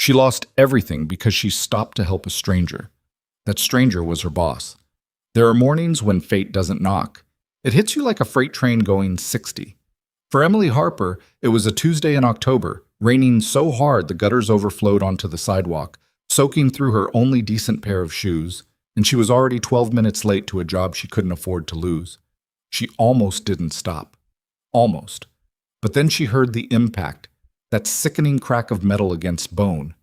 She lost everything because she stopped to help a stranger. That stranger was her boss. There are mornings when fate doesn't knock. It hits you like a freight train going 60. For Emily Harper, it was a Tuesday in October, raining so hard the gutters overflowed onto the sidewalk, soaking through her only decent pair of shoes, and she was already 12 minutes late to a job she couldn't afford to lose. She almost didn't stop. Almost. But then she heard the impact, that sickening crack of metal against bone,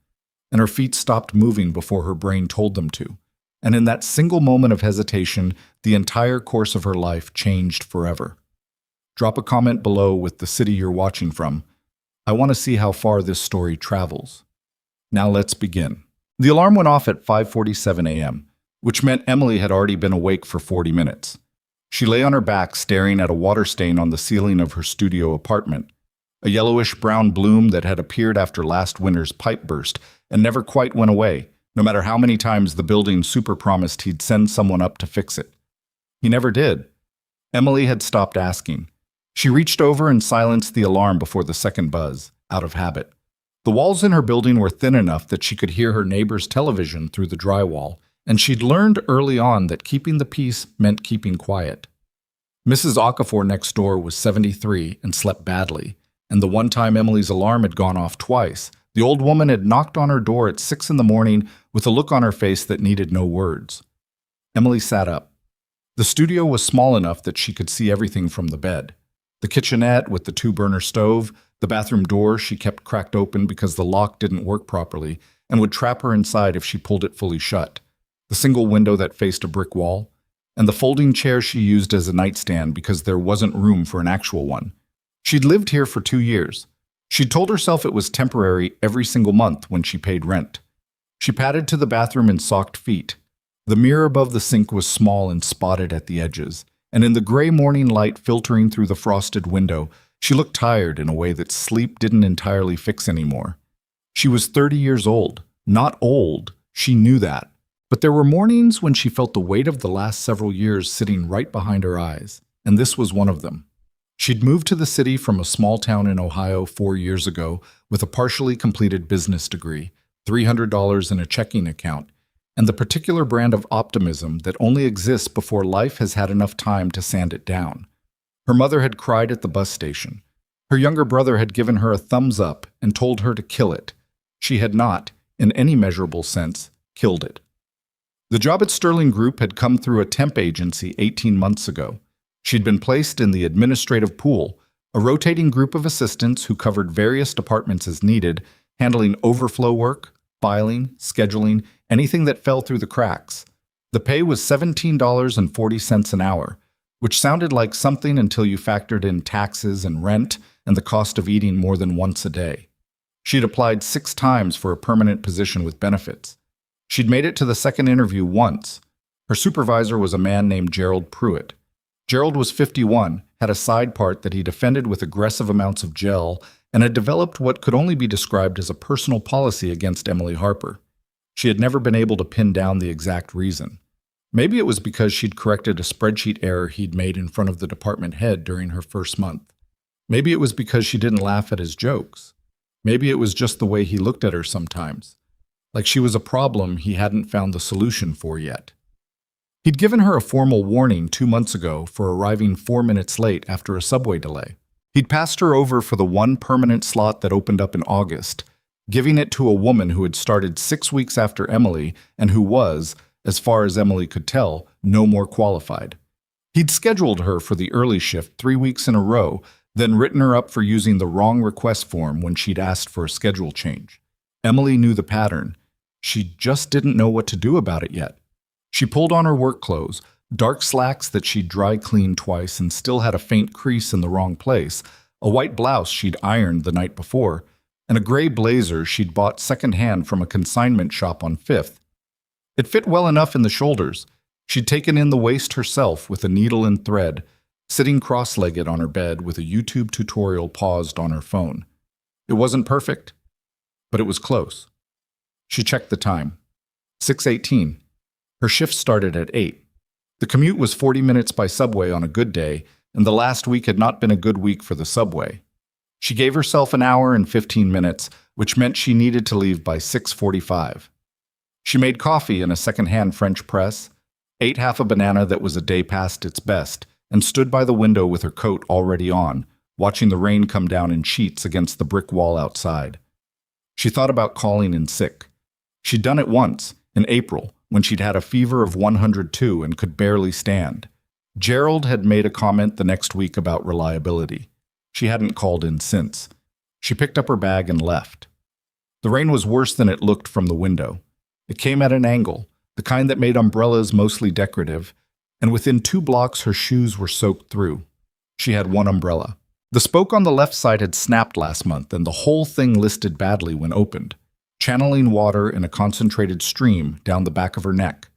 and her feet stopped moving before her brain told them to. And in that single moment of hesitation, the entire course of her life changed forever. Drop a comment below with the city you're watching from. I want to see how far this story travels. Now let's begin. The alarm went off at 5:47 a.m., which meant Emily had already been awake for 40 minutes. She lay on her back staring at a water stain on the ceiling of her studio apartment, a yellowish-brown bloom that had appeared after last winter's pipe burst and never quite went away, no matter how many times the building super promised he'd send someone up to fix it. He never did. Emily had stopped asking. She reached over and silenced the alarm before the second buzz, out of habit. The walls in her building were thin enough that she could hear her neighbor's television through the drywall, and she'd learned early on that keeping the peace meant keeping quiet. Mrs. Okafor next door was 73 and slept badly, and the one time Emily's alarm had gone off twice, the old woman had knocked on her door at 6 in the morning with a look on her face that needed no words. Emily sat up. The studio was small enough that she could see everything from the bed. The kitchenette with the two-burner stove, the bathroom door she kept cracked open because the lock didn't work properly and would trap her inside if she pulled it fully shut, the single window that faced a brick wall, and the folding chair she used as a nightstand because there wasn't room for an actual one. She'd lived here for 2 years. She'd told herself it was temporary every single month when she paid rent. She padded to the bathroom in socked feet. The mirror above the sink was small and spotted at the edges, and in the gray morning light filtering through the frosted window, she looked tired in a way that sleep didn't entirely fix anymore. She was 30 years old, not old, she knew that. But there were mornings when she felt the weight of the last several years sitting right behind her eyes, and this was one of them. She'd moved to the city from a small town in Ohio 4 years ago with a partially completed business degree, $300 in a checking account, and the particular brand of optimism that only exists before life has had enough time to sand it down. Her mother had cried at the bus station. Her younger brother had given her a thumbs up and told her to kill it. She had not, in any measurable sense, killed it. The job at Sterling Group had come through a temp agency 18 months ago. She'd been placed in the administrative pool, a rotating group of assistants who covered various departments as needed, handling overflow work, filing, scheduling, anything that fell through the cracks. The pay was $17.40 an hour, which sounded like something until you factored in taxes and rent and the cost of eating more than once a day. She'd applied 6 times for a permanent position with benefits. She'd made it to the second interview once. Her supervisor was a man named Gerald Pruitt. Gerald was 51, had a side part that he defended with aggressive amounts of gel, and had developed what could only be described as a personal policy against Emily Harper. She had never been able to pin down the exact reason. Maybe it was because she'd corrected a spreadsheet error he'd made in front of the department head during her first month. Maybe it was because she didn't laugh at his jokes. Maybe it was just the way he looked at her sometimes, like she was a problem he hadn't found the solution for yet. He'd given her a formal warning 2 months ago for arriving 4 minutes late after a subway delay. He'd passed her over for the one permanent slot that opened up in August, giving it to a woman who had started 6 weeks after Emily and who was, as far as Emily could tell, no more qualified. He'd scheduled her for the early shift 3 weeks in a row, then written her up for using the wrong request form when she'd asked for a schedule change. Emily knew the pattern. She just didn't know what to do about it yet. She pulled on her work clothes, dark slacks that she'd dry cleaned twice and still had a faint crease in the wrong place, a white blouse she'd ironed the night before, and a gray blazer she'd bought secondhand from a consignment shop on 5th. It fit well enough in the shoulders. She'd taken in the waist herself with a needle and thread, sitting cross-legged on her bed with a YouTube tutorial paused on her phone. It wasn't perfect, but it was close. She checked the time. 6:18. Her shift started at 8. The commute was 40 minutes by subway on a good day, and the last week had not been a good week for the subway. She gave herself an hour and 15 minutes, which meant she needed to leave by 6:45. She made coffee in a second-hand French press, ate half a banana that was a day past its best, and stood by the window with her coat already on, watching the rain come down in sheets against the brick wall outside. She thought about calling in sick. She'd done it once, in April, when she'd had a fever of 102 and could barely stand. Gerald had made a comment the next week about reliability. She hadn't called in since. She picked up her bag and left. The rain was worse than it looked from the window. It came at an angle, the kind that made umbrellas mostly decorative, and within 2 blocks her shoes were soaked through. She had one umbrella. The spoke on the left side had snapped last month, and the whole thing listed badly when opened, channeling water in a concentrated stream down the back of her neck.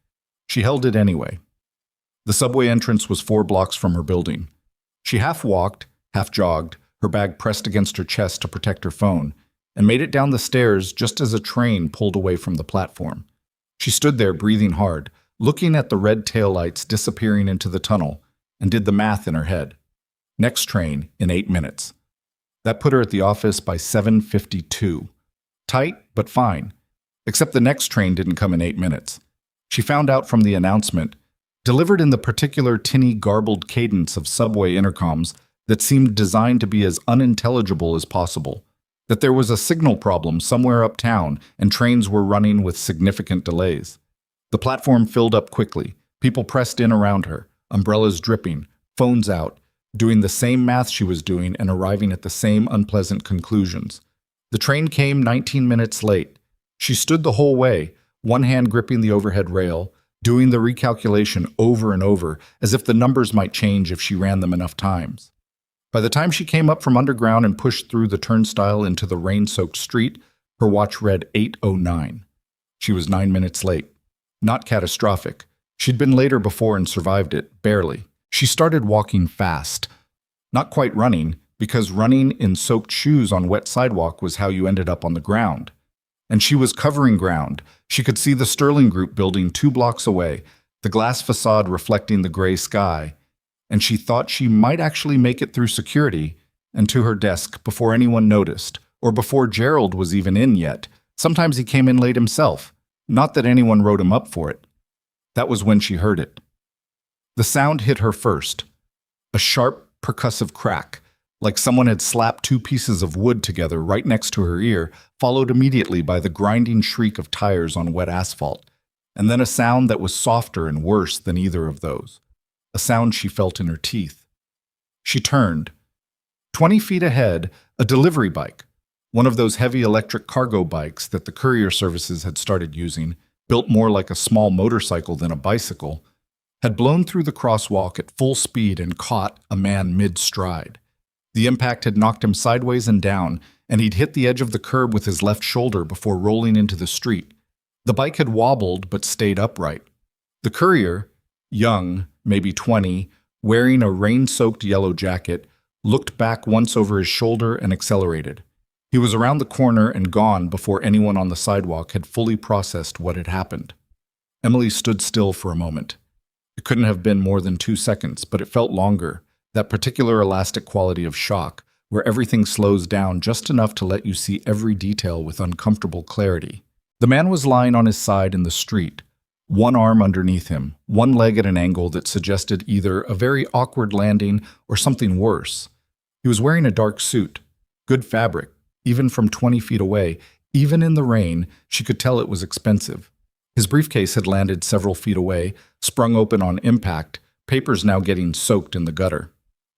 She held it anyway. The subway entrance was 4 blocks from her building. She half walked, half jogged, her bag pressed against her chest to protect her phone, and made it down the stairs just as a train pulled away from the platform. She stood there breathing hard, looking at the red taillights disappearing into the tunnel, and did the math in her head. Next train in 8 minutes. That put her at the office by 7:52. Tight, but fine. Except the next train didn't come in 8 minutes. She found out from the announcement, delivered in the particular tinny, garbled cadence of subway intercoms that seemed designed to be as unintelligible as possible, that there was a signal problem somewhere uptown and trains were running with significant delays. The platform filled up quickly. People pressed in around her, umbrellas dripping, phones out, doing the same math she was doing and arriving at the same unpleasant conclusions. The train came 19 minutes late. She stood the whole way, one hand gripping the overhead rail, doing the recalculation over and over, as if the numbers might change if she ran them enough times. By the time she came up from underground and pushed through the turnstile into the rain-soaked street, her watch read 8:09. She was 9 minutes late. Not catastrophic. She'd been later before and survived it, barely. She started walking fast. Not quite running, because running in soaked shoes on wet sidewalk was how you ended up on the ground. And she was covering ground. She could see the Sterling Group building 2 blocks away, the glass facade reflecting the gray sky, and she thought she might actually make it through security and to her desk before anyone noticed, or before Gerald was even in yet. Sometimes he came in late himself. Not that anyone wrote him up for it. That was when she heard it. The sound hit her first. A sharp, percussive crack, like someone had slapped 2 pieces of wood together right next to her ear, followed immediately by the grinding shriek of tires on wet asphalt, and then a sound that was softer and worse than either of those. A sound she felt in her teeth. She turned. 20 feet ahead, a delivery bike, one of those heavy electric cargo bikes that the courier services had started using, built more like a small motorcycle than a bicycle, had blown through the crosswalk at full speed and caught a man mid-stride. The impact had knocked him sideways and down, and he'd hit the edge of the curb with his left shoulder before rolling into the street. The bike had wobbled but stayed upright. The courier, young, maybe 20, wearing a rain-soaked yellow jacket, looked back once over his shoulder and accelerated. He was around the corner and gone before anyone on the sidewalk had fully processed what had happened. Emily stood still for a moment. It couldn't have been more than 2 seconds, but it felt longer, that particular elastic quality of shock, where everything slows down just enough to let you see every detail with uncomfortable clarity. The man was lying on his side in the street, one arm underneath him, one leg at an angle that suggested either a very awkward landing or something worse. He was wearing a dark suit, good fabric, even from 20 feet away. Even in the rain, she could tell it was expensive. His briefcase had landed several feet away, sprung open on impact, papers now getting soaked in the gutter.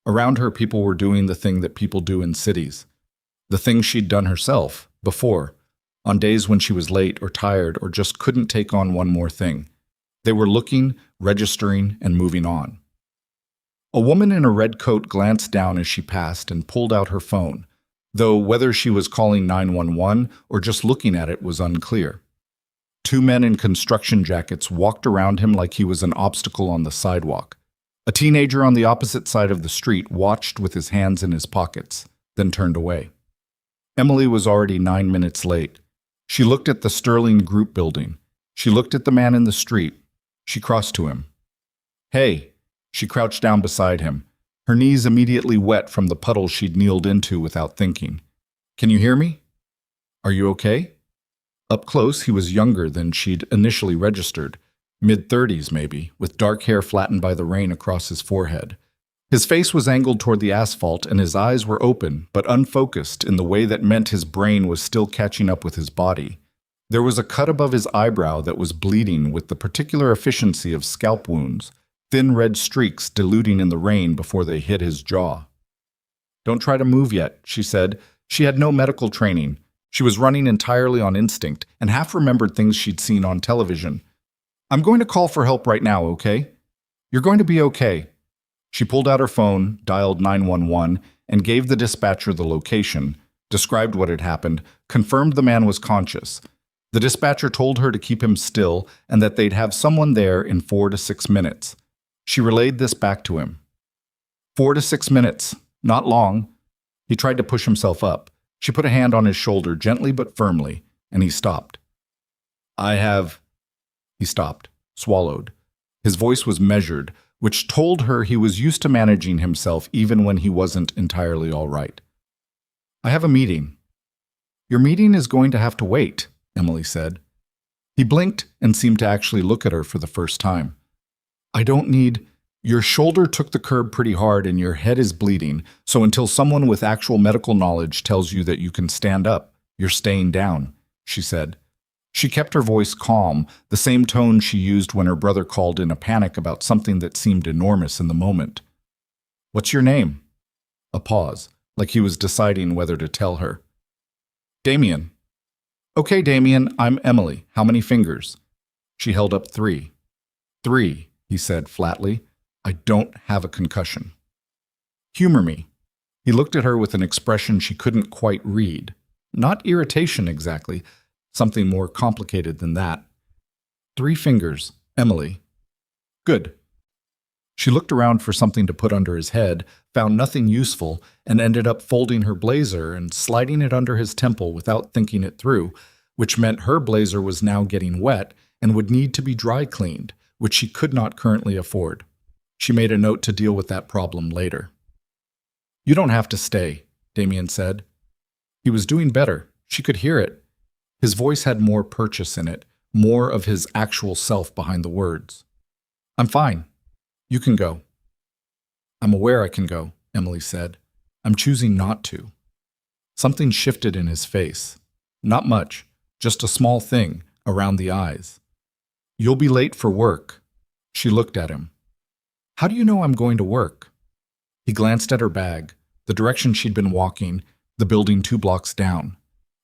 Around her, people were doing the thing that people do in cities. The thing she'd done herself, before, on days when she was late or tired or just couldn't take on one more thing. They were looking, registering, and moving on. A woman in a red coat glanced down as she passed and pulled out her phone, though whether she was calling 911 or just looking at it was unclear. 2 men in construction jackets walked around him like he was an obstacle on the sidewalk. A teenager on the opposite side of the street watched with his hands in his pockets, then turned away. Emily was already 9 minutes late. She looked at the Sterling Group building. She looked at the man in the street. She crossed to him. "Hey!" She crouched down beside him, her knees immediately wet from the puddle she'd kneeled into without thinking. "Can you hear me?" Are you okay? Up close, he was younger than she'd initially registered, mid-30s maybe, with dark hair flattened by the rain across his forehead. His face was angled toward the asphalt and his eyes were open, but unfocused in the way that meant his brain was still catching up with his body. There was a cut above his eyebrow that was bleeding with the particular efficiency of scalp wounds, thin red streaks diluting in the rain before they hit his jaw. "Don't try to move yet," she said. She had no medical training. She was running entirely on instinct and half remembered things she'd seen on television. "I'm going to call for help right now, okay? You're going to be okay." She pulled out her phone, dialed 911, and gave the dispatcher the location, described what had happened, confirmed the man was conscious. The dispatcher told her to keep him still and that they'd have someone there in 4 to 6 minutes. She relayed this back to him. 4 to 6 minutes. Not long. He tried to push himself up. She put a hand on his shoulder gently but firmly, and he stopped. He stopped, swallowed. His voice was measured, which told her he was used to managing himself even when he wasn't entirely all right. "I have a meeting." "Your meeting is going to have to wait," Emily said. He blinked and seemed to actually look at her for the first time. "I don't need... Your shoulder took the curb pretty hard and your head is bleeding, so until someone with actual medical knowledge tells you that you can stand up, you're staying down," she said. She kept her voice calm, the same tone she used when her brother called in a panic about something that seemed enormous in the moment. "What's your name?" A pause, like he was deciding whether to tell her. "Damien." "Okay, Damien, I'm Emily. How many fingers?" She held up 3. "3," he said flatly. "I don't have a concussion." "Humor me." He looked at her with an expression she couldn't quite read. Not irritation exactly, something more complicated than that. 3 fingers, Emily. "Good." She looked around for something to put under his head, found nothing useful, and ended up folding her blazer and sliding it under his temple without thinking it through, which meant her blazer was now getting wet and would need to be dry cleaned, which she could not currently afford. She made a note to deal with that problem later. "You don't have to stay," Damien said. He was doing better. She could hear it. His voice had more purchase in it, more of his actual self behind the words. "I'm fine. You can go." "I'm aware I can go," Emily said. "I'm choosing not to." Something shifted in his face. Not much, just a small thing around the eyes. "You'll be late for work." She looked at him. "How do you know I'm going to work?" He glanced at her bag, the direction she'd been walking, the building 2 blocks down.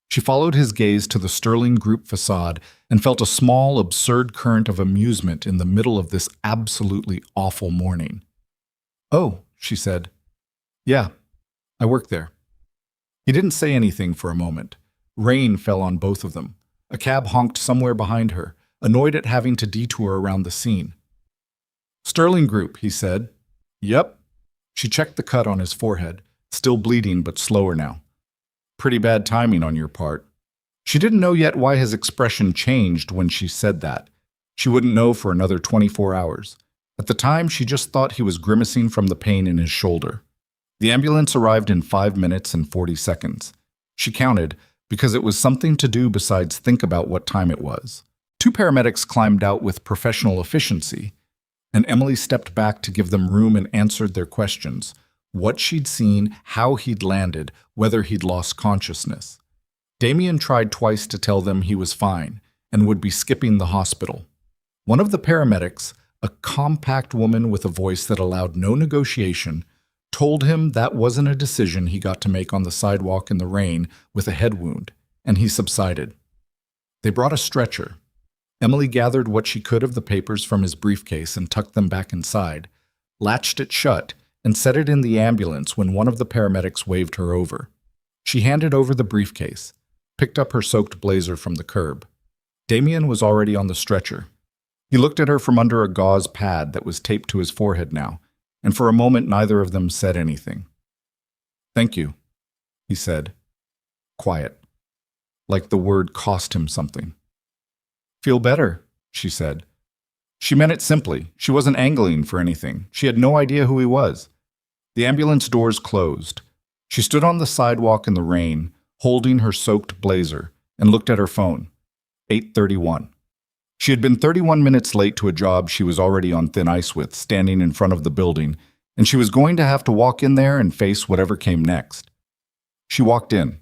She followed his gaze to the Sterling Group facade and felt a small, absurd current of amusement in the middle of this absolutely awful morning. "Oh," she said. "Yeah, I work there." He didn't say anything for a moment. Rain fell on both of them. A cab honked somewhere behind her, annoyed at having to detour around the scene. "Sterling Group," he said. "Yep." She checked the cut on his forehead, still bleeding but slower now. "Pretty bad timing on your part." She didn't know yet why his expression changed when she said that. She wouldn't know for another 24 hours. At the time, she just thought he was grimacing from the pain in his shoulder. The ambulance arrived in 5 minutes and 40 seconds. She counted, because it was something to do besides think about what time it was. 2 paramedics climbed out with professional efficiency, and Emily stepped back to give them room and answered their questions. What she'd seen, how he'd landed, whether he'd lost consciousness. Damien tried twice to tell them he was fine and would be skipping the hospital. One of the paramedics, a compact woman with a voice that allowed no negotiation, told him that wasn't a decision he got to make on the sidewalk in the rain with a head wound, and he subsided. They brought a stretcher. Emily gathered what she could of the papers from his briefcase and tucked them back inside, latched it shut, and set it in the ambulance when one of the paramedics waved her over. She handed over the briefcase, picked up her soaked blazer from the curb. Damien was already on the stretcher. He looked at her from under a gauze pad that was taped to his forehead now, and for a moment neither of them said anything. "Thank you," he said. Quiet. Like the word cost him something. "Feel better," she said. She meant it simply. She wasn't angling for anything. She had no idea who he was. The ambulance doors closed. She stood on the sidewalk in the rain, holding her soaked blazer, and looked at her phone. 8:31. She had been 31 minutes late to a job she was already on thin ice with, standing in front of the building, and she was going to have to walk in there and face whatever came next. She walked in.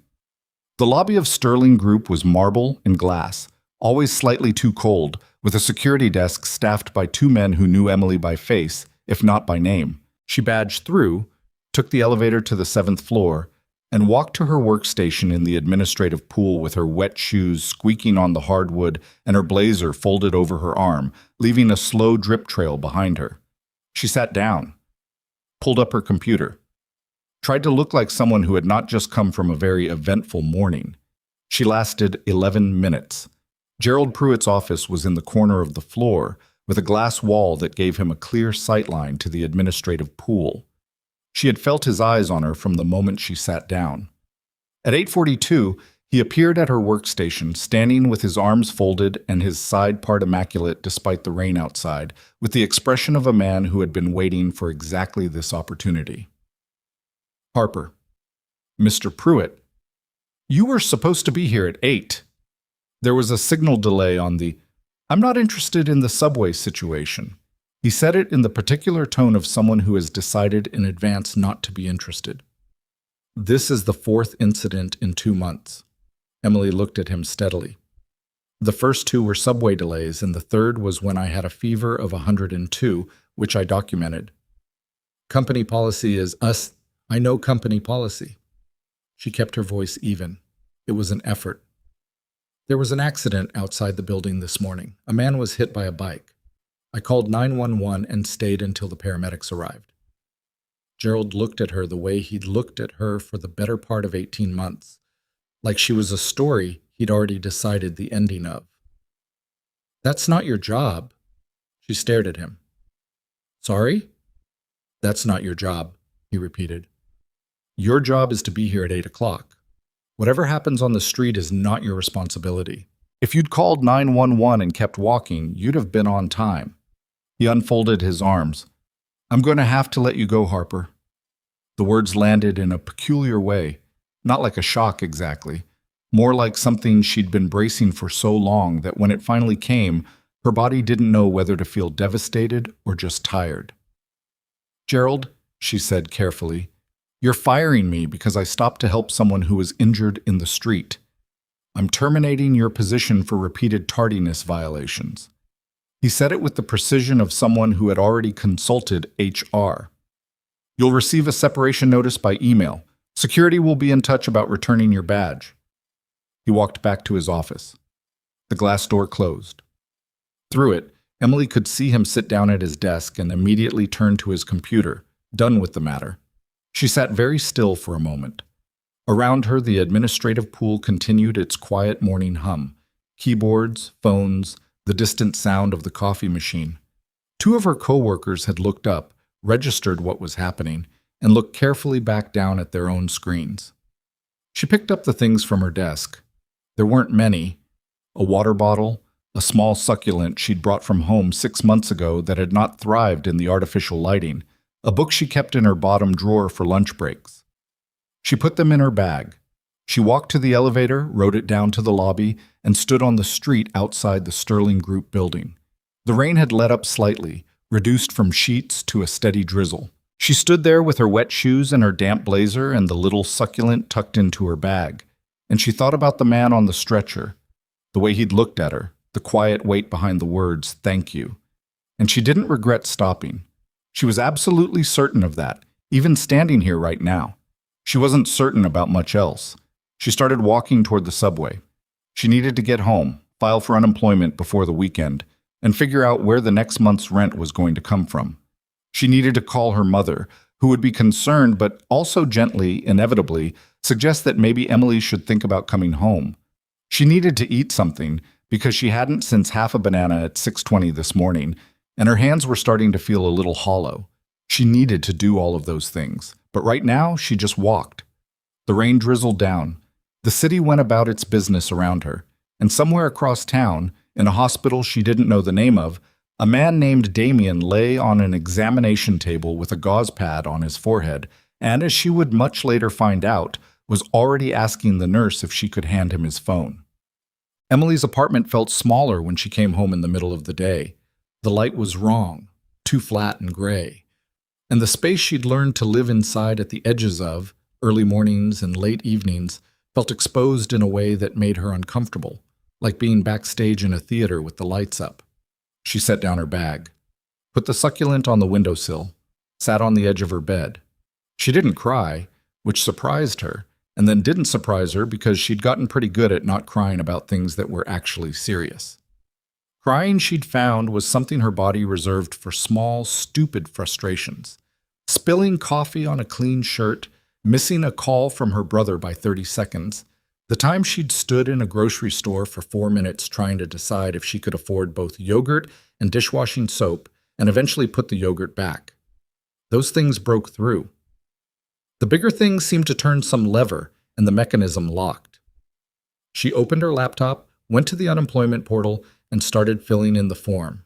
The lobby of Sterling Group was marble and glass, always slightly too cold, with a security desk staffed by two men who knew Emily by face, if not by name. She badged through, took the elevator to the 7th floor, and walked to her workstation in the administrative pool with her wet shoes squeaking on the hardwood and her blazer folded over her arm, leaving a slow drip trail behind her. She sat down, pulled up her computer, tried to look like someone who had not just come from a very eventful morning. She lasted 11 minutes. Gerald Pruitt's office was in the corner of the floor, with a glass wall that gave him a clear sightline to the administrative pool. She had felt his eyes on her from the moment she sat down. At 8:42, he appeared at her workstation, standing with his arms folded and his side part immaculate despite the rain outside, with the expression of a man who had been waiting for exactly this opportunity. Harper. Mr. Pruitt. You were supposed to be here at 8. There was a signal delay on the "I'm not interested in the subway" situation. He said it in the particular tone of someone who has decided in advance not to be interested. This is the 4th incident in 2 months. Emily looked at him steadily. The first 2 were subway delays, and the third was when I had a fever of 102, which I documented. Company policy is us. I know company policy. She kept her voice even. It was an effort. There was an accident outside the building this morning. A man was hit by a bike. I called 911 and stayed until the paramedics arrived. Gerald looked at her the way he'd looked at her for the better part of 18 months, like she was a story he'd already decided the ending of. That's not your job. She stared at him. Sorry? That's not your job, he repeated. Your job is to be here at 8 o'clock. Whatever happens on the street is not your responsibility. If you'd called 911 and kept walking, you'd have been on time. He unfolded his arms. I'm going to have to let you go, Harper. The words landed in a peculiar way, not like a shock exactly, more like something she'd been bracing for so long that when it finally came, her body didn't know whether to feel devastated or just tired. Gerald, she said carefully, you're firing me because I stopped to help someone who was injured in the street. I'm terminating your position for repeated tardiness violations. He said it with the precision of someone who had already consulted HR. You'll receive a separation notice by email. Security will be in touch about returning your badge. He walked back to his office. The glass door closed. Through it, Emily could see him sit down at his desk and immediately turn to his computer, done with the matter. She sat very still for a moment. Around her, the administrative pool continued its quiet morning hum. Keyboards, phones, the distant sound of the coffee machine. 2 of her co-workers had looked up, registered what was happening, and looked carefully back down at their own screens. She picked up the things from her desk. There weren't many. A water bottle, a small succulent she'd brought from home 6 months ago that had not thrived in the artificial lighting, a book she kept in her bottom drawer for lunch breaks. She put them in her bag. She walked to the elevator, rode it down to the lobby, and stood on the street outside the Sterling Group building. The rain had let up slightly, reduced from sheets to a steady drizzle. She stood there with her wet shoes and her damp blazer and the little succulent tucked into her bag, and she thought about the man on the stretcher, the way he'd looked at her, the quiet weight behind the words, "Thank you." And she didn't regret stopping. She was absolutely certain of that, even standing here right now. She wasn't certain about much else. She started walking toward the subway. She needed to get home, file for unemployment before the weekend, and figure out where the next month's rent was going to come from. She needed to call her mother, who would be concerned but also gently, inevitably, suggest that maybe Emily should think about coming home. She needed to eat something because she hadn't since half a banana at 6:20 this morning, and her hands were starting to feel a little hollow. She needed to do all of those things, but right now she just walked. The rain drizzled down. The city went about its business around her, and somewhere across town, in a hospital she didn't know the name of, a man named Damien lay on an examination table with a gauze pad on his forehead, and as she would much later find out, was already asking the nurse if she could hand him his phone. Emily's apartment felt smaller when she came home in the middle of the day. The light was wrong, too flat and gray. And the space she'd learned to live inside at the edges of, early mornings and late evenings, felt exposed in a way that made her uncomfortable, like being backstage in a theater with the lights up. She set down her bag, put the succulent on the windowsill, sat on the edge of her bed. She didn't cry, which surprised her, and then didn't surprise her because she'd gotten pretty good at not crying about things that were actually serious. Crying, she'd found, was something her body reserved for small, stupid frustrations. Spilling coffee on a clean shirt, missing a call from her brother by 30 seconds, the time she'd stood in a grocery store for 4 minutes trying to decide if she could afford both yogurt and dishwashing soap and eventually put the yogurt back. Those things broke through. The bigger things seemed to turn some lever, and the mechanism locked. She opened her laptop, went to the unemployment portal, and started filling in the form.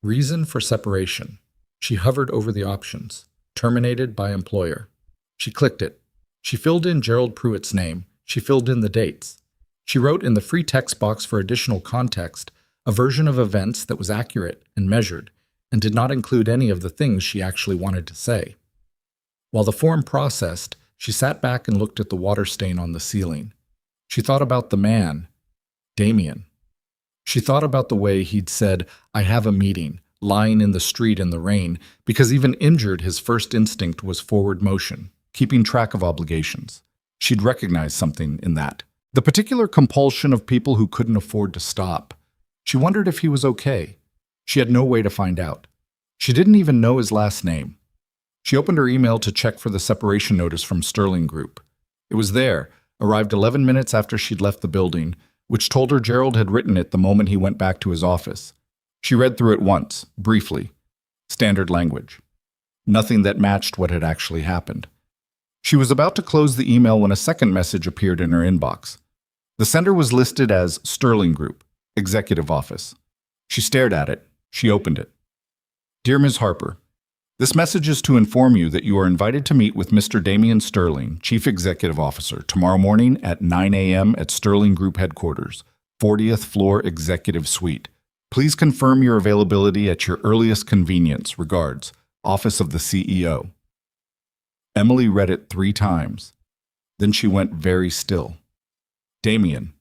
Reason for separation. She hovered over the options. Terminated by employer. She clicked it. She filled in Gerald Pruitt's name. She filled in the dates. She wrote in the free text box for additional context a version of events that was accurate and measured, and did not include any of the things she actually wanted to say. While the form processed, she sat back and looked at the water stain on the ceiling. She thought about the man, Damien. She thought about the way he'd said, "I have a meeting," lying in the street in the rain, because even injured, his first instinct was forward motion, keeping track of obligations. She'd recognized something in that. The particular compulsion of people who couldn't afford to stop. She wondered if he was okay. She had no way to find out. She didn't even know his last name. She opened her email to check for the separation notice from Sterling Group. It was there, arrived 11 minutes after she'd left the building, which told her Gerald had written it the moment he went back to his office. She read through it once, briefly. Standard language. Nothing that matched what had actually happened. She was about to close the email when a second message appeared in her inbox. The sender was listed as Sterling Group, Executive Office. She stared at it. She opened it. Dear Ms. Harper, this message is to inform you that you are invited to meet with Mr. Damien Sterling, Chief Executive Officer, tomorrow morning at 9 a.m. at Sterling Group Headquarters, 40th Floor Executive Suite. Please confirm your availability at your earliest convenience. Regards, Office of the CEO. Emily read it 3 times. Then she went very still. Damien.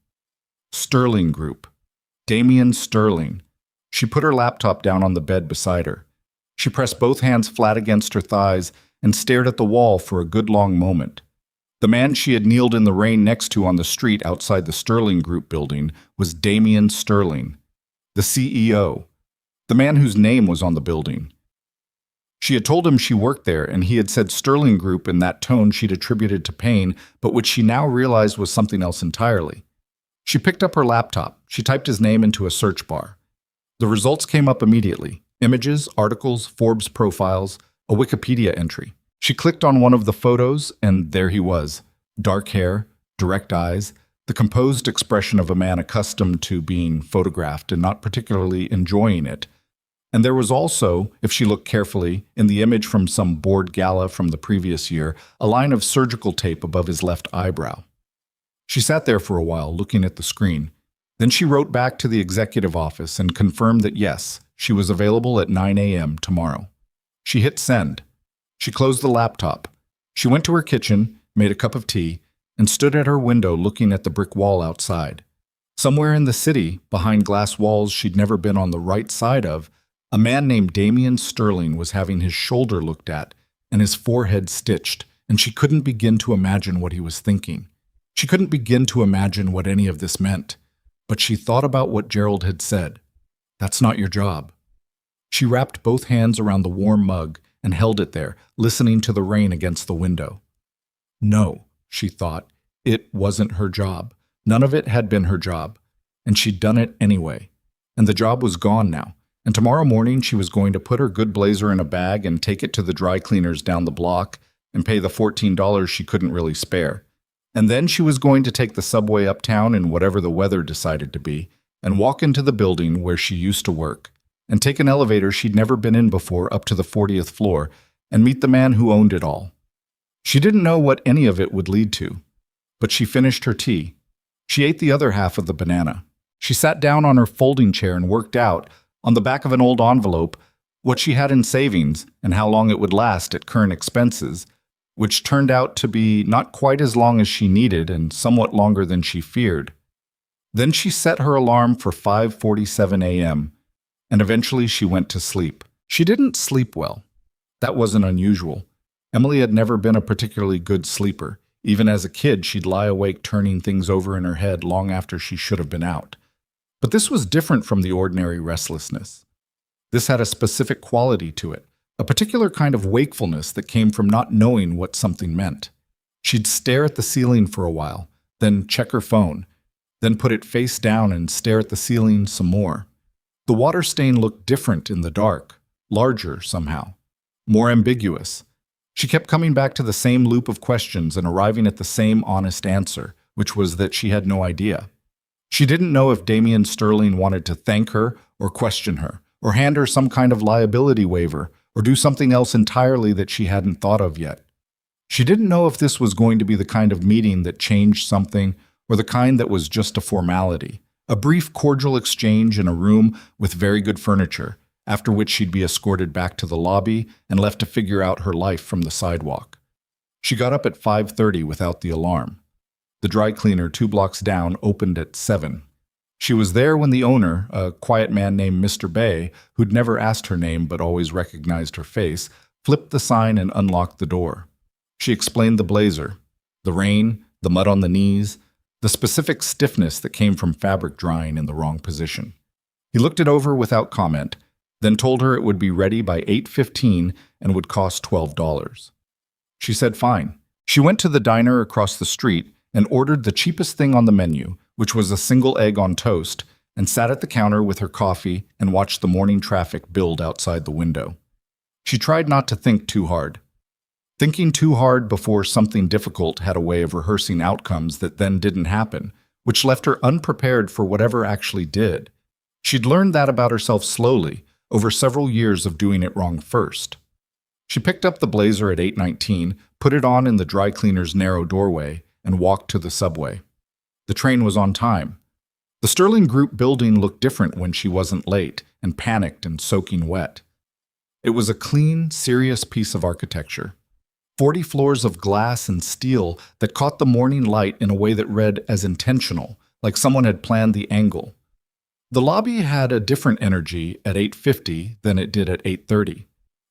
Sterling Group. Damien Sterling. She put her laptop down on the bed beside her. She pressed both hands flat against her thighs and stared at the wall for a good long moment. The man she had kneeled in the rain next to on the street outside the Sterling Group building was Damien Sterling, the CEO, the man whose name was on the building. She had told him she worked there, and he had said Sterling Group in that tone she'd attributed to pain, but which she now realized was something else entirely. She picked up her laptop. She typed his name into a search bar. The results came up immediately. Images, articles, Forbes profiles, a Wikipedia entry. She clicked on one of the photos, and there he was. Dark hair, direct eyes, the composed expression of a man accustomed to being photographed and not particularly enjoying it. And there was also, if she looked carefully, in the image from some board gala from the previous year, a line of surgical tape above his left eyebrow. She sat there for a while, looking at the screen. Then she wrote back to the executive office and confirmed that yes, she was available at 9 a.m. tomorrow. She hit send. She closed the laptop. She went to her kitchen, made a cup of tea, and stood at her window looking at the brick wall outside. Somewhere in the city, behind glass walls she'd never been on the right side of, a man named Damien Sterling was having his shoulder looked at and his forehead stitched, and she couldn't begin to imagine what he was thinking. She couldn't begin to imagine what any of this meant. But she thought about what Gerald had said. That's not your job. She wrapped both hands around the warm mug and held it there, listening to the rain against the window. No, she thought, it wasn't her job. None of it had been her job. And she'd done it anyway. And the job was gone now. And tomorrow morning she was going to put her good blazer in a bag and take it to the dry cleaners down the block and pay the $14 she couldn't really spare. And then she was going to take the subway uptown in whatever the weather decided to be, and walk into the building where she used to work, and take an elevator she'd never been in before up to the 40th floor, and meet the man who owned it all. She didn't know what any of it would lead to. but she finished her tea. She ate the other half of the banana. She sat down on her folding chair and worked out, on the back of an old envelope, what she had in savings and how long it would last at current expenses, which turned out to be not quite as long as she needed and somewhat longer than she feared. Then she set her alarm for 5:47 a.m., and eventually she went to sleep. She didn't sleep well. That wasn't unusual. Emily had never been a particularly good sleeper. Even as a kid, she'd lie awake turning things over in her head long after she should have been out. But this was different from the ordinary restlessness. This had a specific quality to it, a particular kind of wakefulness that came from not knowing what something meant. She'd stare at the ceiling for a while, then check her phone, then put it face down and stare at the ceiling some more. The water stain looked different in the dark, larger somehow, more ambiguous. She kept coming back to the same loop of questions and arriving at the same honest answer, which was that she had no idea. She didn't know if Damian Sterling wanted to thank her or question her, or hand her some kind of liability waiver, or do something else entirely that she hadn't thought of yet. She didn't know if this was going to be the kind of meeting that changed something, or the kind that was just a formality, a brief cordial exchange in a room with very good furniture, after which she'd be escorted back to the lobby and left to figure out her life from the sidewalk. She got up at 5:30 without the alarm. The dry cleaner 2 blocks down opened at 7. She was there when the owner, a quiet man named Mr. Bay, who'd never asked her name but always recognized her face, flipped the sign and unlocked the door. She explained the blazer, the rain, the mud on the knees, the specific stiffness that came from fabric drying in the wrong position. He looked it over without comment, then told her it would be ready by 8:15 and would cost $12. She said fine. She went to the diner across the street and ordered the cheapest thing on the menu, which was a single egg on toast, and sat at the counter with her coffee and watched the morning traffic build outside the window. She tried not to think too hard. Thinking too hard before something difficult had a way of rehearsing outcomes that then didn't happen, which left her unprepared for whatever actually did. She'd learned that about herself slowly, over several years of doing it wrong first. She picked up the blazer at 8:19, put it on in the dry cleaner's narrow doorway, and walked to the subway. The train was on time. The Sterling Group building looked different when she wasn't late and panicked and soaking wet. It was a clean, serious piece of architecture. 40 floors of glass and steel that caught the morning light in a way that read as intentional, like someone had planned the angle. The lobby had a different energy at 8:50 than it did at 8:30.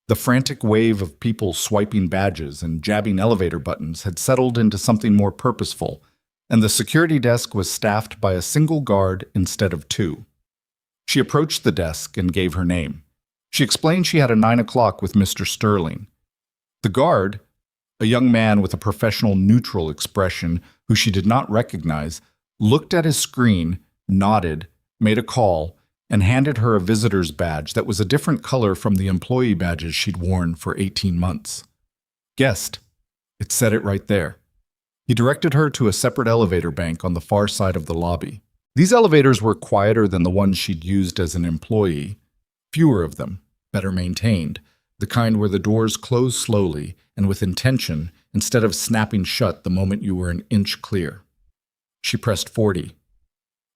The frantic wave of people swiping badges and jabbing elevator buttons had settled into something more purposeful, and the security desk was staffed by a single guard instead of 2. She approached the desk and gave her name. She explained she had a 9 o'clock with Mr. Sterling. The guard, a young man with a professional neutral expression who she did not recognize, looked at his screen, nodded, made a call, and handed her a visitor's badge that was a different color from the employee badges she'd worn for 18 months. Guest. It said it right there. He directed her to a separate elevator bank on the far side of the lobby. These elevators were quieter than the ones she'd used as an employee, fewer of them, better maintained, the kind where the doors closed slowly and with intention instead of snapping shut the moment you were an inch clear. She pressed 40.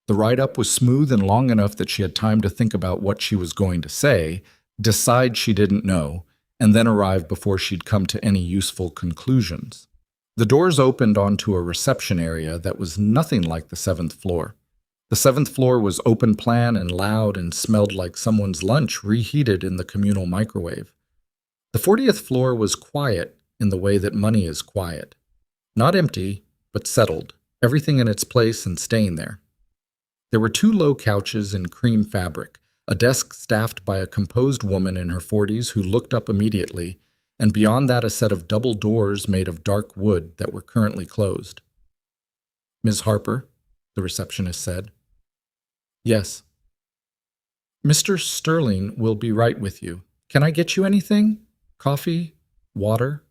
The ride up was smooth and long enough that she had time to think about what she was going to say, decide she didn't know, and then arrive before she'd come to any useful conclusions. The doors opened onto a reception area that was nothing like the 7th floor. The 7th floor was open plan and loud and smelled like someone's lunch reheated in the communal microwave. The 40th floor was quiet in the way that money is quiet. Not empty, but settled, everything in its place and staying there. There were 2 low couches in cream fabric, a desk staffed by a composed woman in her 40s who looked up immediately, and beyond that a set of double doors made of dark wood that were currently closed. "Ms. Harper," the receptionist said. "Yes." "Mr. Sterling will be right with you. Can I get you anything? Coffee? Water?"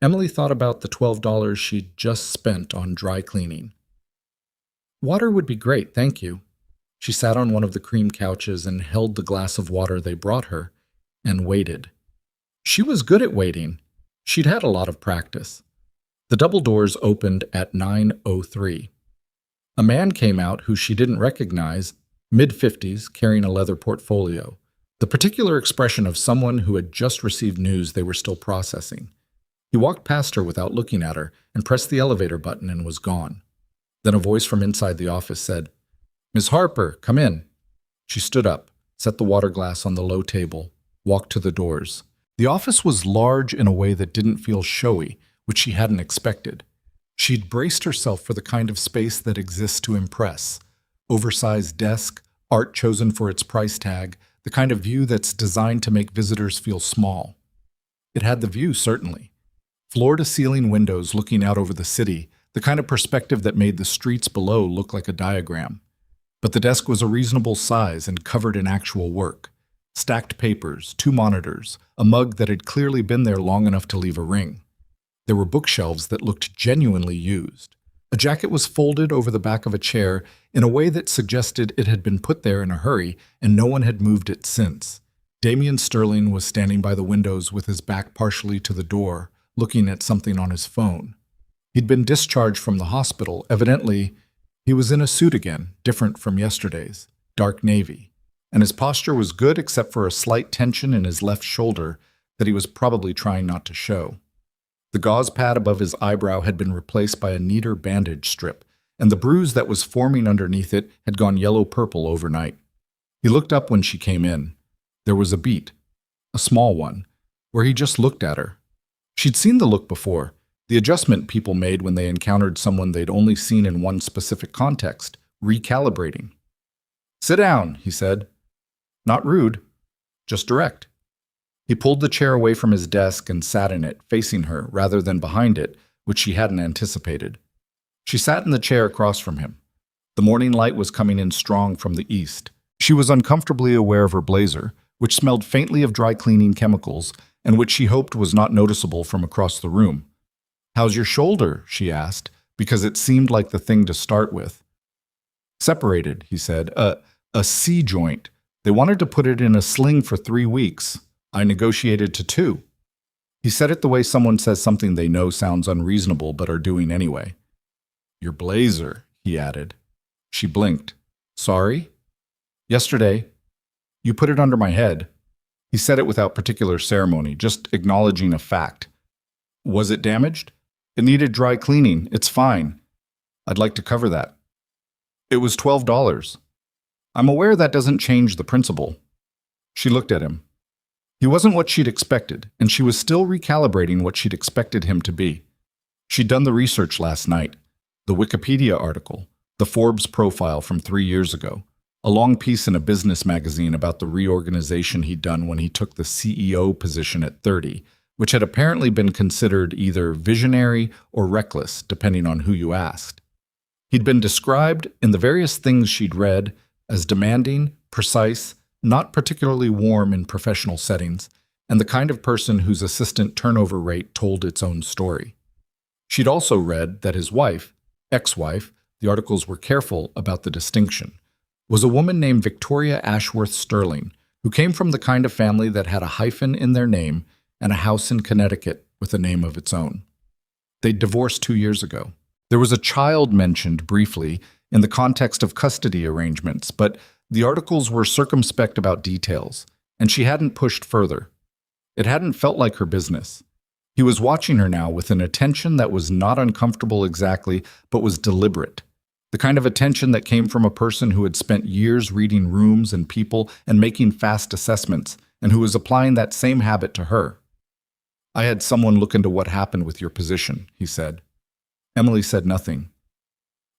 Emily thought about the $12 she'd just spent on dry cleaning. "Water would be great, thank you." She sat on one of the cream couches and held the glass of water they brought her, and waited. She was good at waiting. She'd had a lot of practice. The double doors opened at 9:03. A man came out who she didn't recognize, mid-50s, carrying a leather portfolio, the particular expression of someone who had just received news they were still processing. He walked past her without looking at her and pressed the elevator button and was gone. Then a voice from inside the office said, "Miss Harper, come in." She stood up, set the water glass on the low table, walked to the doors. The office was large in a way that didn't feel showy, which she hadn't expected. She'd braced herself for the kind of space that exists to impress. Oversized desk, art chosen for its price tag, the kind of view that's designed to make visitors feel small. It had the view, certainly. Floor-to-ceiling windows looking out over the city, the kind of perspective that made the streets below look like a diagram. But the desk was a reasonable size and covered in actual work. Stacked papers, 2 monitors, a mug that had clearly been there long enough to leave a ring. There were bookshelves that looked genuinely used. A jacket was folded over the back of a chair in a way that suggested it had been put there in a hurry and no one had moved it since. Damian Sterling was standing by the windows with his back partially to the door, looking at something on his phone. He'd been discharged from the hospital. Evidently, he was in a suit again, different from yesterday's, dark navy, and his posture was good except for a slight tension in his left shoulder that he was probably trying not to show. The gauze pad above his eyebrow had been replaced by a neater bandage strip, and the bruise that was forming underneath it had gone yellow-purple overnight. He looked up when she came in. There was a beat, a small one, where he just looked at her. She'd seen the look before, the adjustment people made when they encountered someone they'd only seen in one specific context, recalibrating. "Sit down," he said. Not rude, just direct. He pulled the chair away from his desk and sat in it, facing her, rather than behind it, which she hadn't anticipated. She sat in the chair across from him. The morning light was coming in strong from the east. She was uncomfortably aware of her blazer, which smelled faintly of dry cleaning chemicals, and which she hoped was not noticeable from across the room. "How's your shoulder?" she asked, because it seemed like the thing to start with. "Separated," he said. A C joint. They wanted to put it in a sling for 3 weeks. I negotiated to 2. He said it the way someone says something they know sounds unreasonable but are doing anyway. "Your blazer," he added. She blinked. "Sorry?" "Yesterday. You put it under my head." He said it without particular ceremony, just acknowledging a fact. "Was it damaged?" "It needed dry cleaning. It's fine. I'd like to cover that." "It was $12. "I'm aware that doesn't change the principle." She looked at him. He wasn't what she'd expected, and she was still recalibrating what she'd expected him to be. She'd done the research last night, the Wikipedia article, the Forbes profile from 3 years ago, a long piece in a business magazine about the reorganization he'd done when he took the CEO position at 30, which had apparently been considered either visionary or reckless, depending on who you asked. He'd been described, in the various things she'd read, as demanding, precise, not particularly warm in professional settings, and the kind of person whose assistant turnover rate told its own story. She'd also read that his wife, ex-wife, the articles were careful about the distinction, was a woman named Victoria Ashworth Sterling, who came from the kind of family that had a hyphen in their name and a house in Connecticut with a name of its own. They'd divorced 2 years ago. There was a child mentioned briefly in the context of custody arrangements, but the articles were circumspect about details, and she hadn't pushed further. It hadn't felt like her business. He was watching her now with an attention that was not uncomfortable exactly, but was deliberate. The kind of attention that came from a person who had spent years reading rooms and people and making fast assessments, and who was applying that same habit to her. "I had someone look into what happened with your position," he said. Emily said nothing.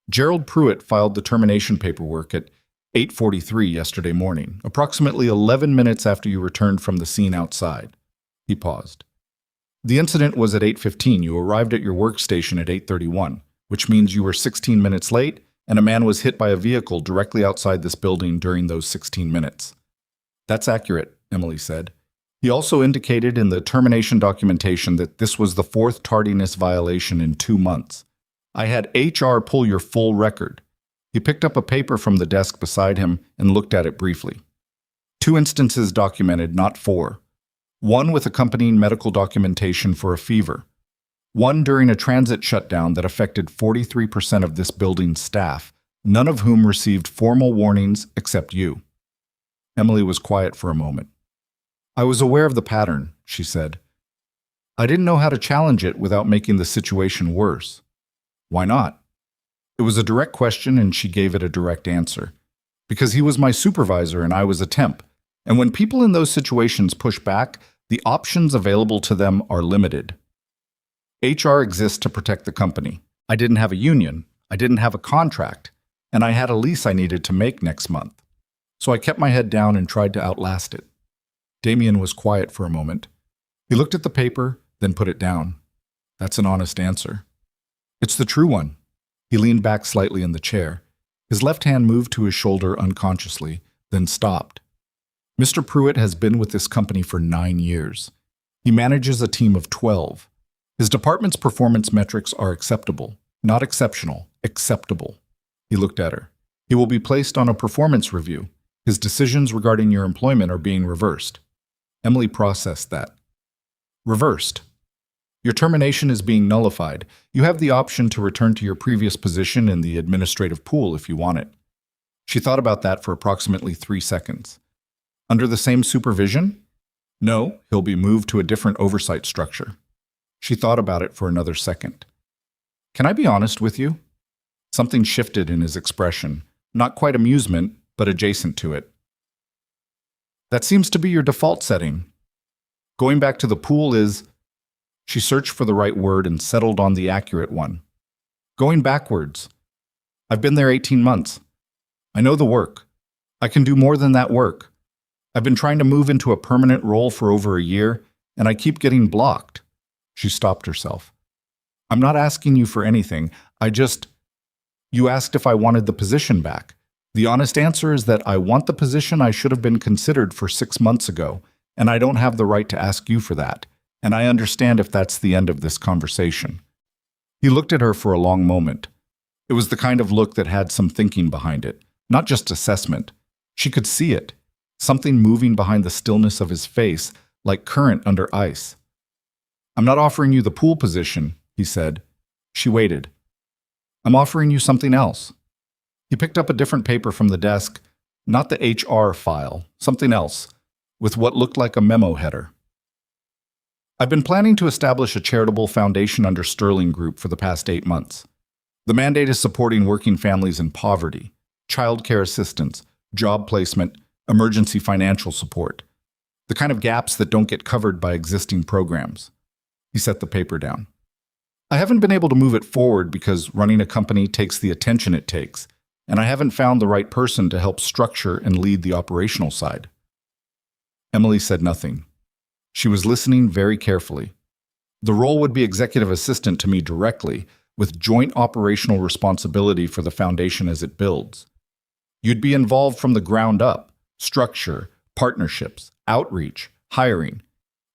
"Gerald Pruitt filed the termination paperwork at 8:43 yesterday morning, approximately 11 minutes after you returned from the scene outside." He paused. "The incident was at 8:15. You arrived at your workstation at 8:31, which means you were 16 minutes late, and a man was hit by a vehicle directly outside this building during those 16 minutes. "That's accurate," Emily said. He also indicated in the termination documentation that this was the 4th tardiness violation in 2 months. I had HR pull your full record." He picked up a paper from the desk beside him and looked at it briefly. 2 instances documented, not 4. One with accompanying medical documentation for a fever. One during a transit shutdown that affected 43% of this building's staff, none of whom received formal warnings except you. Emily was quiet for a moment. I was aware of the pattern, she said. I didn't know how to challenge it without making the situation worse. Why not? It was a direct question and she gave it a direct answer. Because he was my supervisor and I was a temp. And when people in those situations push back, the options available to them are limited. HR exists to protect the company. I didn't have a union, I didn't have a contract, and I had a lease I needed to make next month. So I kept my head down and tried to outlast it. Damien was quiet for a moment. He looked at the paper, then put it down. That's an honest answer. It's the true one. He leaned back slightly in the chair. His left hand moved to his shoulder unconsciously, then stopped. Mr. Pruitt has been with this company for 9 years. He manages a team of 12. His department's performance metrics are acceptable, not exceptional, acceptable. He looked at her. He will be placed on a performance review. His decisions regarding your employment are being reversed. Emily processed that. Reversed. Your termination is being nullified. You have the option to return to your previous position in the administrative pool if you want it. She thought about that for approximately 3 seconds. Under the same supervision? No, he'll be moved to a different oversight structure. She thought about it for another second. Can I be honest with you? Something shifted in his expression, not quite amusement, but adjacent to it. That seems to be your default setting. Going back to the pool is... She searched for the right word and settled on the accurate one. Going backwards. I've been there 18 months. I know the work. I can do more than that work. I've been trying to move into a permanent role for over a year, and I keep getting blocked. She stopped herself. I'm not asking you for anything. You asked if I wanted the position back. The honest answer is that I want the position I should have been considered for 6 months ago, and I don't have the right to ask you for that. And I understand if that's the end of this conversation. He looked at her for a long moment. It was the kind of look that had some thinking behind it, not just assessment. She could see it, something moving behind the stillness of his face, like current under ice. I'm not offering you the pool position, he said. She waited. I'm offering you something else. He picked up a different paper from the desk, not the HR file, something else, with what looked like a memo header. I've been planning to establish a charitable foundation under Sterling Group for the past 8 months. The mandate is supporting working families in poverty, child care assistance, job placement, emergency financial support, the kind of gaps that don't get covered by existing programs. He set the paper down. I haven't been able to move it forward because running a company takes the attention it takes, and I haven't found the right person to help structure and lead the operational side. Emily said nothing. She was listening very carefully. The role would be executive assistant to me directly, with joint operational responsibility for the foundation as it builds. You'd be involved from the ground up, structure, partnerships, outreach, hiring.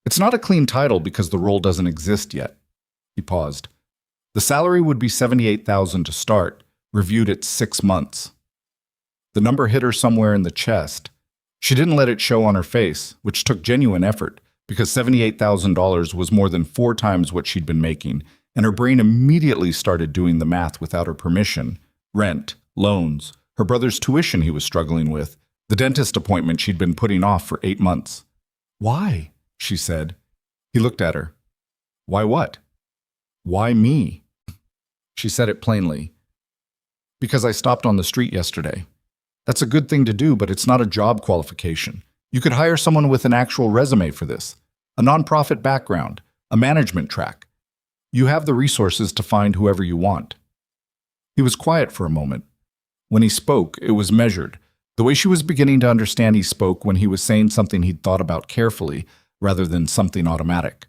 It's not a clean title because the role doesn't exist yet. He paused. The salary would be $78,000 to start, reviewed at 6 months. The number hit her somewhere in the chest. She didn't let it show on her face, which took genuine effort, because $78,000 was more than 4 times what she'd been making, and her brain immediately started doing the math without her permission. Rent, loans, her brother's tuition he was struggling with, the dentist appointment she'd been putting off for 8 months. Why? She said. He looked at her. Why what? Why me? She said it plainly. Because I stopped on the street yesterday. That's a good thing to do, but it's not a job qualification. You could hire someone with an actual resume for this, a nonprofit background, a management track. You have the resources to find whoever you want. He was quiet for a moment. When he spoke, it was measured, the way she was beginning to understand he spoke when he was saying something he'd thought about carefully, rather than something automatic.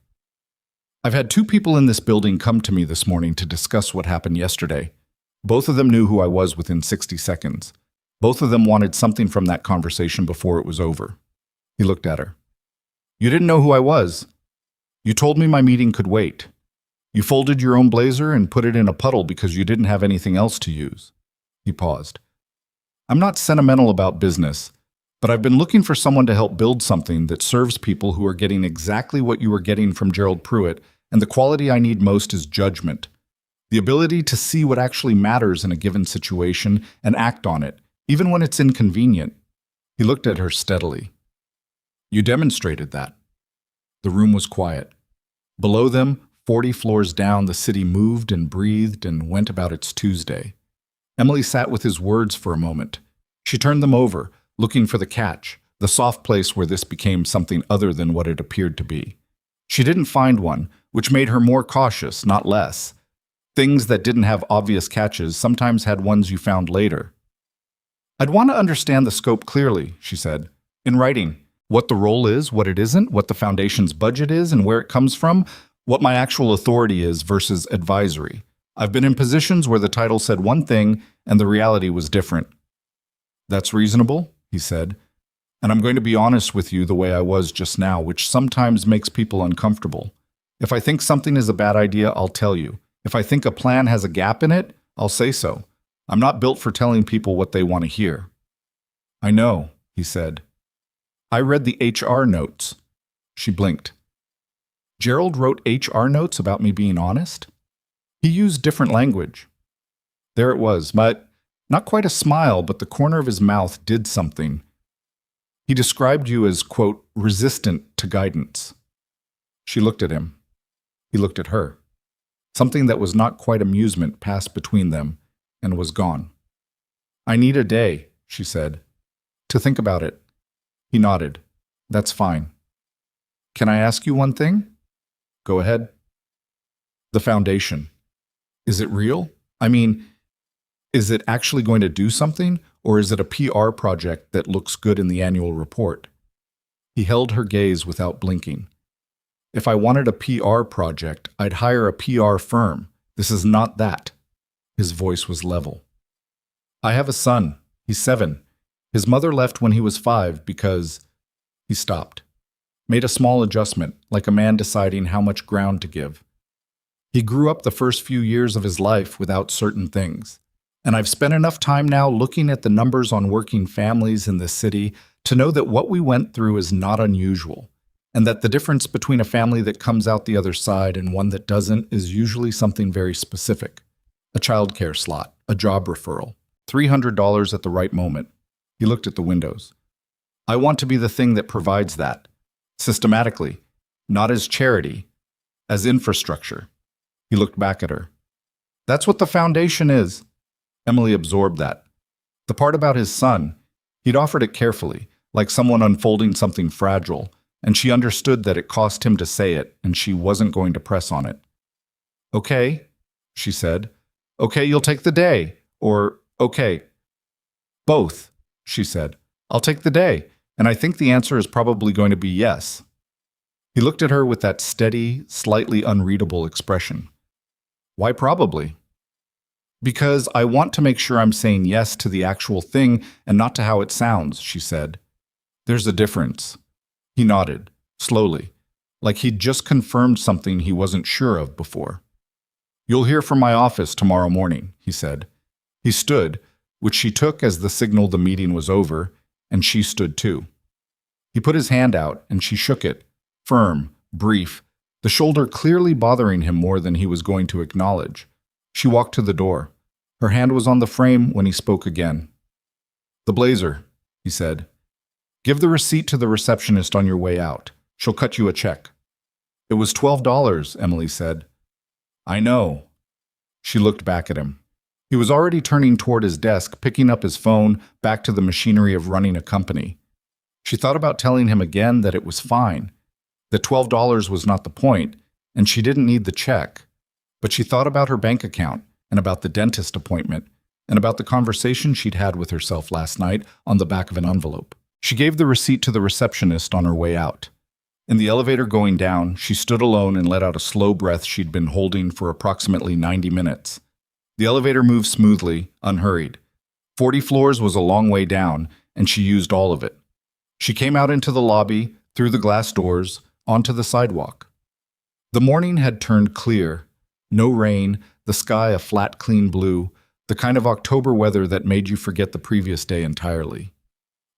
I've had 2 people in this building come to me this morning to discuss what happened yesterday. Both of them knew who I was within 60 seconds. Both of them wanted something from that conversation before it was over. He looked at her. You didn't know who I was. You told me my meeting could wait. You folded your own blazer and put it in a puddle because you didn't have anything else to use. He paused. I'm not sentimental about business, but I've been looking for someone to help build something that serves people who are getting exactly what you were getting from Gerald Pruitt And the quality I need most is judgment. The ability to see what actually matters in a given situation and act on it, even when it's inconvenient. He looked at her steadily. You demonstrated that. The room was quiet. Below them, 40 floors down, the city moved and breathed and went about its Tuesday. Emily sat with his words for a moment. She turned them over, looking for the catch, the soft place where this became something other than what it appeared to be. She didn't find one, which made her more cautious, not less. Things that didn't have obvious catches sometimes had ones you found later. I'd want to understand the scope clearly, she said. In writing, what the role is, what it isn't, what the foundation's budget is and where it comes from, what my actual authority is versus advisory. I've been in positions where the title said one thing and the reality was different. That's reasonable, he said. And I'm going to be honest with you the way I was just now, which sometimes makes people uncomfortable. If I think something is a bad idea, I'll tell you. If I think a plan has a gap in it, I'll say so. I'm not built for telling people what they want to hear. I know, he said. I read the HR notes. She blinked. Gerald wrote HR notes about me being honest? He used different language. There it was, but not quite a smile, but the corner of his mouth did something. He described you as, quote, resistant to guidance. She looked at him. He looked at her. Something that was not quite amusement passed between them and was gone. I need a day, she said, to think about it. He nodded. That's fine. Can I ask you one thing? Go ahead. The foundation. Is it real? I mean, is it actually going to do something, or is it a PR project that looks good in the annual report? He held her gaze without blinking. If I wanted a PR project, I'd hire a PR firm. This is not that. His voice was level. I have a son. He's 7. His mother left when he was 5 because... He stopped. Made a small adjustment, like a man deciding how much ground to give. He grew up the first few years of his life without certain things. And I've spent enough time now looking at the numbers on working families in this city to know that what we went through is not unusual, and that the difference between a family that comes out the other side and one that doesn't is usually something very specific. A childcare slot, a job referral, $300 at the right moment. He looked at the windows. I want to be the thing that provides that, systematically, not as charity, as infrastructure. He looked back at her. That's what the foundation is. Emily absorbed that. The part about his son, he'd offered it carefully, like someone unfolding something fragile, and she understood that it cost him to say it, and she wasn't going to press on it. Okay, she said. Okay, you'll take the day. Or, okay. Both, she said. I'll take the day, and I think the answer is probably going to be yes. He looked at her with that steady, slightly unreadable expression. Why probably? Because I want to make sure I'm saying yes to the actual thing and not to how it sounds, she said. There's a difference. He nodded, slowly, like he'd just confirmed something he wasn't sure of before. You'll hear from my office tomorrow morning, he said. He stood, which she took as the signal the meeting was over, and she stood too. He put his hand out, and she shook it, firm, brief, the shoulder clearly bothering him more than he was going to acknowledge. She walked to the door. Her hand was on the frame when he spoke again. The blazer, he said. Give the receipt to the receptionist on your way out. She'll cut you a check. It was $12, Emily said. I know. She looked back at him. He was already turning toward his desk, picking up his phone, back to the machinery of running a company. She thought about telling him again that it was fine, that $12 was not the point, and she didn't need the check. But she thought about her bank account, and about the dentist appointment, and about the conversation she'd had with herself last night on the back of an envelope. She gave the receipt to the receptionist on her way out. In the elevator going down, she stood alone and let out a slow breath she'd been holding for approximately 90 minutes. The elevator moved smoothly, unhurried. 40 floors was a long way down, and she used all of it. She came out into the lobby, through the glass doors, onto the sidewalk. The morning had turned clear. No rain, the sky a flat, clean blue, the kind of October weather that made you forget the previous day entirely.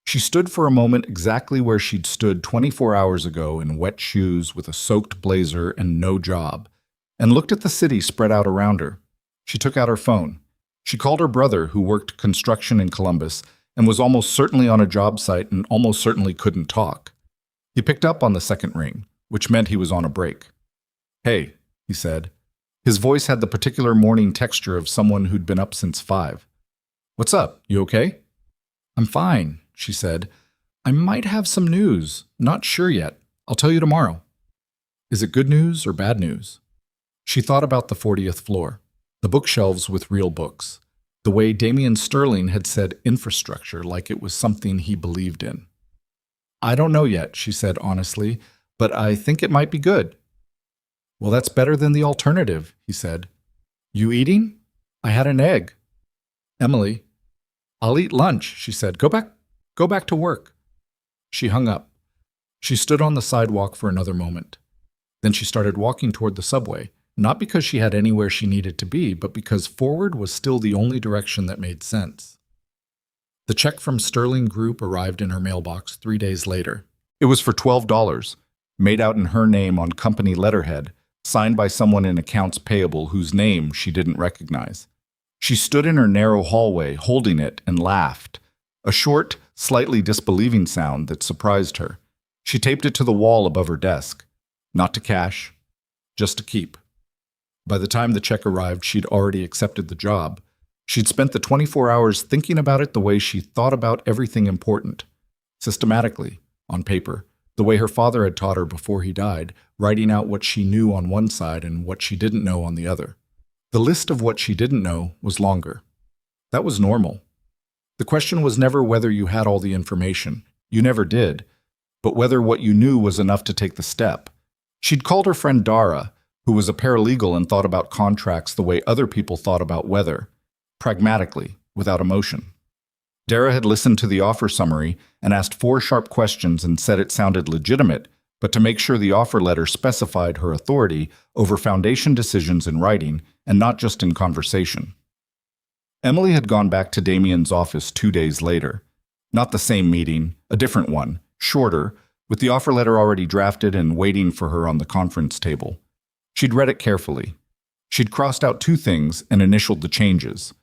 She stood for a moment exactly where she'd stood 24 hours ago in wet shoes with a soaked blazer and no job, and looked at the city spread out around her. She took out her phone. She called her brother, who worked construction in Columbus and was almost certainly on a job site and almost certainly couldn't talk. He picked up on the second ring, which meant he was on a break. "Hey," he said. His voice had the particular morning texture of someone who'd been up since 5. "What's up? You okay?" "I'm fine," she said. "I might have some news. Not sure yet. I'll tell you tomorrow." "Is it good news or bad news?" She thought about the 40th floor, the bookshelves with real books, the way Damian Sterling had said infrastructure like it was something he believed in. "I don't know yet," she said honestly, "but I think it might be good." "Well, that's better than the alternative," he said. "You eating?" "I had an egg." "Emily." "I'll eat lunch," she said. Go back to work." She hung up. She stood on the sidewalk for another moment. Then she started walking toward the subway, not because she had anywhere she needed to be, but because forward was still the only direction that made sense. The check from Sterling Group arrived in her mailbox 3 days later. It was for $12, made out in her name on company letterhead, signed by someone in accounts payable whose name she didn't recognize. She stood in her narrow hallway, holding it, and laughed, a short, slightly disbelieving sound that surprised her. She taped it to the wall above her desk. Not to cash, just to keep. By the time the check arrived, she'd already accepted the job. She'd spent the 24 hours thinking about it the way she thought about everything important. Systematically, on paper, the way her father had taught her before he died, writing out what she knew on one side and what she didn't know on the other. The list of what she didn't know was longer. That was normal. The question was never whether you had all the information. You never did. But whether what you knew was enough to take the step. She'd called her friend Dara, who was a paralegal and thought about contracts the way other people thought about weather, pragmatically, without emotion. Dara had listened to the offer summary and asked 4 sharp questions and said it sounded legitimate, but to make sure the offer letter specified her authority over foundation decisions in writing and not just in conversation. Emily had gone back to Damian's office 2 days later. Not the same meeting, a different one, shorter, with the offer letter already drafted and waiting for her on the conference table. She'd read it carefully. She'd crossed out 2 things and initialed the changes.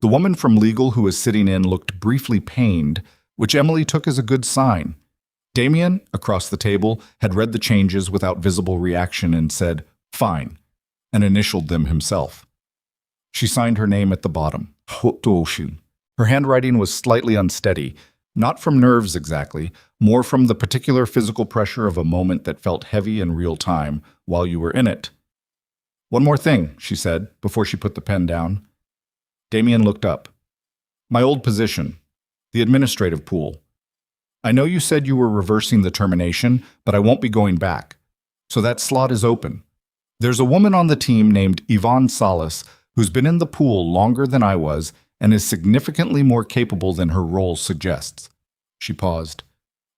The woman from legal who was sitting in looked briefly pained, which Emily took as a good sign. Damian, across the table, had read the changes without visible reaction and said, "Fine," and initialed them himself. She signed her name at the bottom. Her handwriting was slightly unsteady, not from nerves exactly, more from the particular physical pressure of a moment that felt heavy in real time while you were in it. "One more thing," she said, before she put the pen down. Damian looked up. "My old position, the administrative pool. I know you said you were reversing the termination, but I won't be going back. So that slot is open. There's a woman on the team named Yvonne Salas who's been in the pool longer than I was and is significantly more capable than her role suggests." She paused.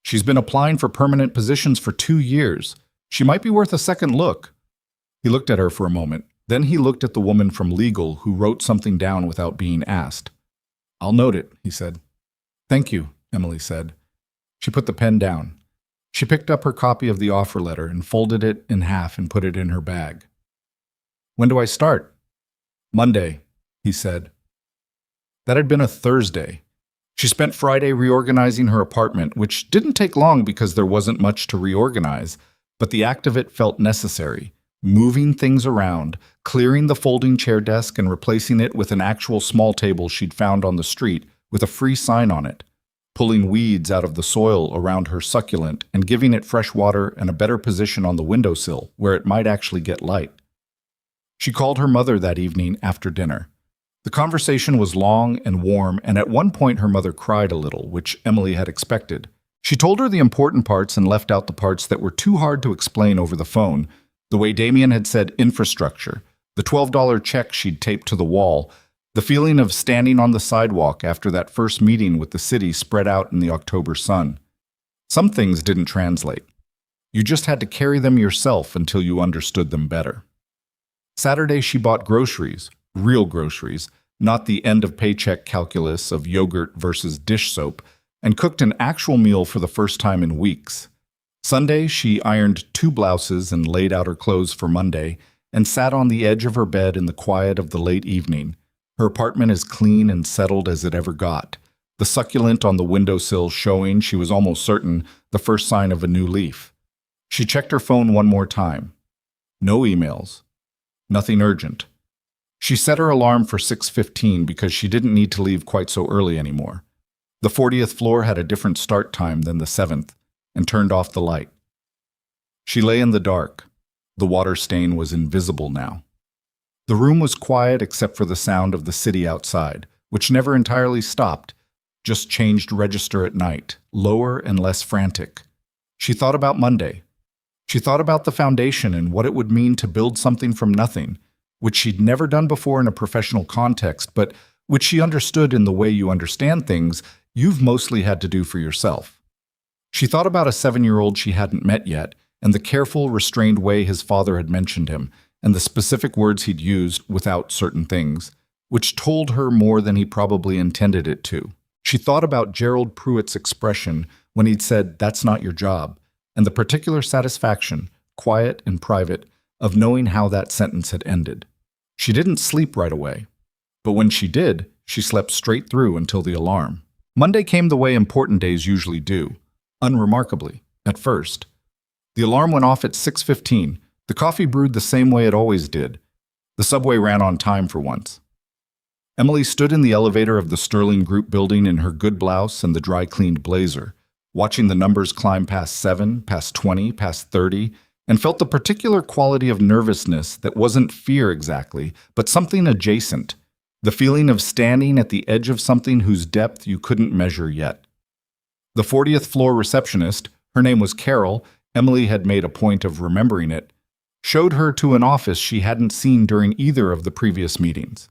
"She's been applying for permanent positions for 2 years. She might be worth a second look." He looked at her for a moment. Then he looked at the woman from legal who wrote something down without being asked. "I'll note it," he said. "Thank you," Emily said. She put the pen down. She picked up her copy of the offer letter and folded it in half and put it in her bag. "When do I start?" "Monday," he said. That had been a Thursday. She spent Friday reorganizing her apartment, which didn't take long because there wasn't much to reorganize, but the act of it felt necessary. Moving things around, clearing the folding chair desk and replacing it with an actual small table she'd found on the street with a free sign on it, pulling weeds out of the soil around her succulent and giving it fresh water and a better position on the windowsill where it might actually get light. She called her mother that evening after dinner. The conversation was long and warm, and at one point her mother cried a little, which Emily had expected. She told her the important parts and left out the parts that were too hard to explain over the phone, the way Damian had said infrastructure, the $12 check she'd taped to the wall, the feeling of standing on the sidewalk after that first meeting with the city spread out in the October sun. Some things didn't translate. You just had to carry them yourself until you understood them better. Saturday she bought groceries, real groceries, not the end-of-paycheck calculus of yogurt versus dish soap, and cooked an actual meal for the first time in weeks. Sunday, she ironed 2 blouses and laid out her clothes for Monday and sat on the edge of her bed in the quiet of the late evening, her apartment as clean and settled as it ever got, the succulent on the windowsill showing, she was almost certain, the first sign of a new leaf. She checked her phone one more time. No emails. Nothing urgent. She set her alarm for 6:15 because she didn't need to leave quite so early anymore. The 40th floor had a different start time than the 7th, and turned off the light. She lay in the dark. The water stain was invisible now. The room was quiet except for the sound of the city outside, which never entirely stopped, just changed register at night, lower and less frantic. She thought about Monday. She thought about the foundation and what it would mean to build something from nothing, which she'd never done before in a professional context, but which she understood in the way you understand things you've mostly had to do for yourself. She thought about a 7-year-old she hadn't met yet, and the careful, restrained way his father had mentioned him, and the specific words he'd used without certain things, which told her more than he probably intended it to. She thought about Gerald Pruitt's expression when he'd said, "That's not your job," and the particular satisfaction, quiet and private, of knowing how that sentence had ended. She didn't sleep right away, but when she did, she slept straight through until the alarm. Monday came the way important days usually do, unremarkably, at first. The alarm went off at 6:15. The coffee brewed the same way it always did. The subway ran on time for once. Emily stood in the elevator of the Sterling Group building in her good blouse and the dry-cleaned blazer, watching the numbers climb past 7, past 20, past 30, and felt the particular quality of nervousness that wasn't fear exactly, but something adjacent, the feeling of standing at the edge of something whose depth you couldn't measure yet. The 40th floor receptionist, her name was Carol, Emily had made a point of remembering it, showed her to an office she hadn't seen during either of the previous meetings.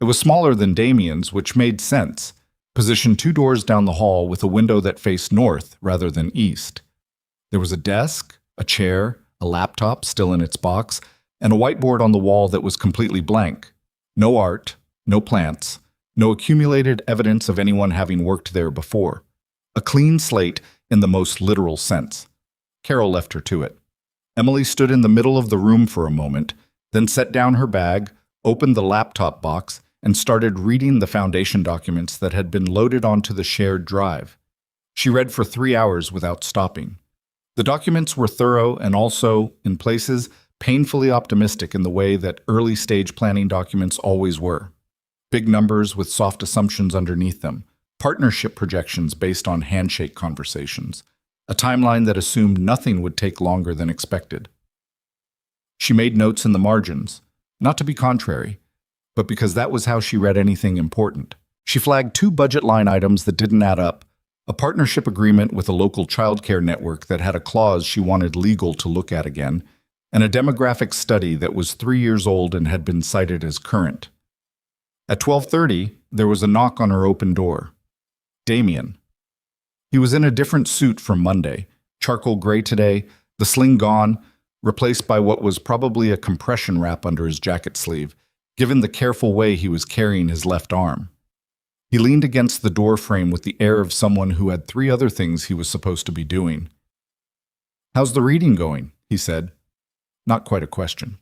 It was smaller than Damien's, which made sense, positioned 2 doors down the hall with a window that faced north rather than east. There was a desk, a chair, a laptop still in its box, and a whiteboard on the wall that was completely blank. No art, no plants, no accumulated evidence of anyone having worked there before. A clean slate in the most literal sense. Carol left her to it. Emily stood in the middle of the room for a moment, then set down her bag, opened the laptop box, and started reading the foundation documents that had been loaded onto the shared drive. She read for 3 hours without stopping. The documents were thorough and also, in places, painfully optimistic in the way that early-stage planning documents always were. Big numbers with soft assumptions underneath them, partnership projections based on handshake conversations, a timeline that assumed nothing would take longer than expected. She made notes in the margins, not to be contrary, but because that was how she read anything important. She flagged 2 budget line items that didn't add up, a partnership agreement with a local childcare network that had a clause she wanted legal to look at again, and a demographic study that was 3 years old and had been cited as current. At 12:30, there was a knock on her open door. Damien. He was in a different suit from Monday, charcoal gray today, the sling gone, replaced by what was probably a compression wrap under his jacket sleeve, given the careful way he was carrying his left arm. He leaned against the door frame with the air of someone who had 3 other things he was supposed to be doing. "How's the reading going?" he said. Not quite a question.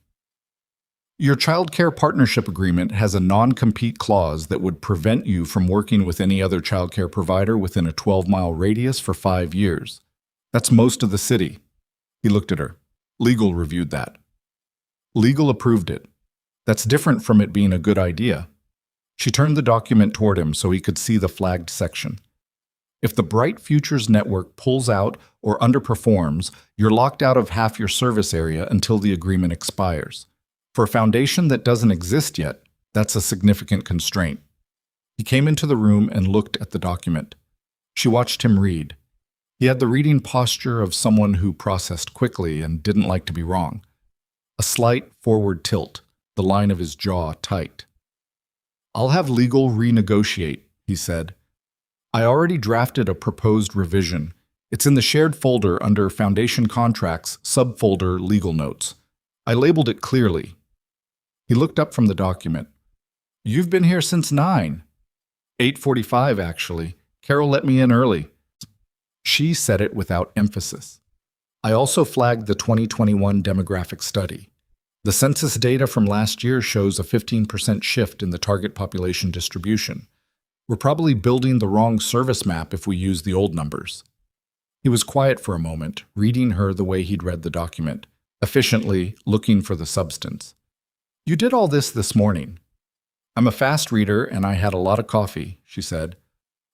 "Your childcare partnership agreement has a non-compete clause that would prevent you from working with any other childcare provider within a 12-mile radius for 5 years. That's most of the city." He looked at her. "Legal reviewed that." "Legal approved it. That's different from it being a good idea." She turned the document toward him so he could see the flagged section. "If the Bright Futures Network pulls out or underperforms, you're locked out of half your service area until the agreement expires. For a foundation that doesn't exist yet, that's a significant constraint." He came into the room and looked at the document. She watched him read. He had the reading posture of someone who processed quickly and didn't like to be wrong. A slight forward tilt, the line of his jaw tight. "I'll have legal renegotiate," he said. "I already drafted a proposed revision. It's in the shared folder under Foundation Contracts, subfolder Legal Notes. I labeled it clearly." He looked up from the document. "You've been here since 9. 8:45, actually. Carol let me in early. She said it without emphasis. I also flagged the 2021 demographic study. The census data from last year shows a 15% shift in the target population distribution. We're probably building the wrong service map if we use the old numbers. He was quiet for a moment, reading her the way he'd read the document, efficiently looking for the substance. You did all this morning. I'm a fast reader and I had a lot of coffee, she said.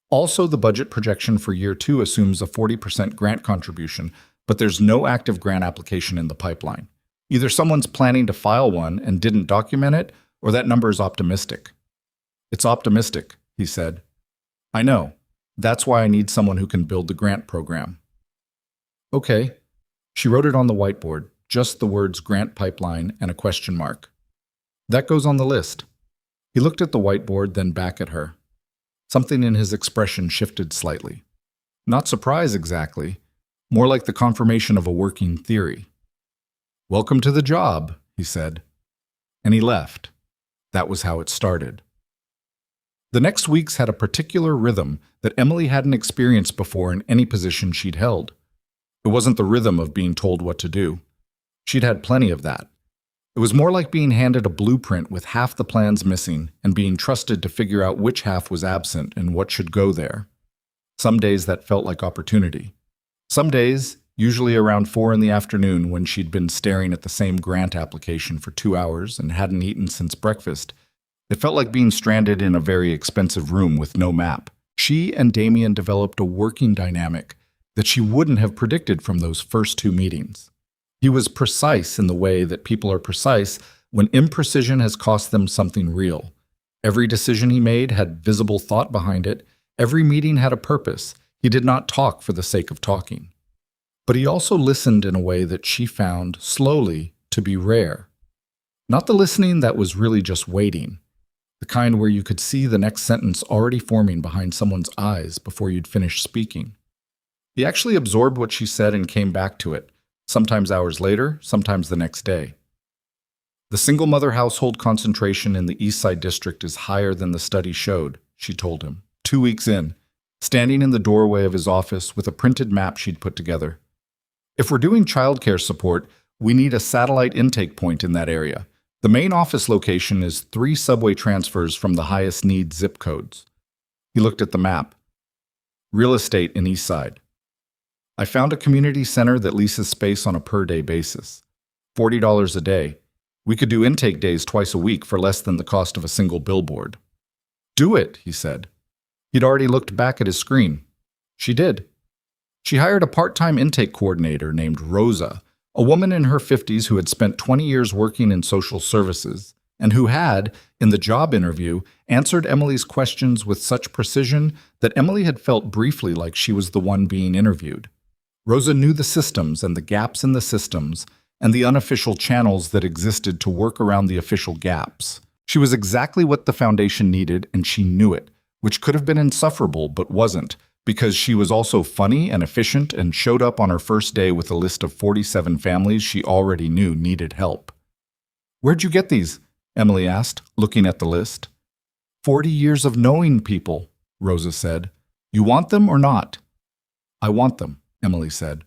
Also, the budget projection for year 2 assumes a 40% grant contribution, but there's no active grant application in the pipeline. Either someone's planning to file one and didn't document it, or that number is optimistic. It's optimistic, he said. I know. That's why I need someone who can build the grant program. Okay. She wrote it on the whiteboard, just the words grant pipeline and a question mark. That goes on the list. He looked at the whiteboard, then back at her. Something in his expression shifted slightly. Not surprise exactly, more like the confirmation of a working theory. Welcome to the job, he said. And he left. That was how it started. The next weeks had a particular rhythm that Emily hadn't experienced before in any position she'd held. It wasn't the rhythm of being told what to do. She'd had plenty of that. It was more like being handed a blueprint with half the plans missing and being trusted to figure out which half was absent and what should go there. Some days that felt like opportunity. Some days, usually around 4 in the afternoon when she'd been staring at the same grant application for 2 hours and hadn't eaten since breakfast, it felt like being stranded in a very expensive room with no map. She and Damien developed a working dynamic that she wouldn't have predicted from those first 2 meetings. He was precise in the way that people are precise when imprecision has cost them something real. Every decision he made had visible thought behind it. Every meeting had a purpose. He did not talk for the sake of talking. But he also listened in a way that she found, slowly, to be rare. Not the listening that was really just waiting, the kind where you could see the next sentence already forming behind someone's eyes before you'd finished speaking. He actually absorbed what she said and came back to it, sometimes hours later, sometimes the next day. The single-mother household concentration in the East Side District is higher than the study showed, she told him, 2 weeks in, standing in the doorway of his office with a printed map she'd put together. If we're doing childcare support, we need a satellite intake point in that area. The main office location is 3 subway transfers from the highest need zip codes. He looked at the map. Real estate in East Side. I found a community center that leases space on a per-day basis. $40 a day. We could do intake days twice a week for less than the cost of a single billboard. Do it, he said. He'd already looked back at his screen. She did. She hired a part-time intake coordinator named Rosa, a woman in her 50s who had spent 20 years working in social services, and who had, in the job interview, answered Emily's questions with such precision that Emily had felt briefly like she was the one being interviewed. Rosa knew the systems and the gaps in the systems and the unofficial channels that existed to work around the official gaps. She was exactly what the foundation needed, and she knew it, which could have been insufferable but wasn't, because she was also funny and efficient and showed up on her first day with a list of 47 families she already knew needed help. "Where'd you get these?" Emily asked, looking at the list. 40 years of knowing people, Rosa said. "You want them or not?" "I want them," Emily said.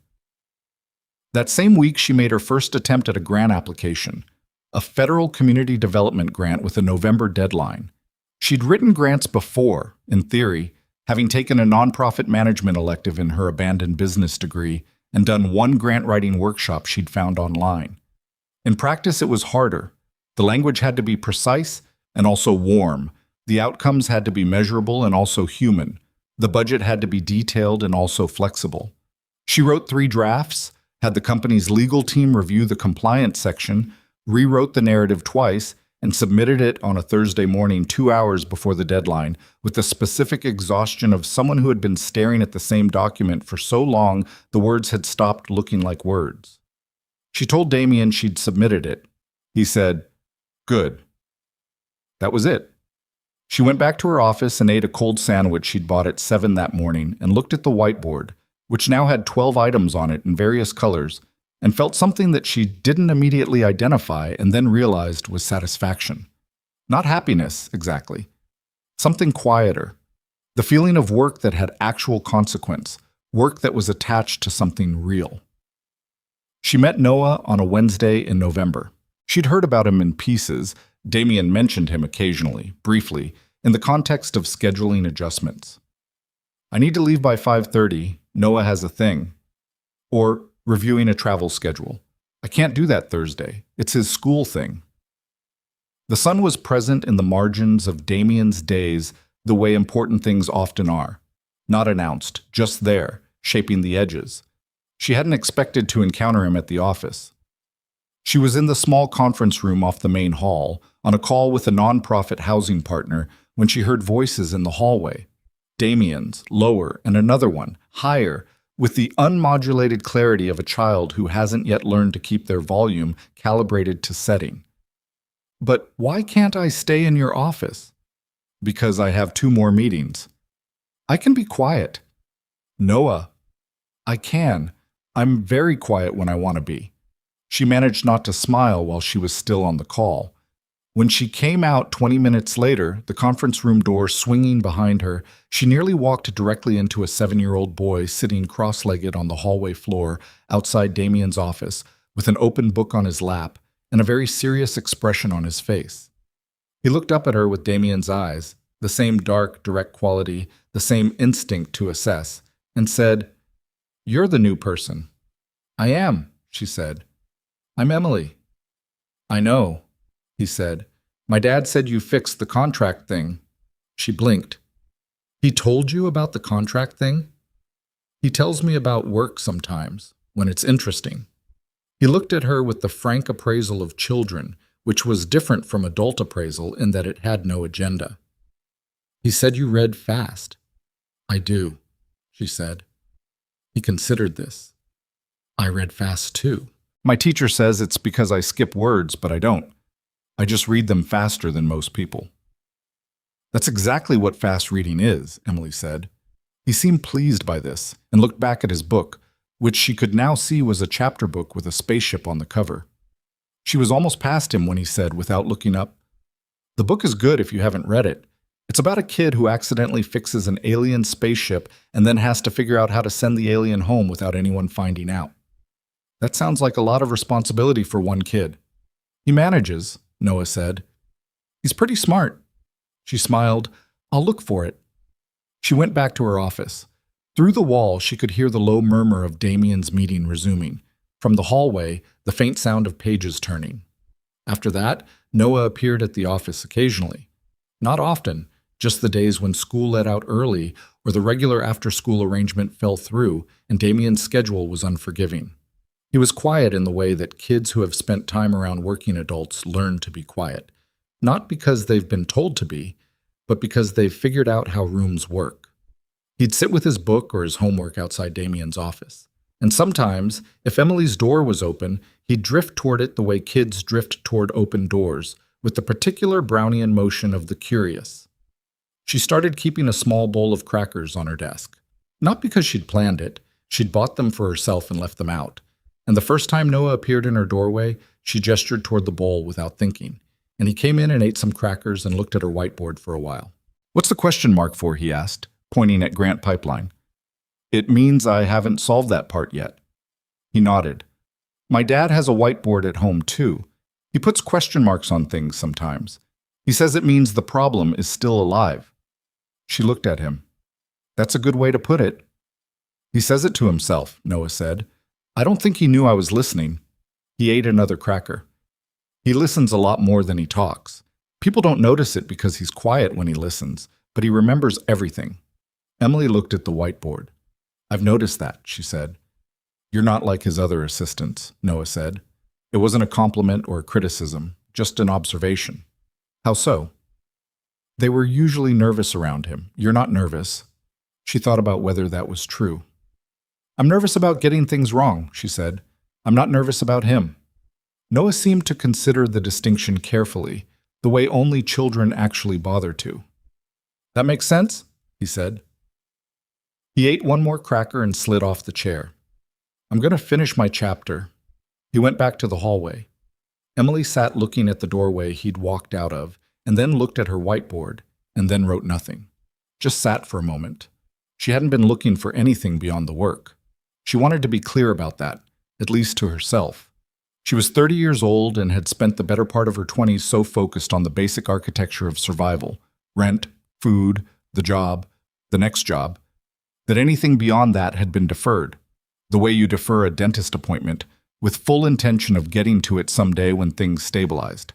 That same week, she made her first attempt at a grant application, a federal community development grant with a November deadline. She'd written grants before, in theory, having taken a nonprofit management elective in her abandoned business degree and done one grant writing workshop she'd found online. In practice, it was harder. The language had to be precise and also warm. The outcomes had to be measurable and also human. The budget had to be detailed and also flexible. She wrote 3 drafts, had the company's legal team review the compliance section, rewrote the narrative twice, and submitted it on a Thursday morning 2 hours before the deadline with the specific exhaustion of someone who had been staring at the same document for so long the words had stopped looking like words. She told Damien she'd submitted it. He said, "Good." That was it. She went back to her office and ate a cold sandwich she'd bought at 7 that morning and looked at the whiteboard, which now had 12 items on it in various colors, and felt something that she didn't immediately identify and then realized was satisfaction. Not happiness, exactly. Something quieter. The feeling of work that had actual consequence, work that was attached to something real. She met Noah on a Wednesday in November. She'd heard about him in pieces. Damien mentioned him occasionally, briefly, in the context of scheduling adjustments. I need to leave by 5:30. Noah has a thing. Or reviewing a travel schedule. I can't do that Thursday. It's his school thing. The sun was present in the margins of Damien's days the way important things often are. Not announced, just there, shaping the edges. She hadn't expected to encounter him at the office. She was in the small conference room off the main hall, on a call with a nonprofit housing partner, when she heard voices in the hallway. Damien's, lower, and another one, higher, with the unmodulated clarity of a child who hasn't yet learned to keep their volume calibrated to setting. But why can't I stay in your office? Because I have 2 more meetings. I can be quiet. Noah, I can. I'm very quiet when I want to be. She managed not to smile while she was still on the call. When she came out 20 minutes later, the conference room door swinging behind her, she nearly walked directly into a 7-year-old boy sitting cross-legged on the hallway floor outside Damien's office with an open book on his lap and a very serious expression on his face. He looked up at her with Damien's eyes, the same dark, direct quality, the same instinct to assess, and said, "You're the new person." "I am," she said. "I'm Emily." "I know," he said. "My dad said you fixed the contract thing." She blinked. "He told you about the contract thing?" "He tells me about work sometimes, when it's interesting." He looked at her with the frank appraisal of children, which was different from adult appraisal in that it had no agenda. "He said you read fast." "I do," she said. He considered this. "I read fast too. My teacher says it's because I skip words, but I don't. I just read them faster than most people." "That's exactly what fast reading is," Emily said. He seemed pleased by this and looked back at his book, which she could now see was a chapter book with a spaceship on the cover. She was almost past him when he said, without looking up, "The book is good if you haven't read it. It's about a kid who accidentally fixes an alien spaceship and then has to figure out how to send the alien home without anyone finding out." "That sounds like a lot of responsibility for one kid." "He manages," Noah said. "He's pretty smart." She smiled. "I'll look for it." She went back to her office. Through the wall, she could hear the low murmur of Damien's meeting resuming. From the hallway, the faint sound of pages turning. After that, Noah appeared at the office occasionally. Not often, just the days when school let out early or the regular after-school arrangement fell through and Damien's schedule was unforgiving. He was quiet in the way that kids who have spent time around working adults learn to be quiet, not because they've been told to be, but because they've figured out how rooms work. He'd sit with his book or his homework outside Damien's office. And sometimes, if Emily's door was open, he'd drift toward it the way kids drift toward open doors, with the particular Brownian motion of the curious. She started keeping a small bowl of crackers on her desk. Not because she'd planned it, she'd bought them for herself and left them out. And the first time Noah appeared in her doorway, she gestured toward the bowl without thinking, and he came in and ate some crackers and looked at her whiteboard for a while. "What's the question mark for?" he asked, pointing at Grant Pipeline. "It means I haven't solved that part yet." He nodded. "My dad has a whiteboard at home too. He puts question marks on things sometimes. He says it means the problem is still alive." She looked at him. "That's a good way to put it." "He says it to himself," Noah said. "I don't think he knew I was listening." He ate another cracker. "He listens a lot more than he talks. People don't notice it because he's quiet when he listens, but he remembers everything." Emily looked at the whiteboard. "I've noticed that," she said. "You're not like his other assistants," Noah said. It wasn't a compliment or a criticism, just an observation. "How so?" "They were usually nervous around him. You're not nervous." She thought about whether that was true. "I'm nervous about getting things wrong," she said. "I'm not nervous about him." Noah seemed to consider the distinction carefully, the way only children actually bother to. "That makes sense?" he said. He ate one more cracker and slid off the chair. "I'm going to finish my chapter." He went back to the hallway. Emily sat looking at the doorway he'd walked out of, and then looked at her whiteboard, and then wrote nothing. just sat for a moment. She hadn't been looking for anything beyond the work. She wanted to be clear about that, at least to herself. She was 30 years old and had spent the better part of her 20s so focused on the basic architecture of survival, rent, food, the job, the next job, that anything beyond that had been deferred, the way you defer a dentist appointment, with full intention of getting to it someday when things stabilized.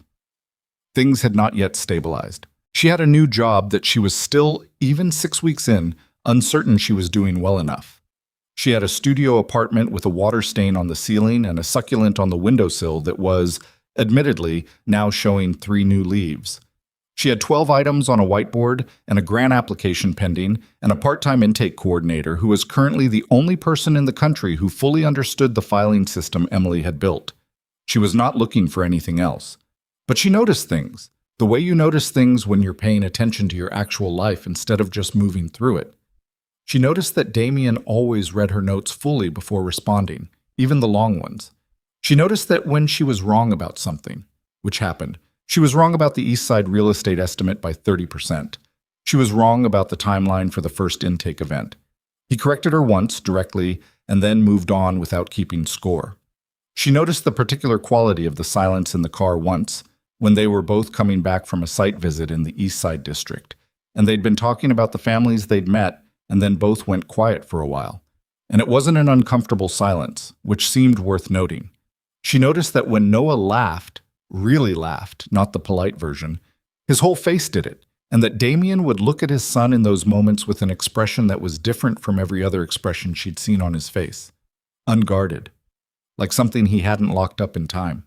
Things had not yet stabilized. She had a new job that she was still, even 6 weeks in, uncertain she was doing well enough. She had a studio apartment with a water stain on the ceiling and a succulent on the windowsill that was, admittedly, now showing 3 new leaves. She had 12 items on a whiteboard and a grant application pending and a part-time intake coordinator who was currently the only person in the country who fully understood the filing system Emily had built. She was not looking for anything else. But she noticed things, the way you notice things when you're paying attention to your actual life instead of just moving through it. She noticed that Damien always read her notes fully before responding, even the long ones. She noticed that when she was wrong about something, which happened, she was wrong about the East Side real estate estimate by 30%. She was wrong about the timeline for the first intake event. He corrected her once, directly, and then moved on without keeping score. She noticed the particular quality of the silence in the car once, when they were both coming back from a site visit in the East Side district, and they'd been talking about the families they'd met, and then both went quiet for a while. And it wasn't an uncomfortable silence, which seemed worth noting. She noticed that when Noah laughed, really laughed, not the polite version, his whole face did it, and that Damien would look at his son in those moments with an expression that was different from every other expression she'd seen on his face. Unguarded. Like something he hadn't locked up in time.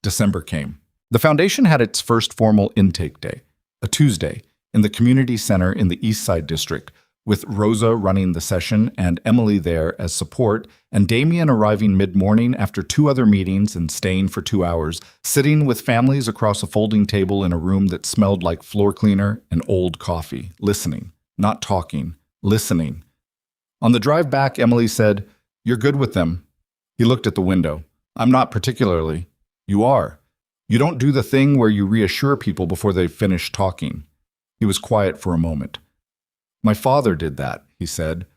December came. The foundation had its first formal intake day, a Tuesday, in the community center in the East Side district, with Rosa running the session and Emily there as support, and Damien arriving mid-morning after 2 other meetings and staying for 2 hours, sitting with families across a folding table in a room that smelled like floor cleaner and old coffee, listening, not talking, listening. On the drive back, Emily said, "You're good with them." He looked at the window. "I'm not particularly." "You are. You don't do the thing where you reassure people before they've finished talking." He was quiet for a moment. "My father did that," he said.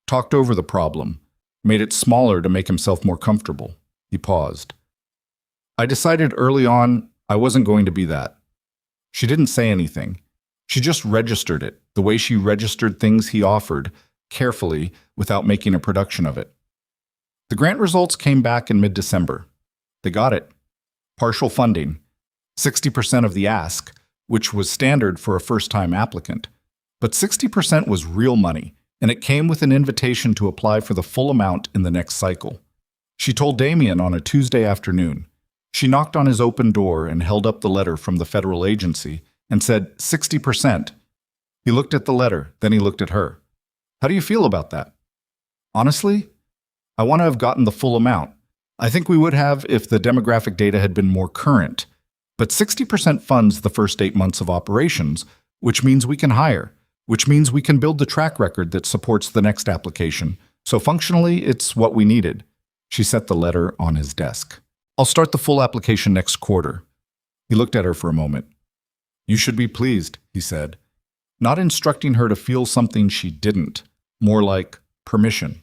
"Talked over the problem. Made it smaller to make himself more comfortable." He paused. "I decided early on I wasn't going to be that." She didn't say anything. She just registered it, the way she registered things he offered, carefully, without making a production of it. The grant results came back in mid-December. They got it. Partial funding. 60% of the ask, which was standard for a first-time applicant. But 60% was real money, and it came with an invitation to apply for the full amount in the next cycle. She told Damien on a Tuesday afternoon. She knocked on his open door and held up the letter from the federal agency and said, 60%. He looked at the letter, then he looked at her. "How do you feel about that?" "Honestly, I want to have gotten the full amount. I think we would have if the demographic data had been more current. But 60% funds the first 8 months of operations, which means we can hire, which means we can build the track record that supports the next application. So functionally, it's what we needed." She set the letter on his desk. "I'll start the full application next quarter." He looked at her for a moment. "You should be pleased," he said, not instructing her to feel something she didn't, more like permission.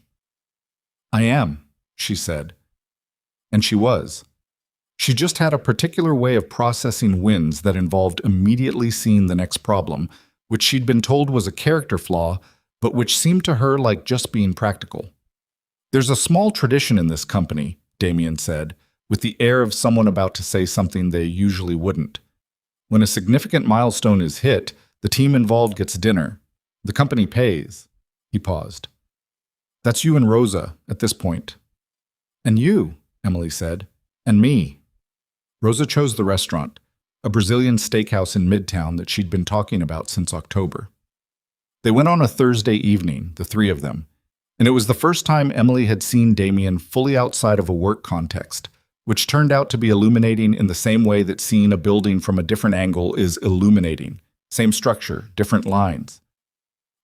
"I am," she said. And she was. She just had a particular way of processing wins that involved immediately seeing the next problem, which she'd been told was a character flaw, but which seemed to her like just being practical. "There's a small tradition in this company," Damien said, with the air of someone about to say something they usually wouldn't. "When a significant milestone is hit, the team involved gets dinner. The company pays." He paused. "That's you and Rosa at this point." "And you," Emily said. "And me." Rosa chose the restaurant, a Brazilian steakhouse in Midtown that she'd been talking about since October. They went on a Thursday evening, the 3 of them, and it was the first time Emily had seen Damien fully outside of a work context, which turned out to be illuminating in the same way that seeing a building from a different angle is illuminating. Same structure, different lines.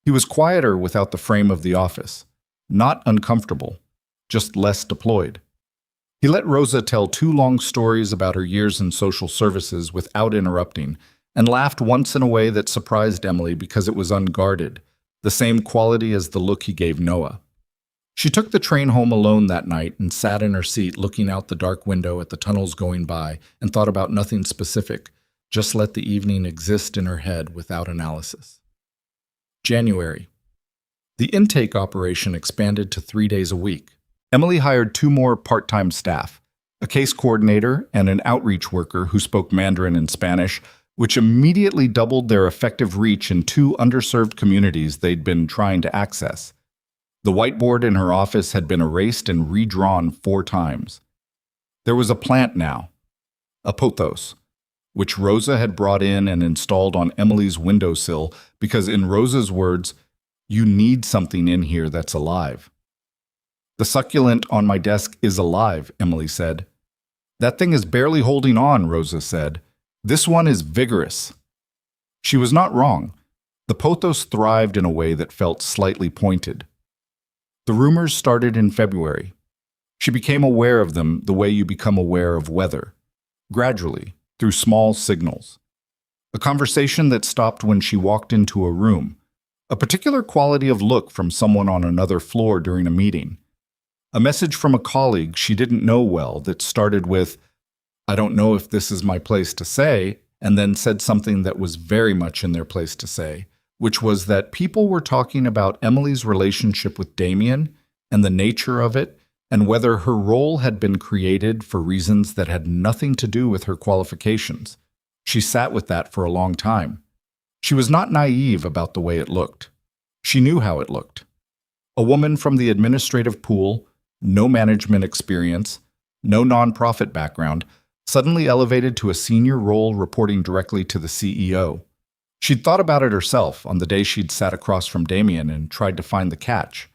He was quieter without the frame of the office. Not uncomfortable, just less deployed. He let Rosa tell 2 long stories about her years in social services without interrupting, and laughed once in a way that surprised Emily because it was unguarded, the same quality as the look he gave Noah. She took the train home alone that night and sat in her seat looking out the dark window at the tunnels going by and thought about nothing specific, just let the evening exist in her head without analysis. January. The intake operation expanded to 3 days a week. Emily hired 2 more part-time staff, a case coordinator and an outreach worker who spoke Mandarin and Spanish, which immediately doubled their effective reach in 2 underserved communities they'd been trying to access. The whiteboard in her office had been erased and redrawn 4 times. There was a plant now, a pothos, which Rosa had brought in and installed on Emily's windowsill because, in Rosa's words, you need something in here that's alive. The succulent on my desk is alive, Emily said. That thing is barely holding on, Rosa said. This one is vigorous. She was not wrong. The pothos thrived in a way that felt slightly pointed. The rumors started in February. She became aware of them the way you become aware of weather, gradually, through small signals. A conversation that stopped when she walked into a room, a particular quality of look from someone on another floor during a meeting, a message from a colleague she didn't know well that started with, I don't know if this is my place to say, and then said something that was very much in their place to say, which was that people were talking about Emily's relationship with Damien and the nature of it, and whether her role had been created for reasons that had nothing to do with her qualifications. She sat with that for a long time. She was not naive about the way it looked. She knew how it looked. A woman from the administrative pool, no management experience, no nonprofit background, suddenly elevated to a senior role reporting directly to the CEO. She'd thought about it herself on the day she'd sat across from Damien and tried to find the catch.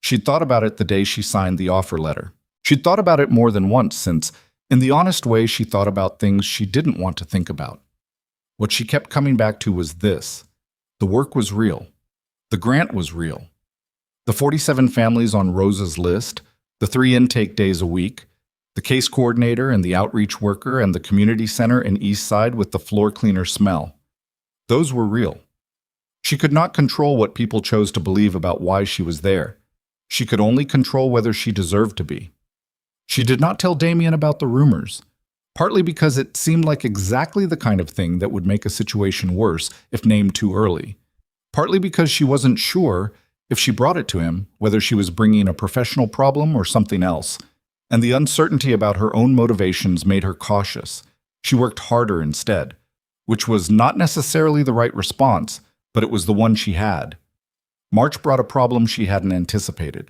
She'd thought about it the day she signed the offer letter. She'd thought about it more than once since, in the honest way, she thought about things she didn't want to think about. What she kept coming back to was this. The work was real. The grant was real. The 47 families on Rosa's list, the 3 intake days a week, the case coordinator and the outreach worker and the community center in Eastside with the floor cleaner smell. Those were real. She could not control what people chose to believe about why she was there. She could only control whether she deserved to be. She did not tell Damien about the rumors, partly because it seemed like exactly the kind of thing that would make a situation worse if named too early, partly because she wasn't sure, if she brought it to him, whether she was bringing a professional problem or something else, and the uncertainty about her own motivations made her cautious. She worked harder instead, which was not necessarily the right response, but it was the one she had. March brought a problem she hadn't anticipated.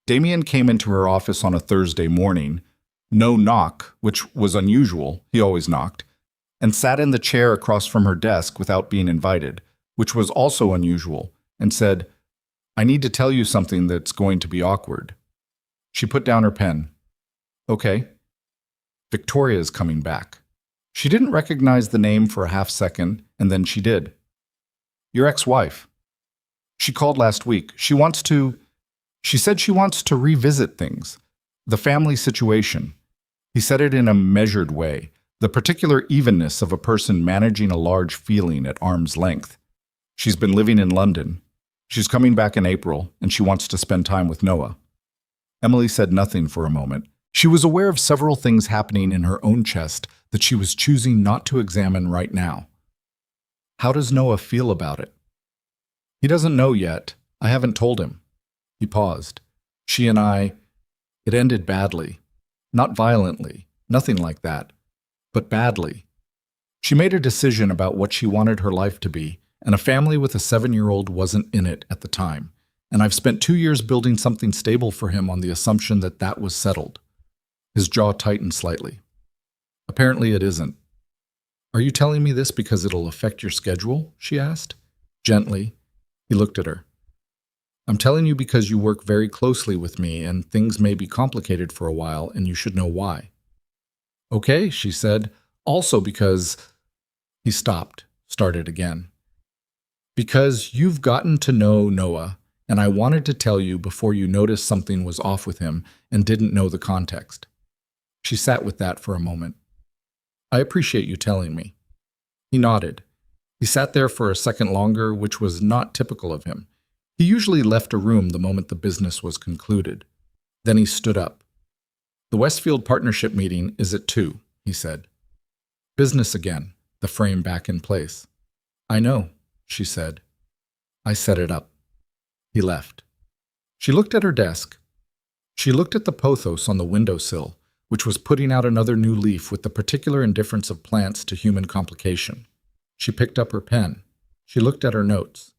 Damien came into her office on a Thursday morning, no knock, which was unusual, he always knocked, and sat in the chair across from her desk without being invited, which was also unusual, and said, I need to tell you something that's going to be awkward. She put down her pen. Okay. Victoria's coming back. She didn't recognize the name for a half second, and then she did. Your ex-wife. She called last week. She said she wants to revisit things. The family situation. He said it in a measured way, the particular evenness of a person managing a large feeling at arm's length. She's been living in London. She's coming back in April, and she wants to spend time with Noah. Emily said nothing for a moment. She was aware of several things happening in her own chest that she was choosing not to examine right now. How does Noah feel about it? He doesn't know yet. I haven't told him. He paused. She and I, it ended badly. Not violently, nothing like that, but badly. She made a decision about what she wanted her life to be, and a family with a 7-year-old wasn't in it at the time, and I've spent 2 years building something stable for him on the assumption that that was settled. His jaw tightened slightly. Apparently it isn't. Are you telling me this because it'll affect your schedule? She asked. Gently, he looked at her. I'm telling you because you work very closely with me and things may be complicated for a while and you should know why. Okay, she said. Also because... He stopped, started again. Because you've gotten to know Noah, and I wanted to tell you before you noticed something was off with him and didn't know the context. She sat with that for a moment. I appreciate you telling me. He nodded. He sat there for a second longer, which was not typical of him. He usually left a room the moment the business was concluded. Then he stood up. "The Westfield Partnership meeting is at 2, he said. "Business again," the frame back in place. "I know," she said. "I set it up." He left. She looked at her desk. She looked at the pothos on the windowsill, which was putting out another new leaf with the particular indifference of plants to human complication. She picked up her pen. She looked at her notes.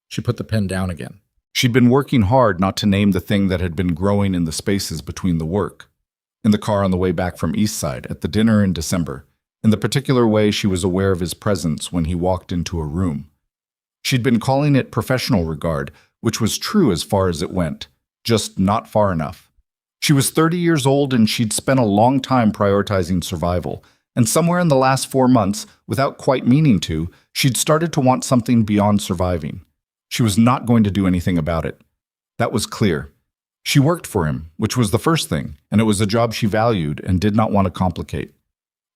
She put the pen down again. She'd been working hard not to name the thing that had been growing in the spaces between the work. In the car on the way back from Eastside, at the dinner in December, in the particular way she was aware of his presence when he walked into a room. She'd been calling it professional regard, which was true as far as it went, just not far enough. She was 30 years old and she'd spent a long time prioritizing survival, and somewhere in the last 4 months, without quite meaning to, she'd started to want something beyond surviving. She was not going to do anything about it. That was clear. She worked for him, which was the first thing, and it was a job she valued and did not want to complicate.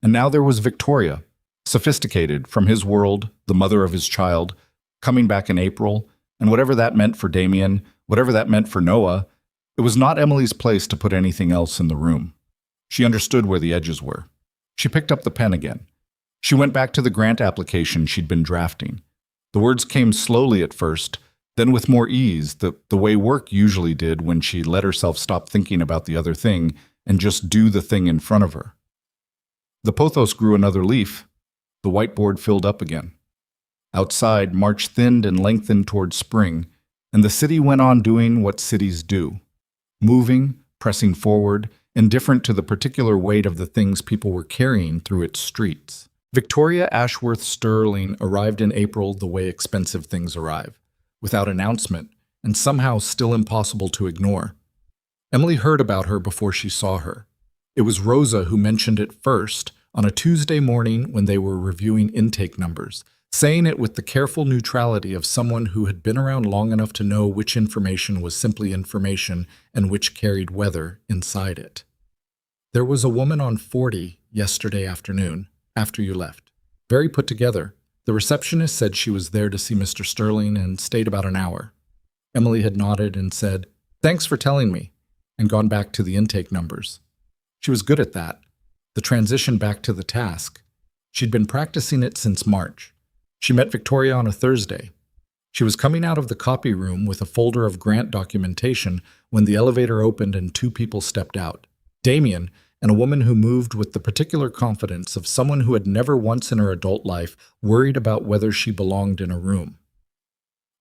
And now there was Victoria, sophisticated, from his world, the mother of his child, coming back in April, and whatever that meant for Damien, whatever that meant for Noah, it was not Emily's place to put anything else in the room. She understood where the edges were. She picked up the pen again. She went back to the grant application she'd been drafting. The words came slowly at first, then with more ease, the way work usually did when she let herself stop thinking about the other thing and just do the thing in front of her. The pothos grew another leaf. The whiteboard filled up again. Outside, March thinned and lengthened toward spring, and the city went on doing what cities do. Moving, pressing forward, indifferent to the particular weight of the things people were carrying through its streets. Victoria Ashworth Sterling arrived in April the way expensive things arrive, without announcement, and somehow still impossible to ignore. Emily heard about her before she saw her. It was Rosa who mentioned it first, on a Tuesday morning when they were reviewing intake numbers, saying it with the careful neutrality of someone who had been around long enough to know which information was simply information and which carried weather inside it. "There was a woman on 40 yesterday afternoon, after you left. Very put together. The receptionist said she was there to see Mr. Sterling and stayed about an hour." Emily had nodded and said, "Thanks for telling me," and gone back to the intake numbers. She was good at that. The transition back to the task. She'd been practicing it since March. She met Victoria on a Thursday. She was coming out of the copy room with a folder of grant documentation when the elevator opened and 2 people stepped out. Damien, and a woman who moved with the particular confidence of someone who had never once in her adult life worried about whether she belonged in a room.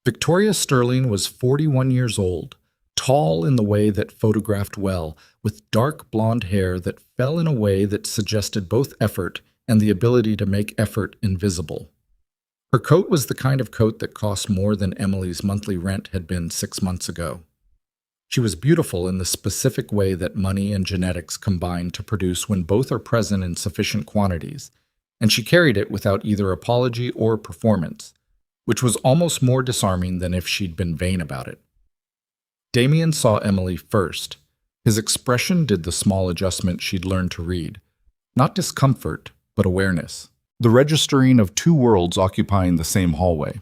Victoria Sterling was 41 years old, tall in the way that photographed well, with dark blonde hair that fell in a way that suggested both effort and the ability to make effort invisible. Her coat was the kind of coat that cost more than Emily's monthly rent had been 6 months ago. She was beautiful in the specific way that money and genetics combine to produce when both are present in sufficient quantities, and she carried it without either apology or performance, which was almost more disarming than if she'd been vain about it. Damien saw Emily first. His expression did the small adjustment she'd learned to read. Not discomfort, but awareness. The registering of 2 worlds occupying the same hallway.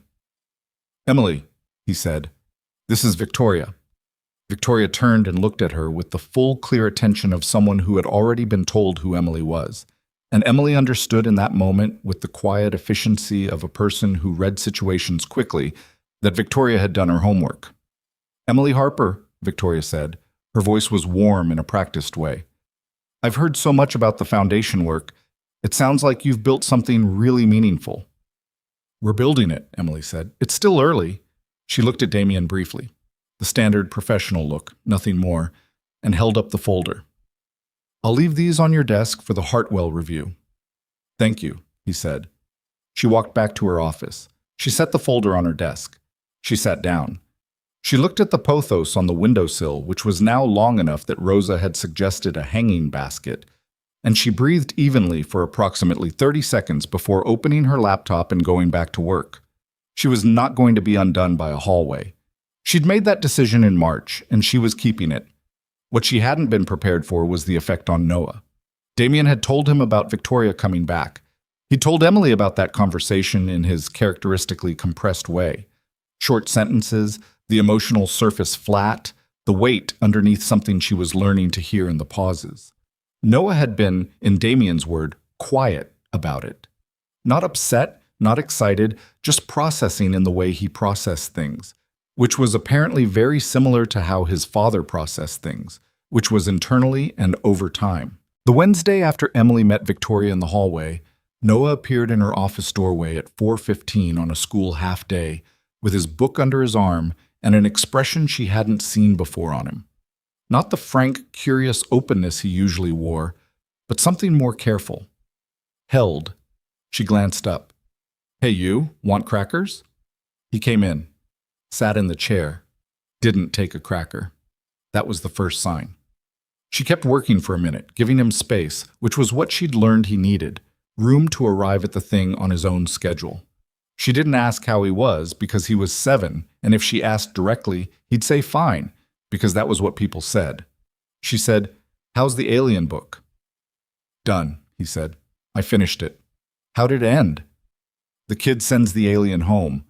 "Emily," he said, "this is Victoria." Victoria turned and looked at her with the full, clear attention of someone who had already been told who Emily was. And Emily understood in that moment, with the quiet efficiency of a person who read situations quickly, that Victoria had done her homework. "Emily Harper," Victoria said. Her voice was warm in a practiced way. "I've heard so much about the foundation work. It sounds like you've built something really meaningful." "We're building it," Emily said. "It's still early." She looked at Damien briefly, the standard professional look, nothing more, and held up the folder. "I'll leave these on your desk for the Hartwell review." "Thank you," he said. She walked back to her office. She set the folder on her desk. She sat down. She looked at the pothos on the windowsill, which was now long enough that Rosa had suggested a hanging basket, and she breathed evenly for approximately 30 seconds before opening her laptop and going back to work. She was not going to be undone by a hallway. She'd made that decision in March, and she was keeping it. What she hadn't been prepared for was the effect on Noah. Damien had told him about Victoria coming back. He told Emily about that conversation in his characteristically compressed way. Short sentences, the emotional surface flat, the weight underneath something she was learning to hear in the pauses. Noah had been, in Damien's word, quiet about it. Not upset, not excited, just processing in the way he processed things, which was apparently very similar to how his father processed things, which was internally and over time. The Wednesday after Emily met Victoria in the hallway, Noah appeared in her office doorway at 4:15 on a school half-day, with his book under his arm and an expression she hadn't seen before on him. Not the frank, curious openness he usually wore, but something more careful. Held. She glanced up. "Hey you, want crackers?" He came in, sat in the chair, didn't take a cracker. That was the first sign. She kept working for a minute, giving him space, which was what she'd learned he needed, room to arrive at the thing on his own schedule. She didn't ask how he was because he was 7, and if she asked directly, he'd say fine, because that was what people said. She said, "How's the Alien book?" "Done," he said. "I finished it." "How did it end?" "The kid sends the alien home,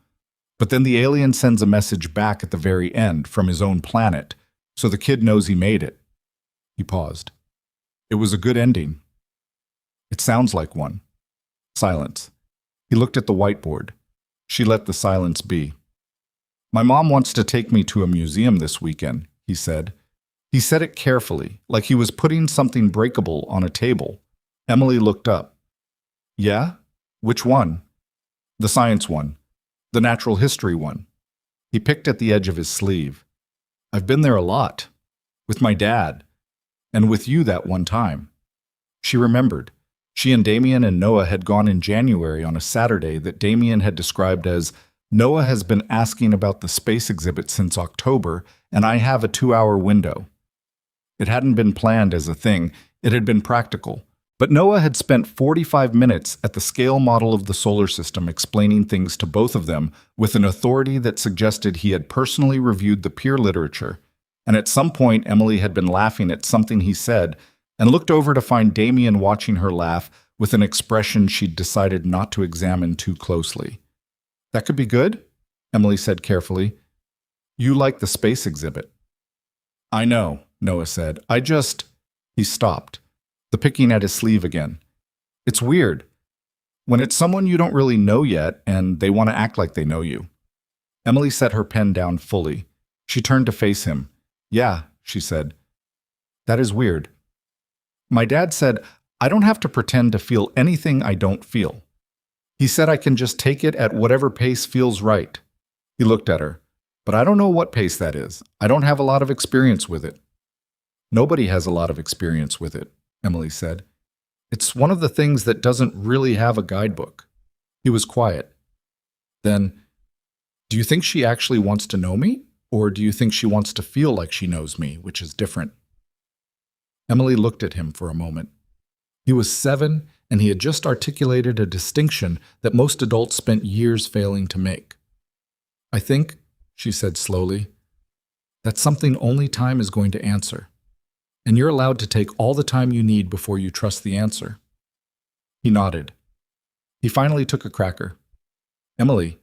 but then the alien sends a message back at the very end from his own planet, so the kid knows he made it." He paused. "It was a good ending." "It sounds like one." Silence. He looked at the whiteboard. She let the silence be. "My mom wants to take me to a museum this weekend," he said. He said it carefully, like he was putting something breakable on a table. Emily looked up. "Yeah? Which one?" "The science one. The natural history one." He picked at the edge of his sleeve. "I've been there a lot. With my dad. And with you that one time." She remembered. She and Damien and Noah had gone in January on a Saturday that Damien had described as, "Noah has been asking about the space exhibit since October, and I have a 2-hour window." It hadn't been planned as a thing, it had been practical. But Noah had spent 45 minutes at the scale model of the solar system explaining things to both of them with an authority that suggested he had personally reviewed the peer literature. And at some point, Emily had been laughing at something he said and looked over to find Damien watching her laugh with an expression she'd decided not to examine too closely. "That could be good," Emily said carefully. "You like the space exhibit." "I know," Noah said. He stopped, the picking at his sleeve again. "It's weird. When it's someone you don't really know yet and they want to act like they know you." Emily set her pen down fully. She turned to face him. "Yeah," she said. "That is weird. My dad said, I don't have to pretend to feel anything I don't feel. He said I can just take it at whatever pace feels right." He looked at her. "But I don't know what pace that is. I don't have a lot of experience with it." "Nobody has a lot of experience with it," Emily said. "It's one of the things that doesn't really have a guidebook." He was quiet. Then, "Do you think she actually wants to know me? Or do you think she wants to feel like she knows me, which is different?" Emily looked at him for a moment. He was 7, and he had just articulated a distinction that most adults spent years failing to make. "I think," she said slowly, "that's something only time is going to answer. And you're allowed to take all the time you need before you trust the answer." He nodded. He finally took a cracker. "Emily,"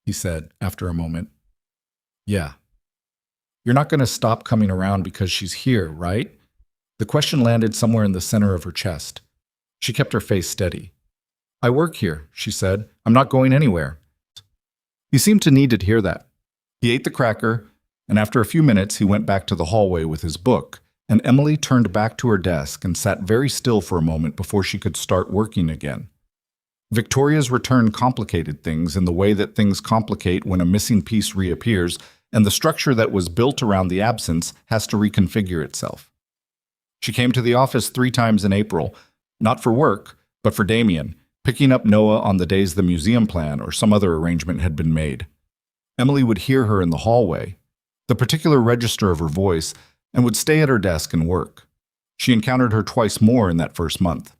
he said after a moment. "Yeah. You're not going to stop coming around because she's here, right?" The question landed somewhere in the center of her chest. She kept her face steady. "I work here," she said. "I'm not going anywhere." He seemed to need to hear that. He ate the cracker, and after a few minutes he went back to the hallway with his book, and Emily turned back to her desk and sat very still for a moment before she could start working again. Victoria's return complicated things in the way that things complicate when a missing piece reappears, and the structure that was built around the absence has to reconfigure itself. She came to the office 3 times in April, not for work, but for Damien, picking up Noah on the days the museum plan or some other arrangement had been made. Emily would hear her in the hallway, the particular register of her voice, and would stay at her desk and work. She encountered her twice more in that first month.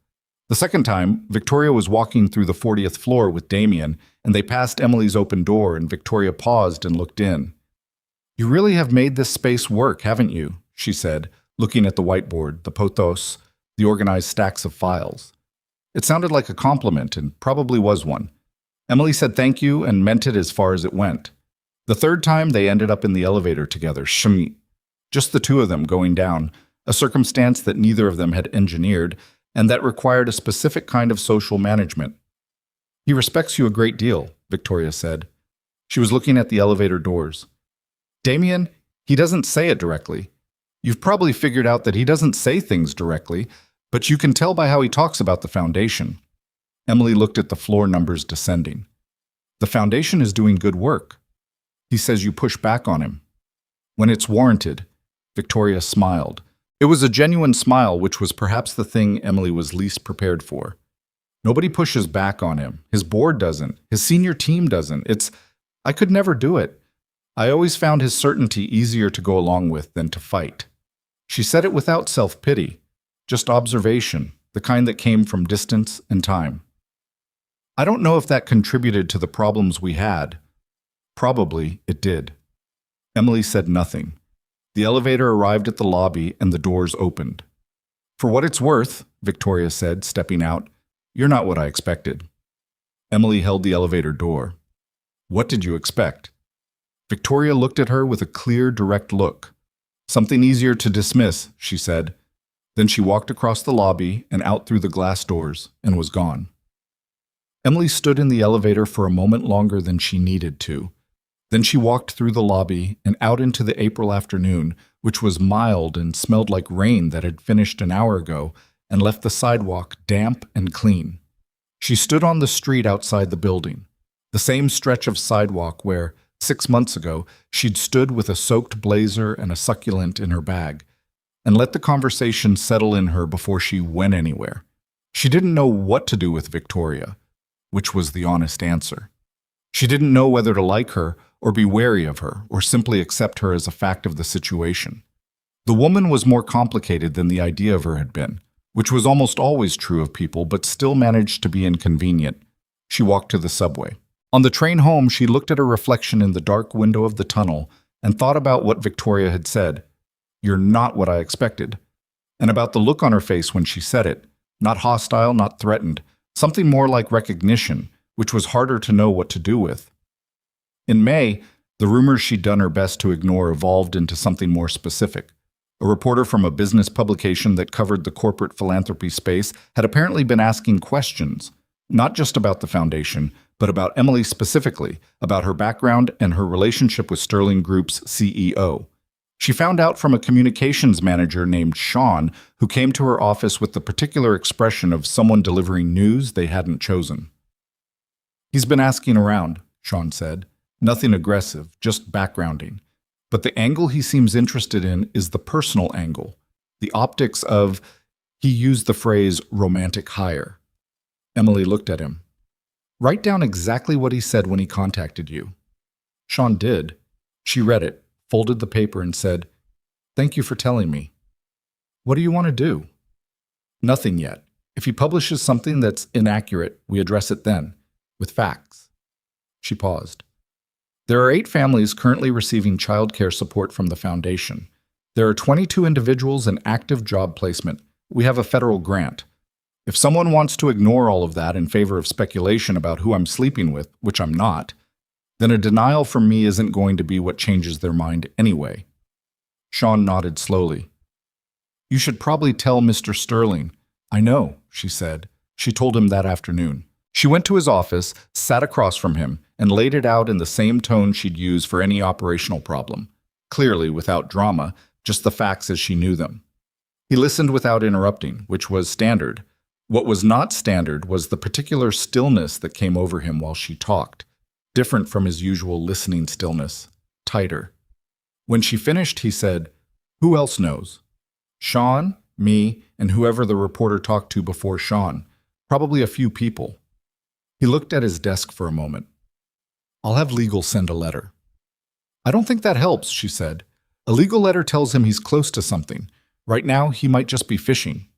The second time, Victoria was walking through the 40th floor with Damien, and they passed Emily's open door, and Victoria paused and looked in. "You really have made this space work, haven't you?" she said, looking at the whiteboard, the pothos, the organized stacks of files. It sounded like a compliment and probably was one. Emily said thank you and meant it as far as it went. The third time, they ended up in the elevator together, just the two of them going down, a circumstance that neither of them had engineered and that required a specific kind of social management. He respects you a great deal, Victoria said. She was looking at the elevator doors. Damien, he doesn't say it directly. You've probably figured out that he doesn't say things directly, but you can tell by how he talks about the foundation. Emily looked at the floor numbers descending. The foundation is doing good work. He says you push back on him. When it's warranted, Victoria smiled. It was a genuine smile, which was perhaps the thing Emily was least prepared for. Nobody pushes back on him. His board doesn't. His senior team doesn't. I could never do it. I always found his certainty easier to go along with than to fight. She said it without self-pity, just observation, the kind that came from distance and time. I don't know if that contributed to the problems we had. Probably it did. Emily said nothing. The elevator arrived at the lobby and the doors opened. For what it's worth, Victoria said, stepping out, you're not what I expected. Emily held the elevator door. What did you expect? Victoria looked at her with a clear, direct look. Something easier to dismiss, she said. Then she walked across the lobby and out through the glass doors and was gone. Emily stood in the elevator for a moment longer than she needed to. Then she walked through the lobby and out into the April afternoon, which was mild and smelled like rain that had finished an hour ago, and left the sidewalk damp and clean. She stood on the street outside the building, the same stretch of sidewalk where, 6 months ago, she'd stood with a soaked blazer and a succulent in her bag, and let the conversation settle in her before she went anywhere. She didn't know what to do with Victoria, which was the honest answer. She didn't know whether to like her or be wary of her or simply accept her as a fact of the situation. The woman was more complicated than the idea of her had been, which was almost always true of people but still managed to be inconvenient. She walked to the subway. On the train home, she looked at her reflection in the dark window of the tunnel and thought about what Victoria had said. You're not what I expected. And about the look on her face when she said it, not hostile, not threatened, something more like recognition, which was harder to know what to do with. In May, the rumors she'd done her best to ignore evolved into something more specific. A reporter from a business publication that covered the corporate philanthropy space had apparently been asking questions, not just about the foundation, but about Emily specifically, about her background and her relationship with Sterling Group's CEO. She found out from a communications manager named Sean, who came to her office with the particular expression of someone delivering news they hadn't chosen. He's been asking around, Sean said. Nothing aggressive, just backgrounding. But the angle he seems interested in is the personal angle, the optics of, he used the phrase, romantic hire. Emily looked at him. Write down exactly what he said when he contacted you. Sean did. She read it, folded the paper and said, Thank you for telling me. What do you want to do? Nothing yet. If he publishes something that's inaccurate, we address it then, with facts. She paused. There are 8 families currently receiving child care support from the foundation. There are 22 individuals in active job placement. We have a federal grant. If someone wants to ignore all of that in favor of speculation about who I'm sleeping with, which I'm not, then a denial from me isn't going to be what changes their mind anyway. Sean nodded slowly. You should probably tell Mr. Sterling. I know, she said. She told him that afternoon. She went to his office, sat across from him, and laid it out in the same tone she'd use for any operational problem. Clearly, without drama, just the facts as she knew them. He listened without interrupting, which was standard. What was not standard was the particular stillness that came over him while she talked, different from his usual listening stillness, tighter. When she finished, he said, Who else knows? Sean, me, and whoever the reporter talked to before Sean. Probably a few people. He looked at his desk for a moment. I'll have legal send a letter. I don't think that helps, she said. A legal letter tells him he's close to something. Right now, he might just be fishing.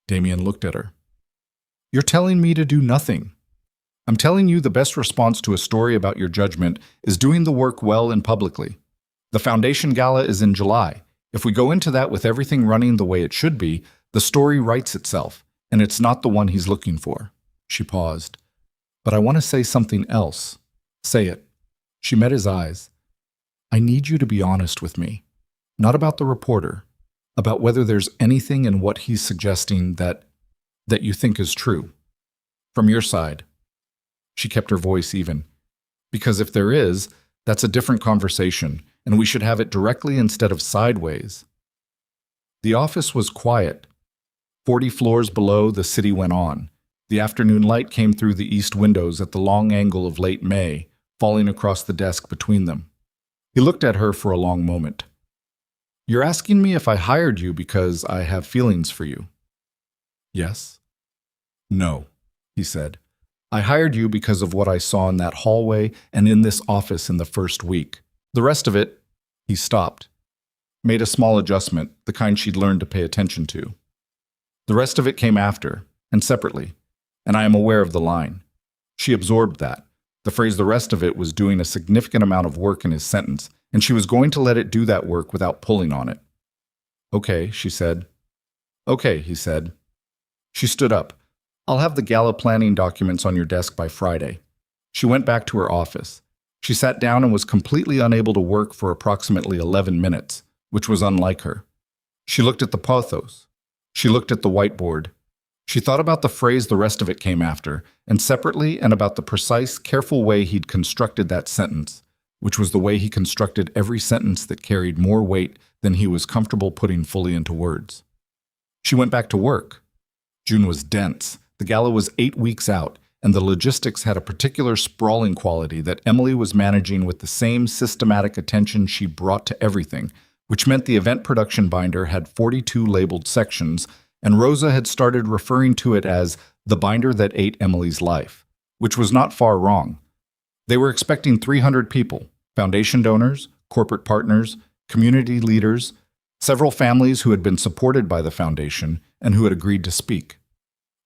Damien looked at her. You're telling me to do nothing. I'm telling you the best response to a story about your judgment is doing the work well and publicly. The foundation gala is in July. If we go into that with everything running the way it should be, the story writes itself, and it's not the one he's looking for. She paused. But I want to say something else. Say it. She met his eyes. I need you to be honest with me. Not about the reporter. About whether there's anything in what he's suggesting that you think is true. From your side. She kept her voice even. Because if there is, that's a different conversation, and we should have it directly instead of sideways. The office was quiet. 40 floors below, the city went on. The afternoon light came through the east windows at the long angle of late May, falling across the desk between them. He looked at her for a long moment. You're asking me if I hired you because I have feelings for you. Yes. No, he said. I hired you because of what I saw in that hallway and in this office in the first week. The rest of it, he stopped. Made a small adjustment, the kind she'd learned to pay attention to. The rest of it came after, and separately, and I am aware of the line. She absorbed that. The phrase "the rest of it" was doing a significant amount of work in his sentence, and she was going to let it do that work without pulling on it. Okay, she said. Okay, he said. She stood up. I'll have the gala planning documents on your desk by Friday. She went back to her office. She sat down and was completely unable to work for approximately 11 minutes, which was unlike her. She looked at the pothos. She looked at the whiteboard. She thought about the phrase "the rest of it" came after, and separately, and about the precise, careful way he'd constructed that sentence, which was the way he constructed every sentence that carried more weight than he was comfortable putting fully into words. She went back to work. June was dense. The gala was 8 weeks out, and the logistics had a particular sprawling quality that Emily was managing with the same systematic attention she brought to everything, which meant the event production binder had 42 labeled sections, and Rosa had started referring to it as the binder that ate Emily's life, which was not far wrong. They were expecting 300 people, foundation donors, corporate partners, community leaders, several families who had been supported by the foundation and who had agreed to speak.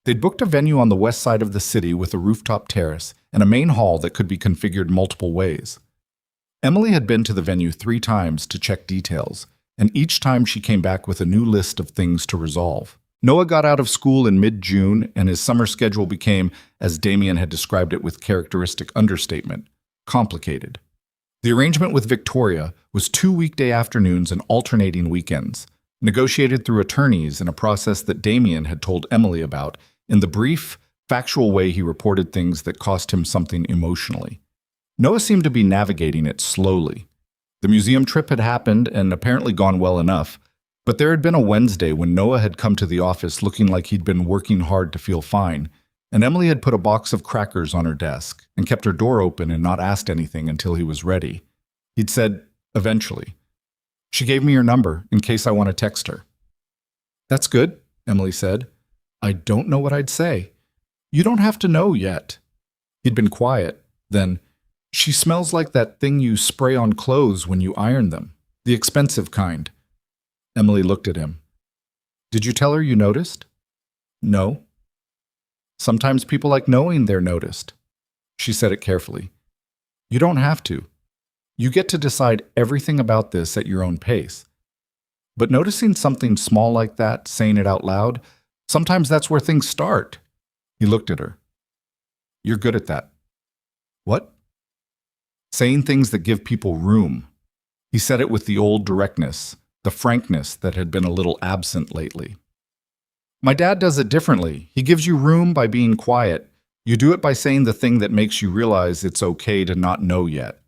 They'd booked a venue on the west side of the city with a rooftop terrace and a main hall that could be configured multiple ways. Emily had been to the venue 3 times to check details, and each time she came back with a new list of things to resolve. Noah got out of school in mid-June, and his summer schedule became, as Damien had described it with characteristic understatement, complicated. The arrangement with Victoria was 2 weekday afternoons and alternating weekends, negotiated through attorneys in a process that Damien had told Emily about in the brief, factual way he reported things that cost him something emotionally. Noah seemed to be navigating it slowly. The museum trip had happened and apparently gone well enough, but there had been a Wednesday when Noah had come to the office looking like he'd been working hard to feel fine, and Emily had put a box of crackers on her desk and kept her door open and not asked anything until he was ready. He'd said, eventually. She gave me your number in case I want to text her. That's good, Emily said. I don't know what I'd say. You don't have to know yet. He'd been quiet. Then, she smells like that thing you spray on clothes when you iron them, the expensive kind. Emily looked at him. Did you tell her you noticed? No. Sometimes people like knowing they're noticed. She said it carefully. You don't have to. You get to decide everything about this at your own pace. But noticing something small like that, saying it out loud, sometimes that's where things start. He looked at her. You're good at that. What? Saying things that give people room. He said it with the old directness, the frankness that had been a little absent lately. My dad does it differently. He gives you room by being quiet. You do it by saying the thing that makes you realize it's okay to not know yet.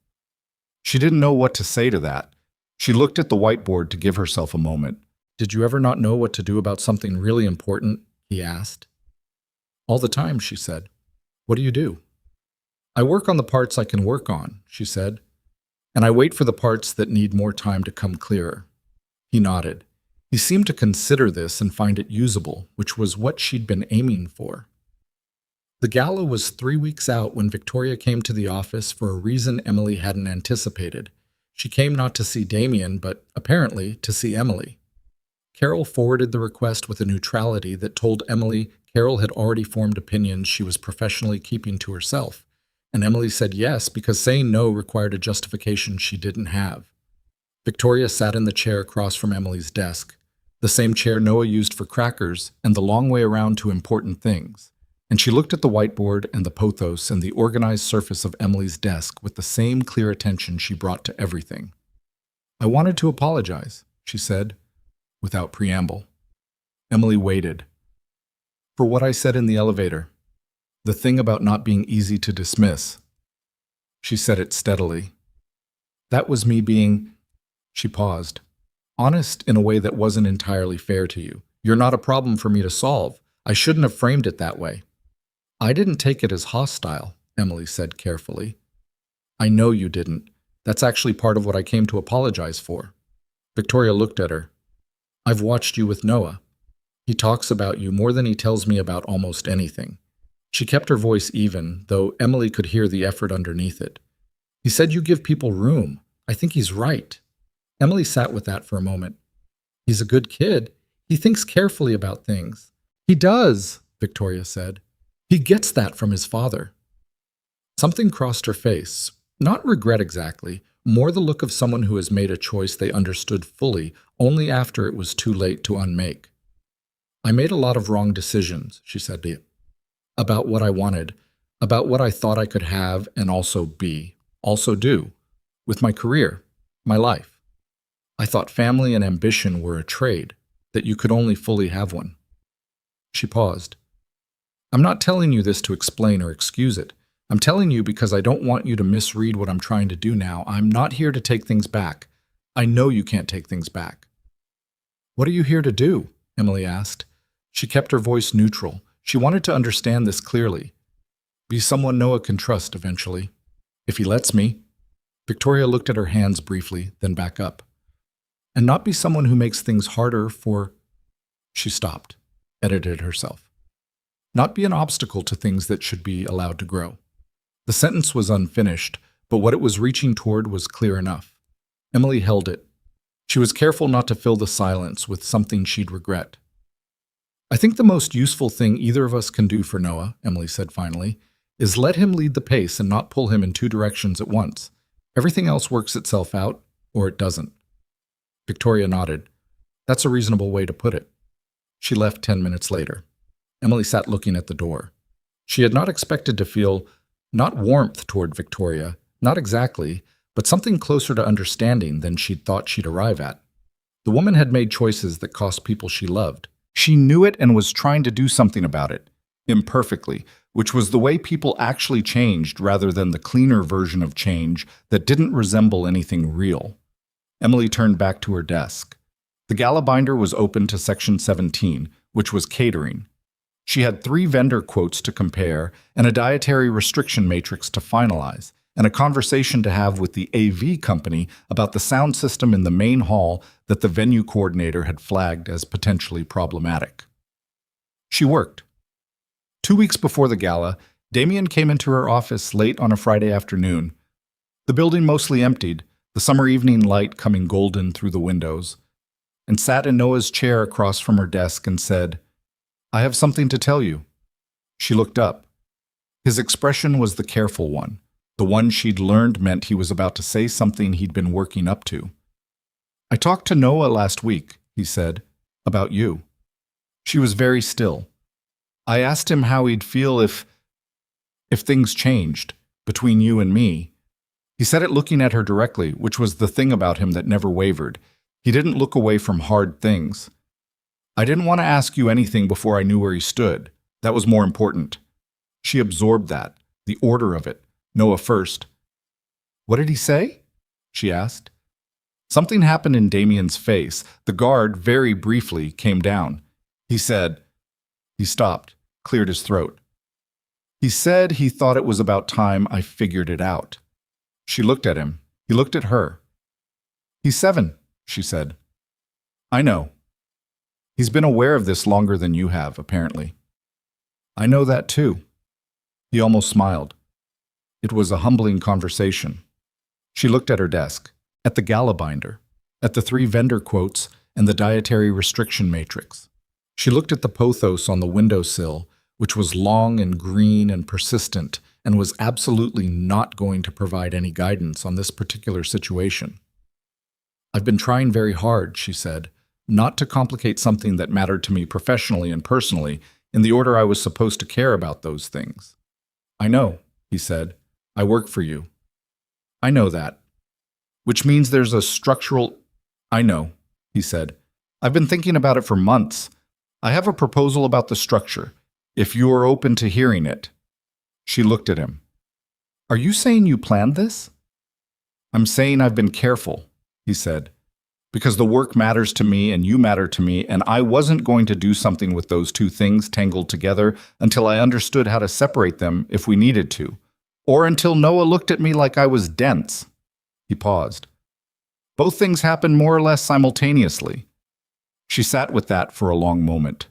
She didn't know what to say to that. She looked at the whiteboard to give herself a moment. Did you ever not know what to do about something really important? He asked. All the time, she said. What do you do? I work on the parts I can work on, she said, and I wait for the parts that need more time to come clearer. He nodded. He seemed to consider this and find it usable, which was what she'd been aiming for. The gala was 3 weeks out when Victoria came to the office for a reason Emily hadn't anticipated. She came not to see Damien, but apparently to see Emily. Carol forwarded the request with a neutrality that told Emily Carol had already formed opinions she was professionally keeping to herself, and Emily said yes because saying no required a justification she didn't have. Victoria sat in the chair across from Emily's desk. the same chair Noah used for crackers and the long way around to important things. And she looked at the whiteboard and the pothos and the organized surface of Emily's desk with the same clear attention she brought to everything. "I wanted to apologize," she said, without preamble. Emily waited. "For what I said in the elevator. The thing about not being easy to dismiss." She said it steadily. "That was me being—" She paused. "Honest in a way that wasn't entirely fair to you. You're not a problem for me to solve. I shouldn't have framed it that way." "I didn't take it as hostile," Emily said carefully. "I know you didn't. That's actually part of what I came to apologize for." Victoria looked at her. "I've watched you with Noah. He talks about you more than he tells me about almost anything." She kept her voice even, though Emily could hear the effort underneath it. "He said you give people room. I think he's right." Emily sat with that for a moment. "He's a good kid. He thinks carefully about things." "He does," Victoria said. "He gets that from his father." Something crossed her face. Not regret exactly, more the look of someone who has made a choice they understood fully only after it was too late to unmake. "I made a lot of wrong decisions," she said to him, "about what I wanted, about what I thought I could have and also be, also do, with my career, my life. I thought family and ambition were a trade, that you could only fully have one." She paused. "I'm not telling you this to explain or excuse it. I'm telling you because I don't want you to misread what I'm trying to do now. I'm not here to take things back. I know you can't take things back." "What are you here to do?" Emily asked. She kept her voice neutral. She wanted to understand this clearly. "Be someone Noah can trust eventually. If he lets me." Victoria looked at her hands briefly, then back up. "And not be someone who makes things harder for—" She stopped, edited herself. "Not be an obstacle to things that should be allowed to grow." The sentence was unfinished, but what it was reaching toward was clear enough. Emily held it. She was careful not to fill the silence with something she'd regret. "I think the most useful thing either of us can do for Noah," Emily said finally, "is let him lead the pace and not pull him in two directions at once. Everything else works itself out, or it doesn't." Victoria nodded. "That's a reasonable way to put it." She left 10 minutes later. Emily sat looking at the door. She had not expected to feel not warmth toward Victoria, not exactly, but something closer to understanding than she'd thought she'd arrive at. The woman had made choices that cost people she loved. She knew it and was trying to do something about it, imperfectly, which was the way people actually changed rather than the cleaner version of change that didn't resemble anything real. Emily turned back to her desk. The gala binder was open to section 17, which was catering. She had 3 vendor quotes to compare and a dietary restriction matrix to finalize, and a conversation to have with the AV company about the sound system in the main hall that the venue coordinator had flagged as potentially problematic. She worked. 2 weeks before the gala, Damien came into her office late on a Friday afternoon. The building mostly emptied, the summer evening light coming golden through the windows, and sat in Noah's chair across from her desk and said, "I have something to tell you." She looked up. His expression was the careful one, the one she'd learned meant he was about to say something he'd been working up to. "I talked to Noah last week," he said, "about you." She was very still. "I asked him how he'd feel if things changed, between you and me." He said it looking at her directly, which was the thing about him that never wavered. He didn't look away from hard things. "I didn't want to ask you anything before I knew where he stood. That was more important." She absorbed that, the order of it, Noah first. "What did he say?" she asked. Something happened in Damien's face. The guard, very briefly, came down. He said— He stopped, cleared his throat. "He said he thought it was about time I figured it out." She looked at him. He looked at her. "He's 7, she said. "I know. He's been aware of this longer than you have, apparently." "I know that too." He almost smiled. It was a humbling conversation. She looked at her desk, at the gala binder, at the 3 vendor quotes and the dietary restriction matrix. She looked at the pothos on the windowsill, which was long and green and persistent and was absolutely not going to provide any guidance on this particular situation. "I've been trying very hard," she said, not to complicate something that mattered to me professionally and personally in the order I was supposed to care about those things. I know, he said. I work for you. I know that. Which means there's a structural... I know, he said. I've been thinking about it for months. I have a proposal about the structure, if you are open to hearing it. She looked at him. Are you saying you planned this? I'm saying I've been careful, he said, because the work matters to me and you matter to me, and I wasn't going to do something with those two things tangled together until I understood how to separate them if we needed to, or until Noah looked at me like I was dense. He paused. Both things happened more or less simultaneously. She sat with that for a long moment.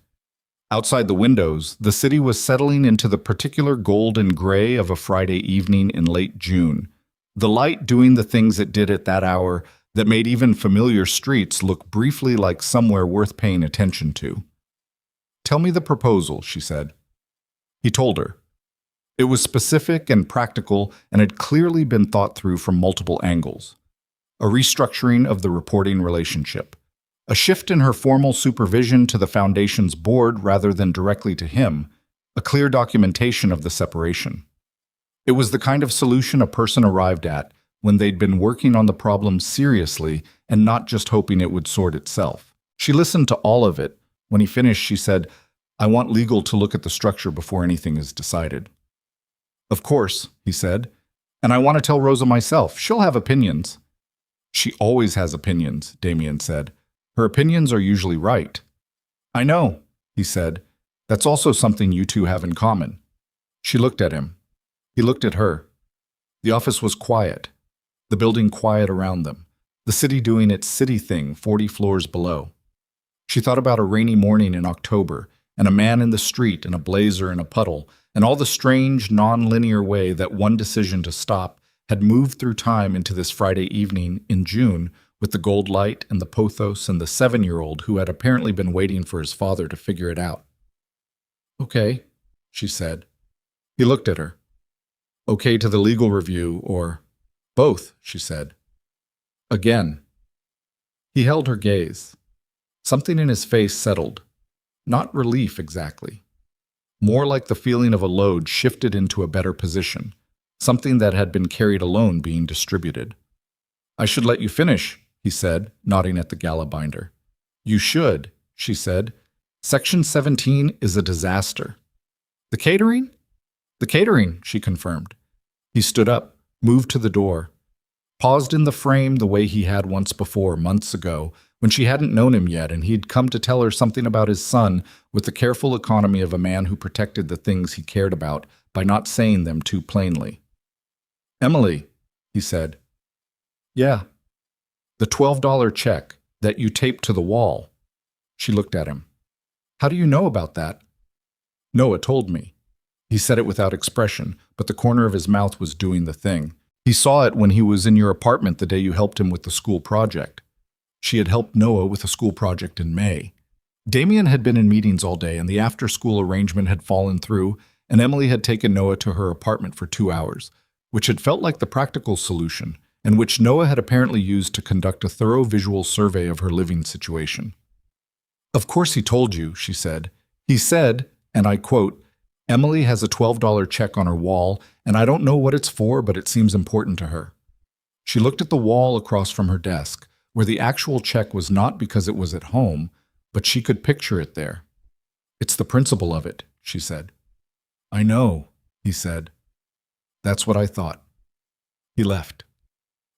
Outside the windows, the city was settling into the particular gold and gray of a Friday evening in late June, the light doing the things it did at that hour that made even familiar streets look briefly like somewhere worth paying attention to. Tell me the proposal, she said. He told her. It was specific and practical and had clearly been thought through from multiple angles. A restructuring of the reporting relationship. A shift in her formal supervision to the Foundation's board rather than directly to him. A clear documentation of the separation. It was the kind of solution a person arrived at when they'd been working on the problem seriously and not just hoping it would sort itself. She listened to all of it. When he finished, she said, I want legal to look at the structure before anything is decided. Of course, he said, and I want to tell Rosa myself. She'll have opinions. She always has opinions, Damien said. Her opinions are usually right. I know, he said. That's also something you two have in common. She looked at him. He looked at her. The office was quiet. The building quiet around them. The city doing its city thing 40 floors below. She thought about a rainy morning in October, and a man in the street in a blazer in a puddle, and all the strange, non-linear way that one decision to stop had moved through time into this Friday evening in June with the gold light and the pothos and the 7-year-old who had apparently been waiting for his father to figure it out. Okay, she said. He looked at her. Okay to the legal review, or both, she said. Again. He held her gaze. Something in his face settled. Not relief exactly. More like the feeling of a load shifted into a better position, something that had been carried alone being distributed. I should let you finish, he said, nodding at the gala binder. You should, she said. Section 17 is a disaster. The catering? The catering, she confirmed. He stood up, moved to the door, paused in the frame the way he had once before, months ago, when she hadn't known him yet and he'd come to tell her something about his son with the careful economy of a man who protected the things he cared about by not saying them too plainly. Emily, he said. Yeah. The $12 check that you taped to the wall. She looked at him. How do you know about that? Noah told me. He said it without expression, but the corner of his mouth was doing the thing. He saw it when he was in your apartment the day you helped him with the school project. She had helped Noah with a school project in May. Damien had been in meetings all day, and the after-school arrangement had fallen through, and Emily had taken Noah to her apartment for 2 hours, which had felt like the practical solution, and which Noah had apparently used to conduct a thorough visual survey of her living situation. Of course he told you, she said. He said, and I quote, Emily has a $12 check on her wall, and I don't know what it's for, but it seems important to her. She looked at the wall across from her desk, where the actual check was not because it was at home, but she could picture it there. It's the principle of it, she said. I know, he said. That's what I thought. He left.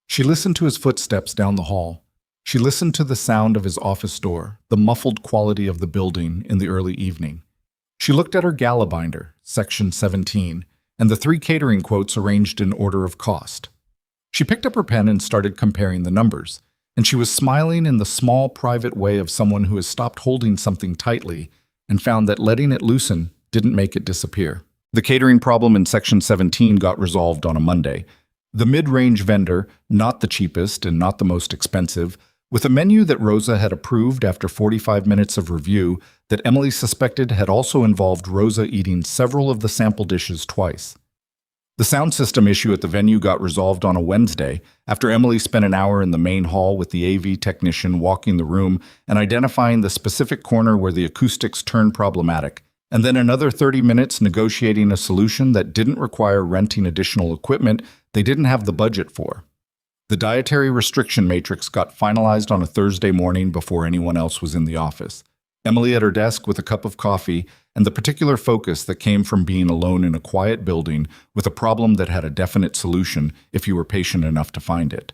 She listened to his footsteps down the hall. She listened to the sound of his office door, the muffled quality of the building in the early evening. She looked at her gala binder, section 17, and the 3 catering quotes arranged in order of cost. She picked up her pen and started comparing the numbers, and she was smiling in the small, private way of someone who has stopped holding something tightly and found that letting it loosen didn't make it disappear. The catering problem in section 17 got resolved on a Monday. The mid-range vendor, not the cheapest and not the most expensive, with a menu that Rosa had approved after 45 minutes of review that Emily suspected had also involved Rosa eating several of the sample dishes twice. The sound system issue at the venue got resolved on a Wednesday after Emily spent an hour in the main hall with the AV technician walking the room and identifying the specific corner where the acoustics turned problematic, and then another 30 minutes negotiating a solution that didn't require renting additional equipment they didn't have the budget for. The dietary restriction matrix got finalized on a Thursday morning before anyone else was in the office. Emily at her desk with a cup of coffee and the particular focus that came from being alone in a quiet building with a problem that had a definite solution if you were patient enough to find it.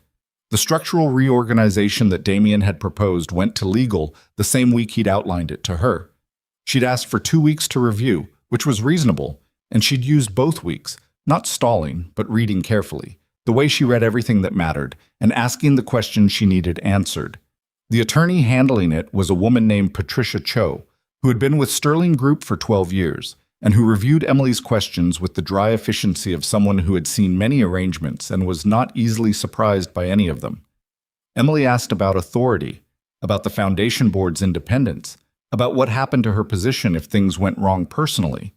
The structural reorganization that Damien had proposed went to legal the same week he'd outlined it to her. She'd asked for 2 weeks to review, which was reasonable, and she'd used both weeks, not stalling, but reading carefully, the way she read everything that mattered, and asking the questions she needed answered. The attorney handling it was a woman named Patricia Cho, who had been with Sterling Group for 12 years, and who reviewed Emily's questions with the dry efficiency of someone who had seen many arrangements and was not easily surprised by any of them. Emily asked about authority, about the foundation board's independence, about what happened to her position if things went wrong personally.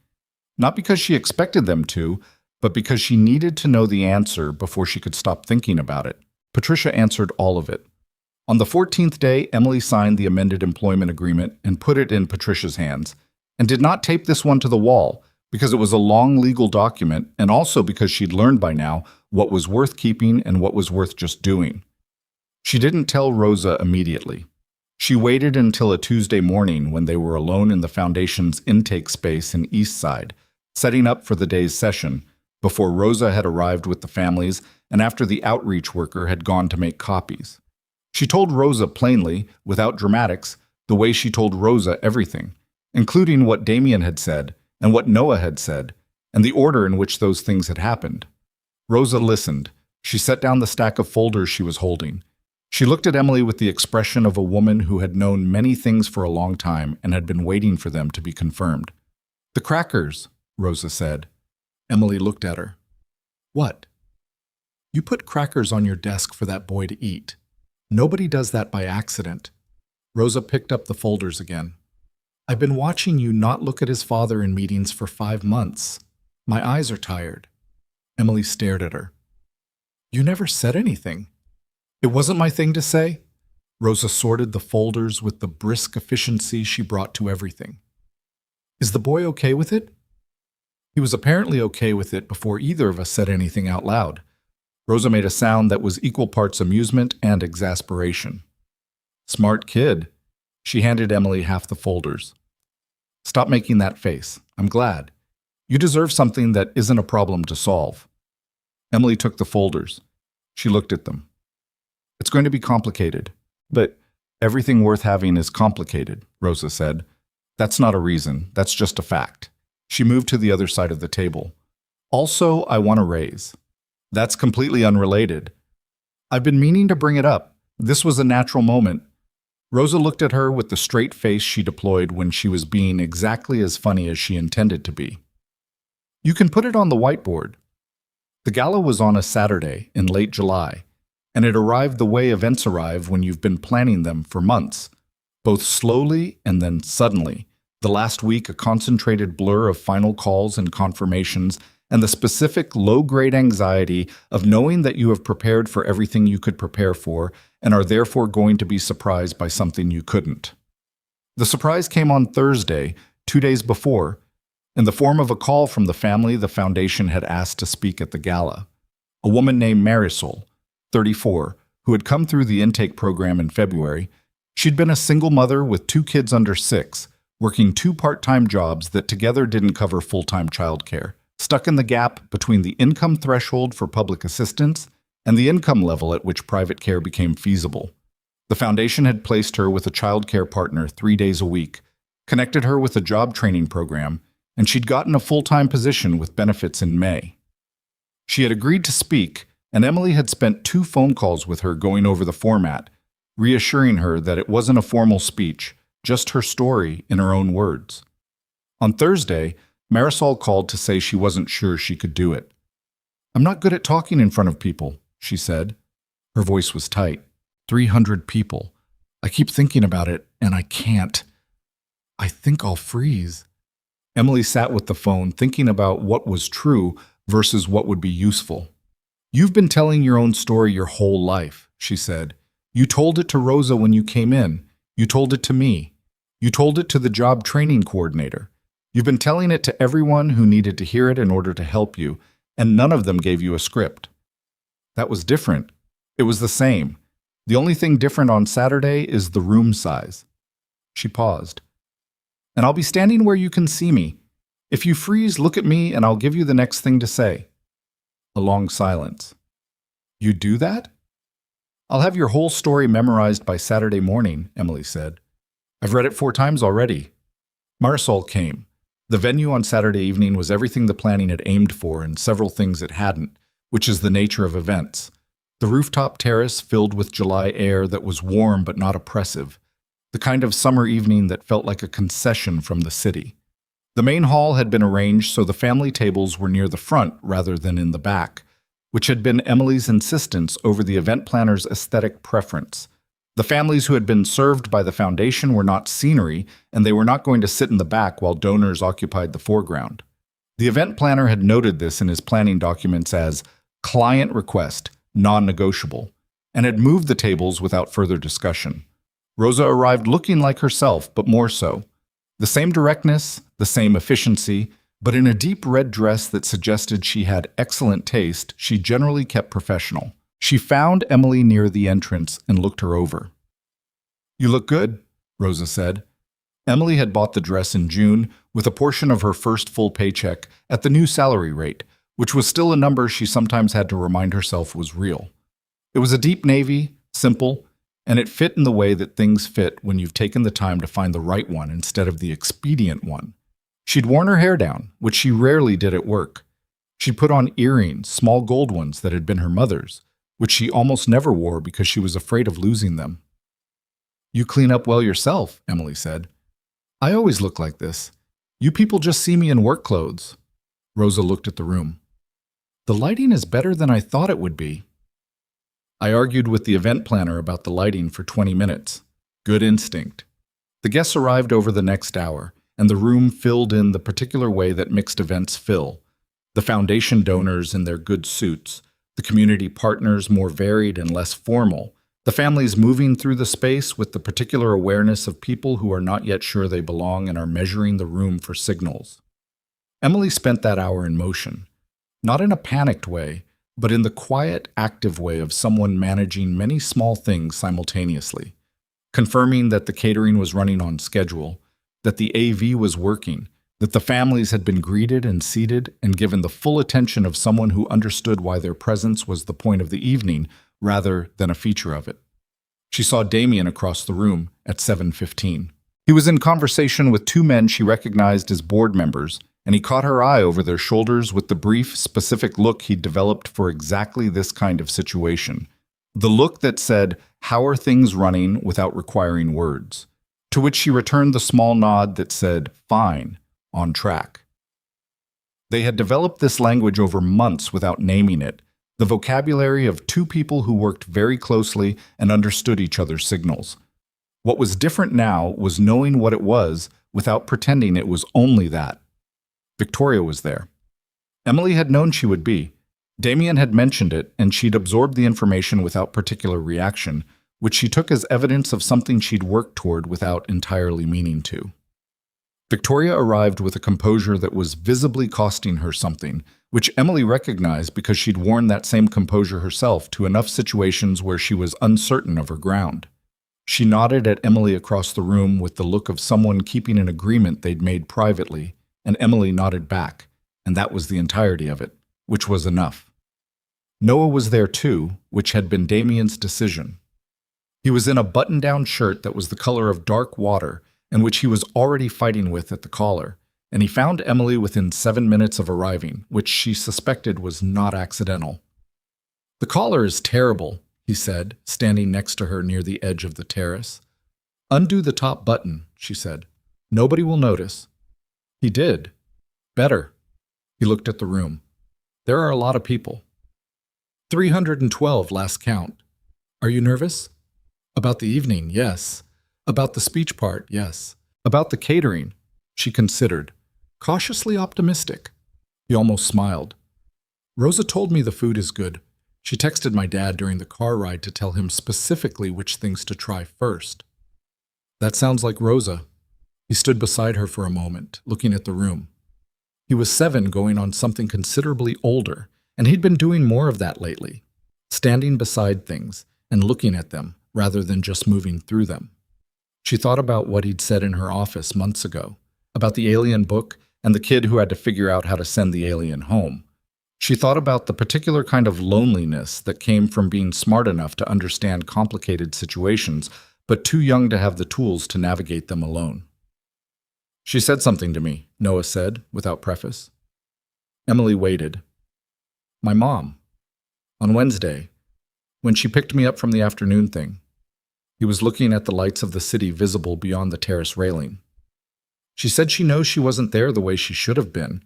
Not because she expected them to, but because she needed to know the answer before she could stop thinking about it. Patricia answered all of it. On the 14th day, Emily signed the amended employment agreement and put it in Patricia's hands, and did not tape this one to the wall because it was a long legal document and also because she'd learned by now what was worth keeping and what was worth just doing. She didn't tell Rosa immediately. She waited until a Tuesday morning when they were alone in the foundation's intake space in Eastside, setting up for the day's session, before Rosa had arrived with the families and after the outreach worker had gone to make copies. She told Rosa plainly, without dramatics, the way she told Rosa everything, including what Damien had said and what Noah had said, and the order in which those things had happened. Rosa listened. She set down the stack of folders she was holding. She looked at Emily with the expression of a woman who had known many things for a long time and had been waiting for them to be confirmed. "The crackers," Rosa said. Emily looked at her. "What?" "You put crackers on your desk for that boy to eat. Nobody does that by accident." Rosa picked up the folders again. "I've been watching you not look at his father in meetings for 5 months. My eyes are tired." Emily stared at her. "You never said anything." "It wasn't my thing to say." Rosa sorted the folders with the brisk efficiency she brought to everything. "Is the boy okay with it?" He was apparently okay with it before either of us said anything out loud. Rosa made a sound that was equal parts amusement and exasperation. "Smart kid." She handed Emily half the folders. "Stop making that face. I'm glad. You deserve something that isn't a problem to solve." Emily took the folders. She looked at them. "It's going to be complicated, but everything worth having is complicated," Rosa said. "That's not a reason. That's just a fact." She moved to the other side of the table. "Also, I want a raise." "That's completely unrelated." "I've been meaning to bring it up. This was a natural moment." Rosa looked at her with the straight face she deployed when she was being exactly as funny as she intended to be. "You can put it on the whiteboard." The gala was on a Saturday in late July, and it arrived the way events arrive when you've been planning them for months, both slowly and then suddenly. The last week a concentrated blur of final calls and confirmations, and the specific low-grade anxiety of knowing that you have prepared for everything you could prepare for and are therefore going to be surprised by something you couldn't. The surprise came on Thursday, 2 days before, in the form of a call from the family the foundation had asked to speak at the gala. A woman named Marisol, 34, who had come through the intake program in February. She'd been a single mother with 2 kids under 6, working 2 part-time jobs that together didn't cover full-time childcare, stuck in the gap between the income threshold for public assistance and the income level at which private care became feasible. The foundation had placed her with a childcare partner 3 days a week, connected her with a job training program, and she'd gotten a full-time position with benefits in May. She had agreed to speak, and Emily had spent 2 phone calls with her going over the format, reassuring her that it wasn't a formal speech, just her story in her own words. On Thursday, Marisol called to say she wasn't sure she could do it. "I'm not good at talking in front of people," she said. Her voice was tight. 300 people. I keep thinking about it, and I can't. I think I'll freeze. Emily sat with the phone, thinking about what was true, versus what would be useful. You've been telling your own story your whole life, she said. You told it to Rosa when you came in. You told it to me. You told it to the job training coordinator. You've been telling it to everyone who needed to hear it in order to help you, and none of them gave you a script. That was different. It was the same. The only thing different on Saturday is the room size. She paused. And I'll be standing where you can see me. If you freeze, look at me and I'll give you the next thing to say. A long silence. You do that? I'll have your whole story memorized by Saturday morning, Emily said. I've read it 4 times already. Marisol came. The venue on Saturday evening was everything the planning had aimed for and several things it hadn't, which is the nature of events. The rooftop terrace filled with July air that was warm but not oppressive. The kind of summer evening that felt like a concession from the city. The main hall had been arranged so the family tables were near the front rather than in the back, which had been Emily's insistence over the event planner's aesthetic preference. The families who had been served by the foundation were not scenery, and they were not going to sit in the back while donors occupied the foreground. The event planner had noted this in his planning documents as client request, non-negotiable, and had moved the tables without further discussion. Rosa arrived looking like herself, but more so. The same directness, the same efficiency, but in a deep red dress that suggested she had excellent taste, she generally kept professional. She found Emily near the entrance and looked her over. You look good, Rosa said. Emily had bought the dress in June with a portion of her first full paycheck at the new salary rate, which was still a number she sometimes had to remind herself was real. It was a deep navy, simple, and it fit in the way that things fit when you've taken the time to find the right one instead of the expedient one. She'd worn her hair down, which she rarely did at work. She'd put on earrings, small gold ones that had been her mother's, which she almost never wore because she was afraid of losing them. You clean up well yourself, Emily said. I always look like this. You people just see me in work clothes. Rosa looked at the room. The lighting is better than I thought it would be. I argued with the event planner about the lighting for 20 minutes. Good instinct. The guests arrived over the next hour, and the room filled in the particular way that mixed events fill. The foundation donors in their good suits, the community partners more varied and less formal, the families moving through the space with the particular awareness of people who are not yet sure they belong and are measuring the room for signals. Emily spent that hour in motion, not in a panicked way, but in the quiet, active way of someone managing many small things simultaneously, confirming that the catering was running on schedule, that the AV was working, that the families had been greeted and seated and given the full attention of someone who understood why their presence was the point of the evening rather than a feature of it. She saw Damien across the room at 7:15. He was in conversation with 2 men she recognized as board members, and he caught her eye over their shoulders with the brief, specific look he'd developed for exactly this kind of situation. The look that said, "How are things running?" without requiring words. To which she returned the small nod that said, "Fine, on track." They had developed this language over months without naming it, the vocabulary of 2 people who worked very closely and understood each other's signals. What was different now was knowing what it was without pretending it was only that. Victoria was there. Emily had known she would be. Damien had mentioned it, and she'd absorbed the information without particular reaction, which she took as evidence of something she'd worked toward without entirely meaning to. Victoria arrived with a composure that was visibly costing her something, which Emily recognized because she'd worn that same composure herself to enough situations where she was uncertain of her ground. She nodded at Emily across the room with the look of someone keeping an agreement they'd made privately, and Emily nodded back, and that was the entirety of it, which was enough. Noah was there too, which had been Damien's decision. He was in a button-down shirt that was the color of dark water, and which he was already fighting with at the collar, and he found Emily within 7 minutes of arriving, which she suspected was not accidental. "The collar is terrible," he said, standing next to her near the edge of the terrace. "Undo the top button," she said. "Nobody will notice." He did. "Better." He looked at the room. "There are a lot of people. 312 last count. Are you nervous?" "About the evening, yes. About the speech part, yes. About the catering," she considered. "Cautiously optimistic." He almost smiled. Rosa told me the food is good. She texted my dad during the car ride to tell him specifically which things to try first. That sounds like Rosa. He stood beside her for a moment, looking at the room. He was 7 going on something considerably older, and he'd been doing more of that lately, standing beside things and looking at them rather than just moving through them. She thought about what he'd said in her office months ago, about the alien book and the kid who had to figure out how to send the alien home. She thought about the particular kind of loneliness that came from being smart enough to understand complicated situations, but too young to have the tools to navigate them alone. She said something to me, Noah said, without preface. Emily waited. My mom. On Wednesday, when she picked me up from the afternoon thing. He was looking at the lights of the city visible beyond the terrace railing. She said she knows she wasn't there the way she should have been.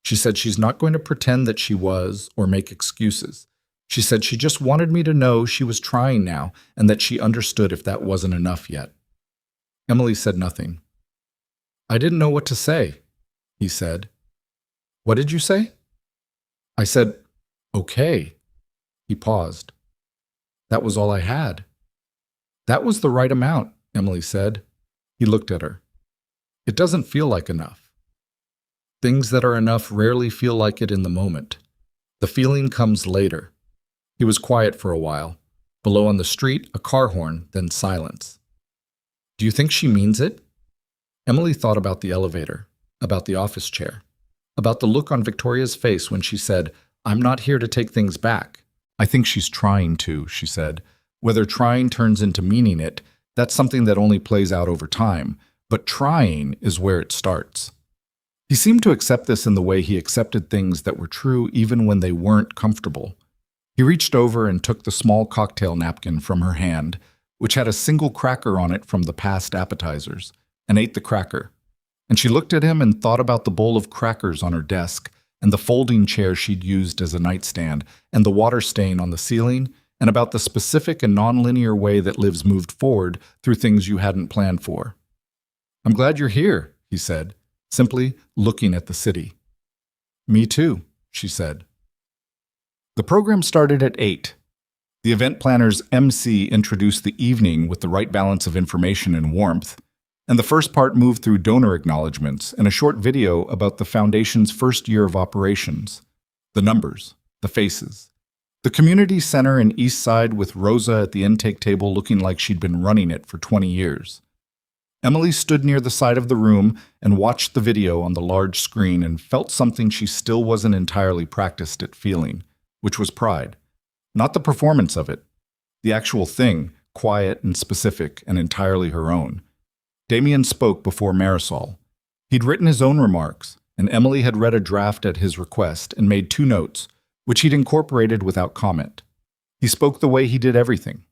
She said she's not going to pretend that she was or make excuses. She said she just wanted me to know she was trying now and that she understood if that wasn't enough yet. Emily said nothing. I didn't know what to say, he said. What did you say? I said, okay. He paused. That was all I had. That was the right amount, Emily said. He looked at her. It doesn't feel like enough. Things that are enough rarely feel like it in the moment. The feeling comes later. He was quiet for a while. Below on the street, a car horn, then silence. Do you think she means it? Emily thought about the elevator, about the office chair, about the look on Victoria's face when she said, I'm not here to take things back. I think she's trying to, she said. Whether trying turns into meaning it, that's something that only plays out over time, but trying is where it starts. He seemed to accept this in the way he accepted things that were true even when they weren't comfortable. He reached over and took the small cocktail napkin from her hand, which had a single cracker on it from the past appetizers, and ate the cracker. And she looked at him and thought about the bowl of crackers on her desk, and the folding chair she'd used as a nightstand, and the water stain on the ceiling, and about the specific and nonlinear way that lives moved forward through things you hadn't planned for. I'm glad you're here, he said, simply looking at the city. Me too, she said. The program started at 8. The event planner's MC introduced the evening with the right balance of information and warmth, and the first part moved through donor acknowledgments and a short video about the Foundation's first year of operations. The numbers, the faces. The community center in East Side with Rosa at the intake table looking like she'd been running it for 20 years. Emily stood near the side of the room and watched the video on the large screen and felt something she still wasn't entirely practiced at feeling, which was pride. Not the performance of it. The actual thing, quiet and specific and entirely her own. Damien spoke before Marisol. He'd written his own remarks, and Emily had read a draft at his request and made 2 notes, which he'd incorporated without comment. He spoke the way he did everything,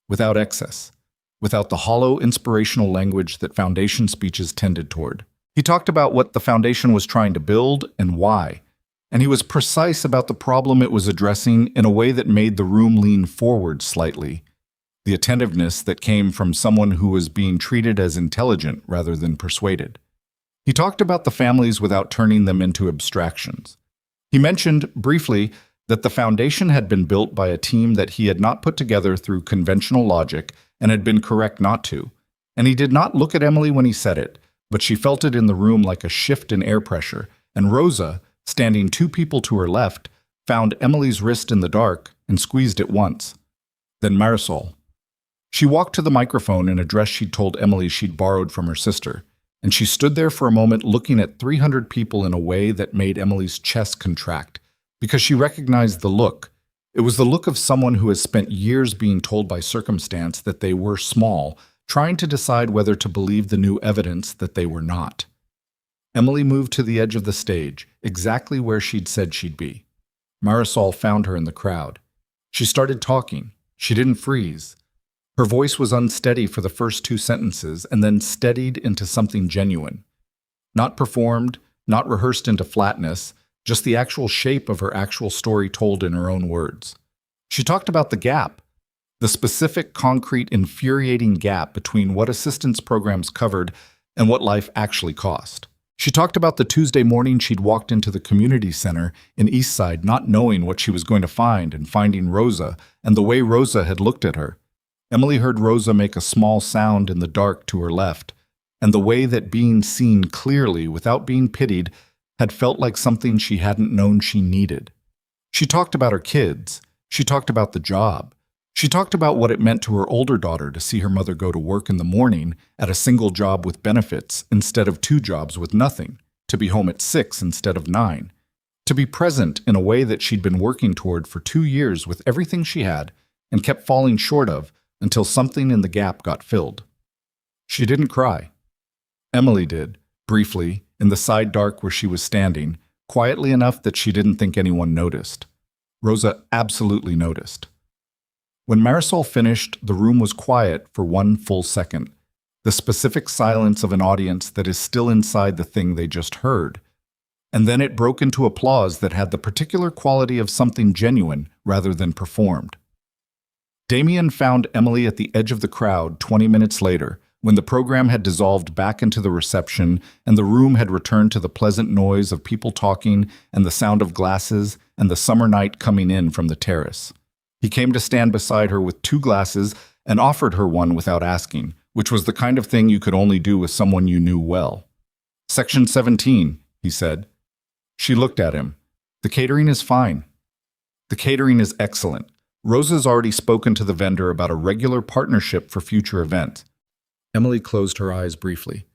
without excess, without the hollow, inspirational language that Foundation speeches tended toward. He talked about what the Foundation was trying to build and why, and he was precise about the problem it was addressing in a way that made the room lean forward slightly. The attentiveness that came from someone who was being treated as intelligent rather than persuaded. He talked about the families without turning them into abstractions. He mentioned, briefly, that the Foundation had been built by a team that he had not put together through conventional logic and had been correct not to. And he did not look at Emily when he said it, but she felt it in the room like a shift in air pressure, and Rosa, standing 2 people to her left, found Emily's wrist in the dark and squeezed it once. Then Marisol. She walked to the microphone in a dress she'd told Emily she'd borrowed from her sister, and she stood there for a moment looking at 300 people in a way that made Emily's chest contract, because she recognized the look. It was the look of someone who has spent years being told by circumstance that they were small, trying to decide whether to believe the new evidence that they were not. Emily moved to the edge of the stage, exactly where she'd said she'd be. Marisol found her in the crowd. She started talking. She didn't freeze. Her voice was unsteady for the first 2 sentences and then steadied into something genuine. Not performed, not rehearsed into flatness, just the actual shape of her actual story told in her own words. She talked about the gap, the specific, concrete, infuriating gap between what assistance programs covered and what life actually cost. She talked about the Tuesday morning she'd walked into the community center in Eastside not knowing what she was going to find and finding Rosa and the way Rosa had looked at her. Emily heard Rosa make a small sound in the dark to her left, and the way that being seen clearly without being pitied had felt like something she hadn't known she needed. She talked about her kids. She talked about the job. She talked about what it meant to her older daughter to see her mother go to work in the morning at a single job with benefits instead of 2 jobs with nothing, to be home at 6 instead of 9, to be present in a way that she'd been working toward for 2 years with everything she had and kept falling short of until something in the gap got filled. She didn't cry. Emily did, briefly, in the side dark where she was standing, quietly enough that she didn't think anyone noticed. Rosa absolutely noticed. When Marisol finished, the room was quiet for 1 full second, the specific silence of an audience that is still inside the thing they just heard. And then it broke into applause that had the particular quality of something genuine rather than performed. Damien found Emily at the edge of the crowd 20 minutes later, when the program had dissolved back into the reception and the room had returned to the pleasant noise of people talking and the sound of glasses and the summer night coming in from the terrace. He came to stand beside her with 2 glasses and offered her one without asking, which was the kind of thing you could only do with someone you knew well. "Section 17, he said. She looked at him. "The catering is fine." "The catering is excellent. Rosa's already spoken to the vendor about a regular partnership for future events." Emily closed her eyes briefly.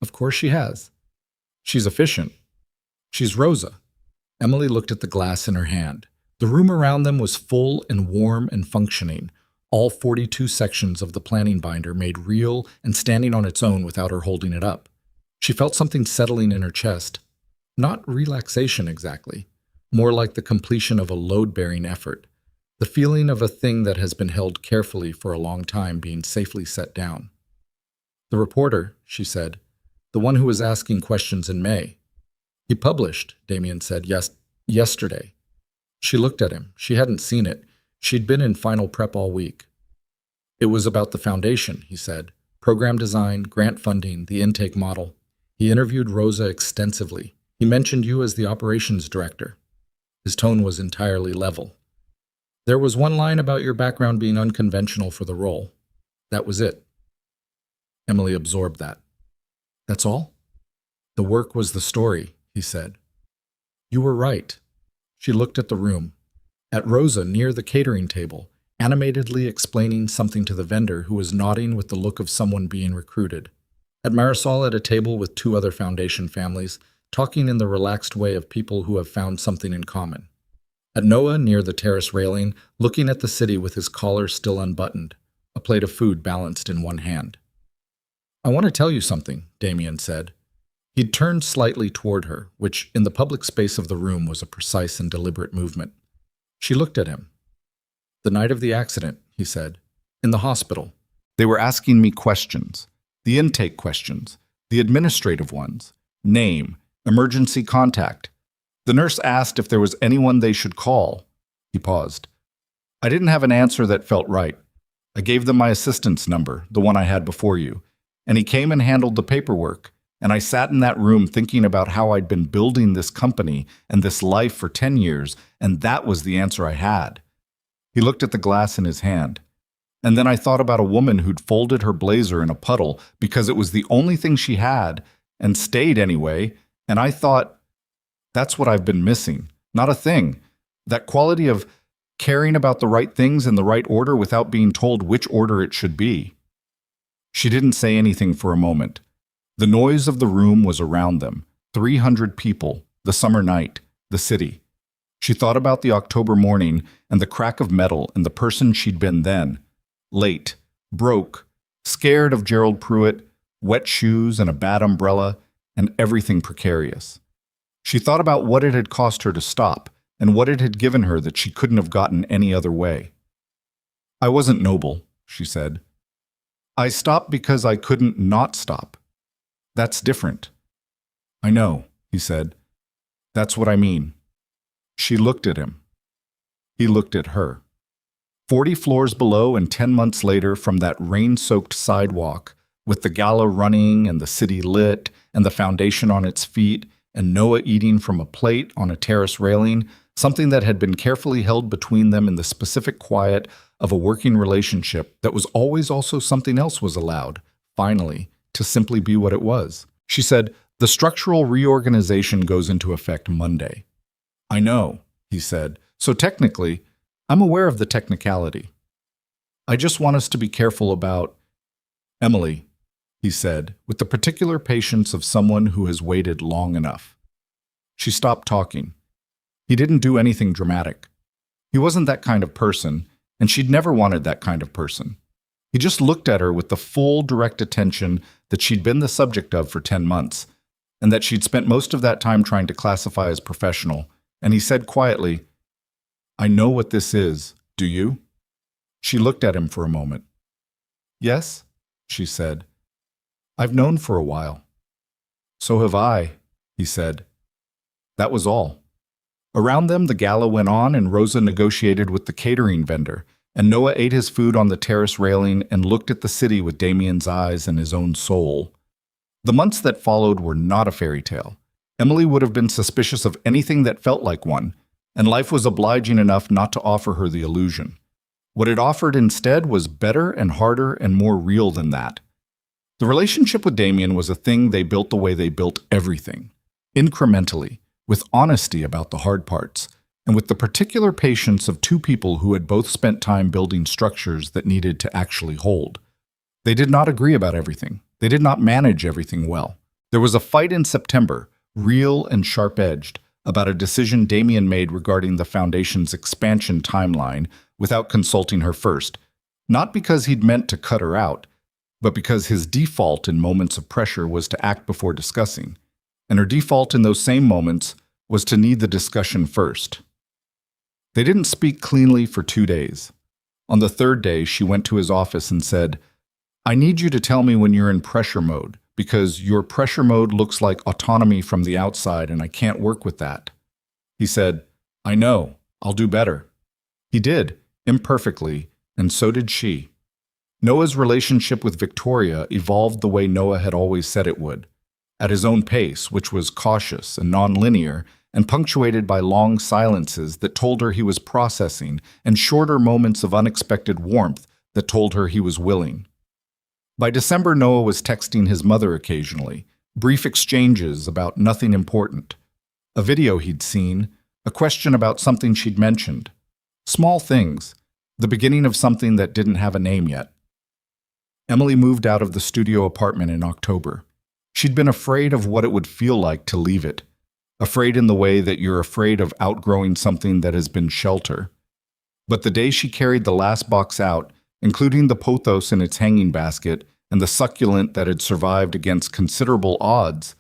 "Of course she has. She's efficient. She's Rosa." Emily looked at the glass in her hand. The room around them was full and warm and functioning, all 42 sections of the planning binder made real and standing on its own without her holding it up. She felt something settling in her chest. Not relaxation exactly, more like the completion of a load-bearing effort, the feeling of a thing that has been held carefully for a long time being safely set down. "The reporter," she said, "the one who was asking questions in May. He published," Damien said, yesterday." She looked at him. She hadn't seen it. She'd been in final prep all week. "It was about the foundation," he said. "Program design, grant funding, the intake model. He interviewed Rosa extensively. He mentioned you as the operations director." His tone was entirely level. "There was one line about your background being unconventional for the role. That was it." Emily absorbed that. "That's all?" "The work was the story," he said. "You were right." She looked at the room, at Rosa near the catering table, animatedly explaining something to the vendor who was nodding with the look of someone being recruited, at Marisol at a table with 2 other foundation families, talking in the relaxed way of people who have found something in common, at Noah near the terrace railing, looking at the city with his collar still unbuttoned, a plate of food balanced in one hand. "I want to tell you something," Damien said. He'd turned slightly toward her, which in the public space of the room was a precise and deliberate movement. She looked at him. "The night of the accident," he said, "in the hospital. They were asking me questions. The intake questions. The administrative ones. Name. Emergency contact. The nurse asked if there was anyone they should call." He paused. "I didn't have an answer that felt right. I gave them my assistant's number, the one I had before you, and he came and handled the paperwork. And I sat in that room thinking about how I'd been building this company and this life for 10 years, and that was the answer I had." He looked at the glass in his hand. "And then I thought about a woman who'd folded her blazer in a puddle because it was the only thing she had, and stayed anyway, and I thought, that's what I've been missing. Not a thing. That quality of caring about the right things in the right order without being told which order it should be." She didn't say anything for a moment. The noise of the room was around them, 300 people, the summer night, the city. She thought about the October morning and the crack of metal and the person she'd been then. Late, broke, scared of Gerald Pruitt, wet shoes and a bad umbrella, and everything precarious. She thought about what it had cost her to stop and what it had given her that she couldn't have gotten any other way. "I wasn't noble," she said. "I stopped because I couldn't not stop. That's different." "I know," he said. "That's what I mean." She looked at him. He looked at her. 40 floors below and 10 months later, from that rain-soaked sidewalk, with the gala running and the city lit and the foundation on its feet and Noah eating from a plate on a terrace railing, something that had been carefully held between them in the specific quiet of a working relationship that was always also something else was allowed, finally, to simply be what it was. She said, "The structural reorganization goes into effect Monday." "I know," he said. "So technically, I'm aware of the technicality. I just want us to be careful about—" "Emily," he said, with the particular patience of someone who has waited long enough. She stopped talking. He didn't do anything dramatic. He wasn't that kind of person, and she'd never wanted that kind of person. He just looked at her with the full, direct attention that she'd been the subject of for 10 months, and that she'd spent most of that time trying to classify as professional, and he said quietly, "I know what this is, do you?" She looked at him for a moment. "Yes," she said. "I've known for a while." "So have I," he said. That was all. Around them, the gala went on, and Rosa negotiated with the catering vendor, and Noah ate his food on the terrace railing and looked at the city with Damien's eyes and his own soul. The months that followed were not a fairy tale. Emily would have been suspicious of anything that felt like one, and life was obliging enough not to offer her the illusion. What it offered instead was better and harder and more real than that. The relationship with Damien was a thing they built the way they built everything, incrementally, with honesty about the hard parts, and with the particular patience of two people who had both spent time building structures that needed to actually hold. They did not agree about everything. They did not manage everything well. There was a fight in September, real and sharp-edged, about a decision Damien made regarding the foundation's expansion timeline without consulting her first, not because he'd meant to cut her out, but because his default in moments of pressure was to act before discussing, and her default in those same moments was to need the discussion first. They didn't speak cleanly for 2 days. On the third day, she went to his office and said, "I need you to tell me when you're in pressure mode, because your pressure mode looks like autonomy from the outside and I can't work with that." He said, "I know, I'll do better." He did, imperfectly, and so did she. Noah's relationship with Victoria evolved the way Noah had always said it would, at his own pace, which was cautious and non-linear, and punctuated by long silences that told her he was processing, and shorter moments of unexpected warmth that told her he was willing. By December, Noah was texting his mother occasionally, brief exchanges about nothing important. A video he'd seen, a question about something she'd mentioned. Small things, the beginning of something that didn't have a name yet. Emily moved out of the studio apartment in October. She'd been afraid of what it would feel like to leave it. Afraid in the way that you're afraid of outgrowing something that has been shelter. But the day she carried the last box out, including the pothos in its hanging basket and the succulent that had survived against considerable odds,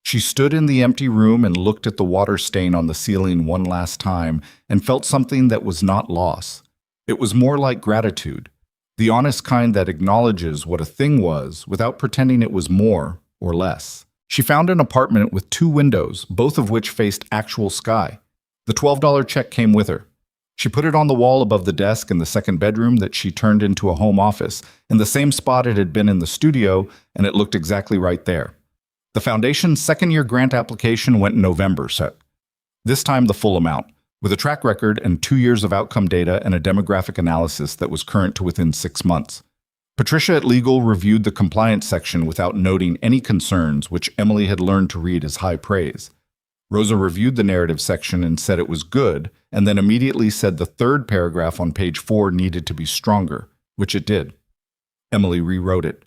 she stood in the empty room and looked at the water stain on the ceiling one last time and felt something that was not loss. It was more like gratitude, the honest kind that acknowledges what a thing was without pretending it was more or less. She found an apartment with 2 windows, both of which faced actual sky. The $12 check came with her. She put it on the wall above the desk in the second bedroom that she turned into a home office, in the same spot it had been in the studio, and it looked exactly right there. The foundation's second-year grant application went in November, this time the full amount, with a track record and 2 years of outcome data and a demographic analysis that was current to within 6 months. Patricia at Legal reviewed the compliance section without noting any concerns, which Emily had learned to read as high praise. Rosa reviewed the narrative section and said it was good, and then immediately said the third paragraph on page 4 needed to be stronger, which it did. Emily rewrote it.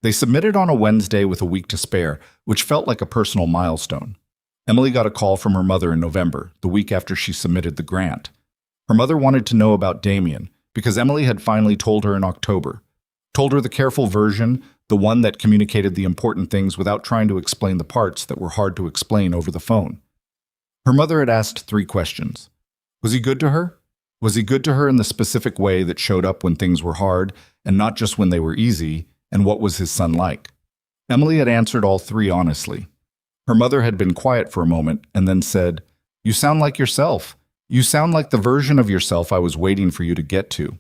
They submitted on a Wednesday with a week to spare, which felt like a personal milestone. Emily got a call from her mother in November, the week after she submitted the grant. Her mother wanted to know about Damien, because Emily had finally told her in October. Told her the careful version, the one that communicated the important things without trying to explain the parts that were hard to explain over the phone. Her mother had asked 3 questions. Was he good to her? Was he good to her in the specific way that showed up when things were hard, and not just when they were easy, and what was his son like? Emily had answered all 3 honestly. Her mother had been quiet for a moment, and then said, "You sound like yourself. You sound like the version of yourself I was waiting for you to get to."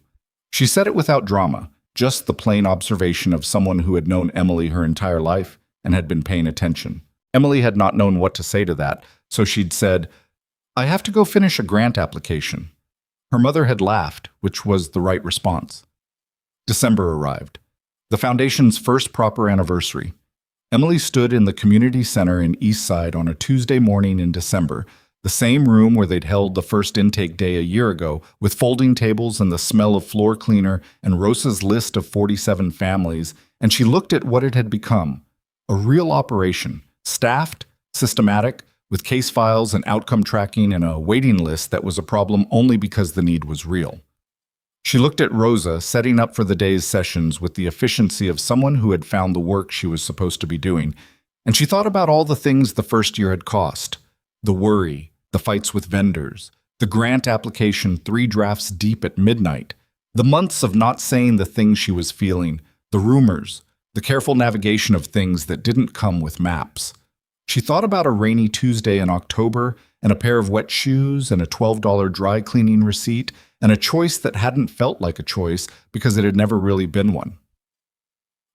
She said it without drama, just the plain observation of someone who had known Emily her entire life and had been paying attention. Emily had not known what to say to that, so she'd said, "I have to go finish a grant application." Her mother had laughed, which was the right response. December arrived, the foundation's first proper anniversary. Emily stood in the community center in Eastside on a Tuesday morning in December, the same room where they'd held the first intake day a year ago, with folding tables and the smell of floor cleaner and Rosa's list of 47 families, and she looked at what it had become, a real operation, staffed, systematic, with case files and outcome tracking and a waiting list that was a problem only because the need was real. She looked at Rosa setting up for the day's sessions with the efficiency of someone who had found the work she was supposed to be doing, and she thought about all the things the first year had cost: the worry, the fights with vendors, the grant application 3 drafts deep at midnight, the months of not saying the things she was feeling, the rumors, the careful navigation of things that didn't come with maps. She thought about a rainy Tuesday in October and a pair of wet shoes and a $12 dry cleaning receipt and a choice that hadn't felt like a choice because it had never really been one.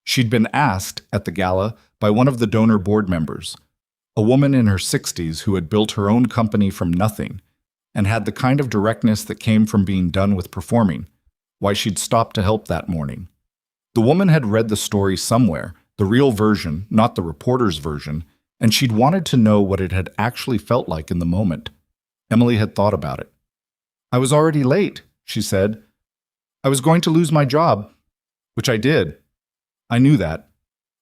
She'd been asked at the gala by one of the donor board members, a woman in her 60s who had built her own company from nothing and had the kind of directness that came from being done with performing, why she'd stopped to help that morning. The woman had read the story somewhere, the real version, not the reporter's version, and she'd wanted to know what it had actually felt like in the moment. Emily had thought about it. "I was already late," she said. "I was going to lose my job, which I did. I knew that."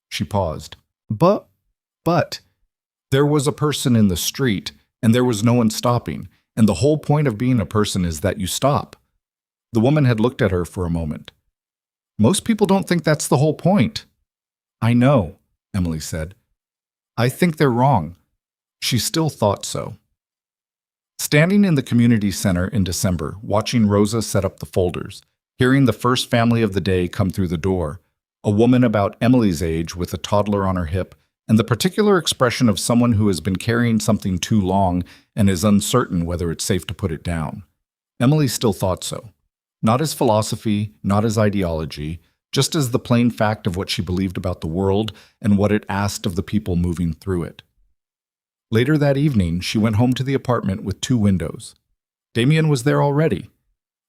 She paused. But, there was a person in the street, and there was no one stopping, and the whole point of being a person is that you stop. The woman had looked at her for a moment. "Most people don't think that's the whole point." "I know," Emily said. "I think they're wrong." She still thought so. Standing in the community center in December, watching Rosa set up the folders, hearing the first family of the day come through the door, a woman about Emily's age with a toddler on her hip, and the particular expression of someone who has been carrying something too long and is uncertain whether it's safe to put it down. Emily still thought so. Not as philosophy, not as ideology, just as the plain fact of what she believed about the world and what it asked of the people moving through it. Later that evening, she went home to the apartment with 2 windows. Damien was there already.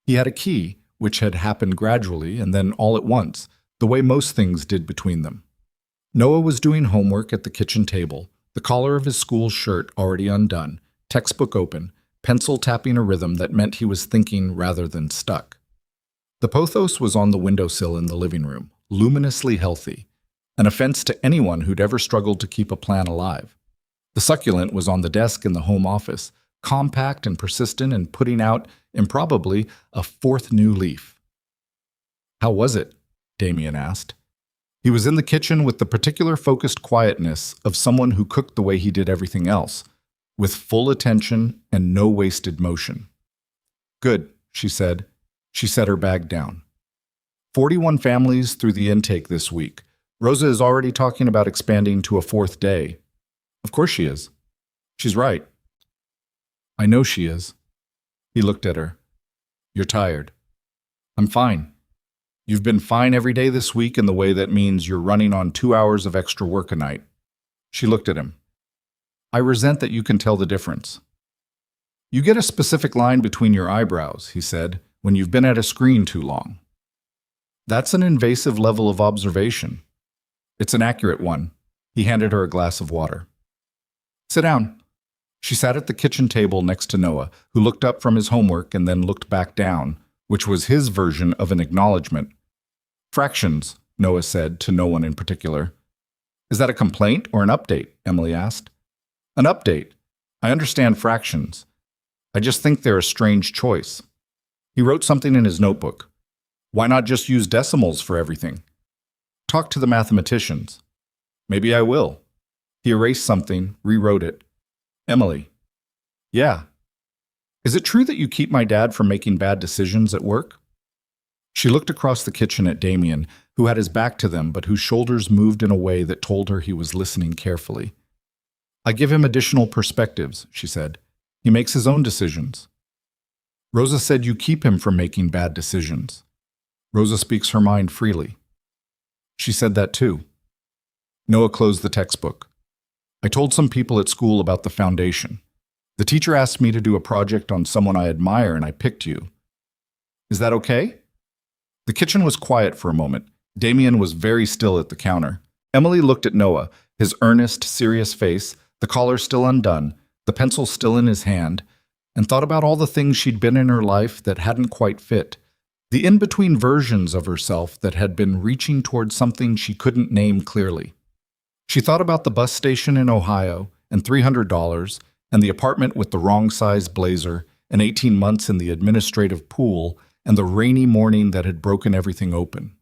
He had a key, which had happened gradually and then all at once, the way most things did between them. Noah was doing homework at the kitchen table, the collar of his school shirt already undone, textbook open, pencil tapping a rhythm that meant he was thinking rather than stuck. The pothos was on the windowsill in the living room, luminously healthy, an offense to anyone who'd ever struggled to keep a plan alive. The succulent was on the desk in the home office, compact and persistent and putting out, improbably, a 4th new leaf. "How was it?" Damien asked. He was in the kitchen with the particular focused quietness of someone who cooked the way he did everything else, with full attention and no wasted motion. "Good," she said. She set her bag down. 41 families through the intake this week. Rosa is already talking about expanding to a 4th day. Of course she is. She's right. I know she is. He looked at her. You're tired. I'm fine. You've been fine every day this week in the way that means you're running on 2 hours of extra work a night. She looked at him. I resent that you can tell the difference. You get a specific line between your eyebrows, he said, when you've been at a screen too long. That's an invasive level of observation. It's an accurate one. He handed her a glass of water. Sit down. She sat at the kitchen table next to Noah, who looked up from his homework and then looked back down, which was his version of an acknowledgement. Fractions, Noah said, to no one in particular. Is that a complaint or an update? Emily asked. An update. I understand fractions. I just think they're a strange choice. He wrote something in his notebook. Why not just use decimals for everything? Talk to the mathematicians. Maybe I will. He erased something, rewrote it. Emily. Yeah. Is it true that you keep my dad from making bad decisions at work? She looked across the kitchen at Damien, who had his back to them but whose shoulders moved in a way that told her he was listening carefully. I give him additional perspectives, she said. He makes his own decisions. Rosa said you keep him from making bad decisions. Rosa speaks her mind freely. She said that too. Noah closed the textbook. I told some people at school about the foundation. The teacher asked me to do a project on someone I admire, and I picked you. Is that okay? The kitchen was quiet for a moment. Damien was very still at the counter. Emily looked at Noah, his earnest, serious face, the collar still undone, the pencil still in his hand, and thought about all the things she'd been in her life that hadn't quite fit, the in-between versions of herself that had been reaching towards something she couldn't name clearly. She thought about the bus station in Ohio, and $300, and the apartment with the wrong size blazer, and 18 months in the administrative pool, and the rainy morning that had broken everything open.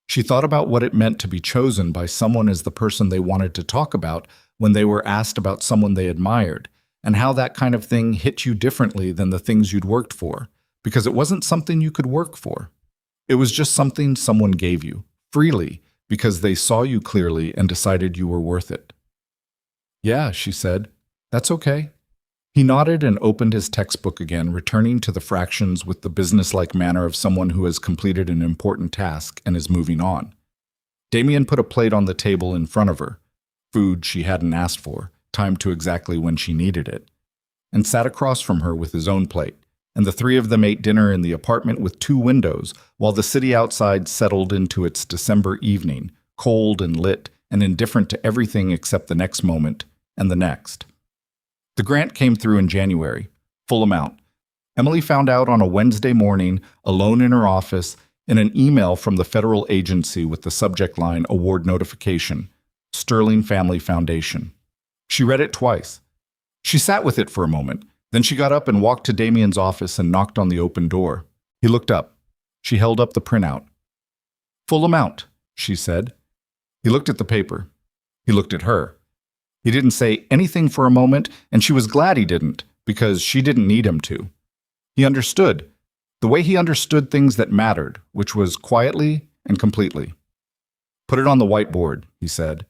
She thought about what it meant to be chosen by someone as the person they wanted to talk about when they were asked about someone they admired, and how that kind of thing hit you differently than the things you'd worked for, because it wasn't something you could work for. It was just something someone gave you, freely, because they saw you clearly and decided you were worth it. Yeah, she said. That's okay. He nodded and opened his textbook again, returning to the fractions with the businesslike manner of someone who has completed an important task and is moving on. Damien put a plate on the table in front of her, food she hadn't asked for, timed to exactly when she needed it, and sat across from her with his own plate, and the three of them ate dinner in the apartment with 2 windows while the city outside settled into its December evening, cold and lit and indifferent to everything except the next moment and the next. The grant came through in January, full amount. Emily found out on a Wednesday morning, alone in her office, in an email from the federal agency with the subject line Award Notification, Sterling Family Foundation. She read it twice. She sat with it for a moment. Then she got up and walked to Damien's office and knocked on the open door. He looked up. She held up the printout. Full amount, she said. He looked at the paper. He looked at her. He didn't say anything for a moment, and she was glad he didn't, because she didn't need him to. He understood, the way he understood things that mattered, which was quietly and completely. Put it on the whiteboard, he said.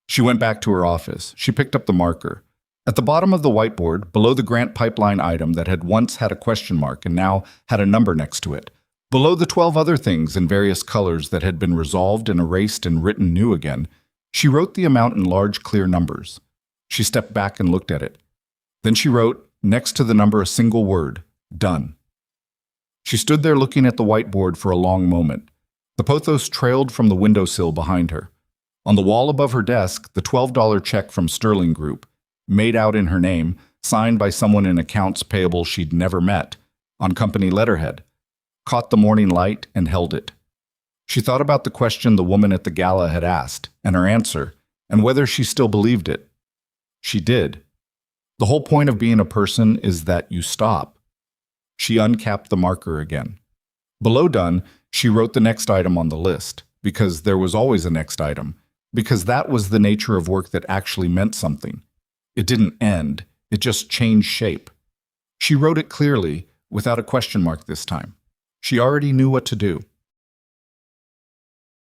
She went back to her office. She picked up the marker. At the bottom of the whiteboard, below the grant pipeline item that had once had a question mark and now had a number next to it, below the 12 other things in various colors that had been resolved and erased and written new again, she wrote the amount in large, clear numbers. She stepped back and looked at it. Then she wrote, next to the number, a single word, done. She stood there looking at the whiteboard for a long moment. The pothos trailed from the windowsill behind her. On the wall above her desk, the $12 check from Sterling Group, made out in her name, signed by someone in accounts payable she'd never met, on company letterhead, caught the morning light and held it. She thought about the question the woman at the gala had asked, and her answer, and whether she still believed it. She did. The whole point of being a person is that you stop. She uncapped the marker again. Below done, she wrote the next item on the list, because there was always a next item, because that was the nature of work that actually meant something. It didn't end, it just changed shape. She wrote it clearly, without a question mark this time. She already knew what to do.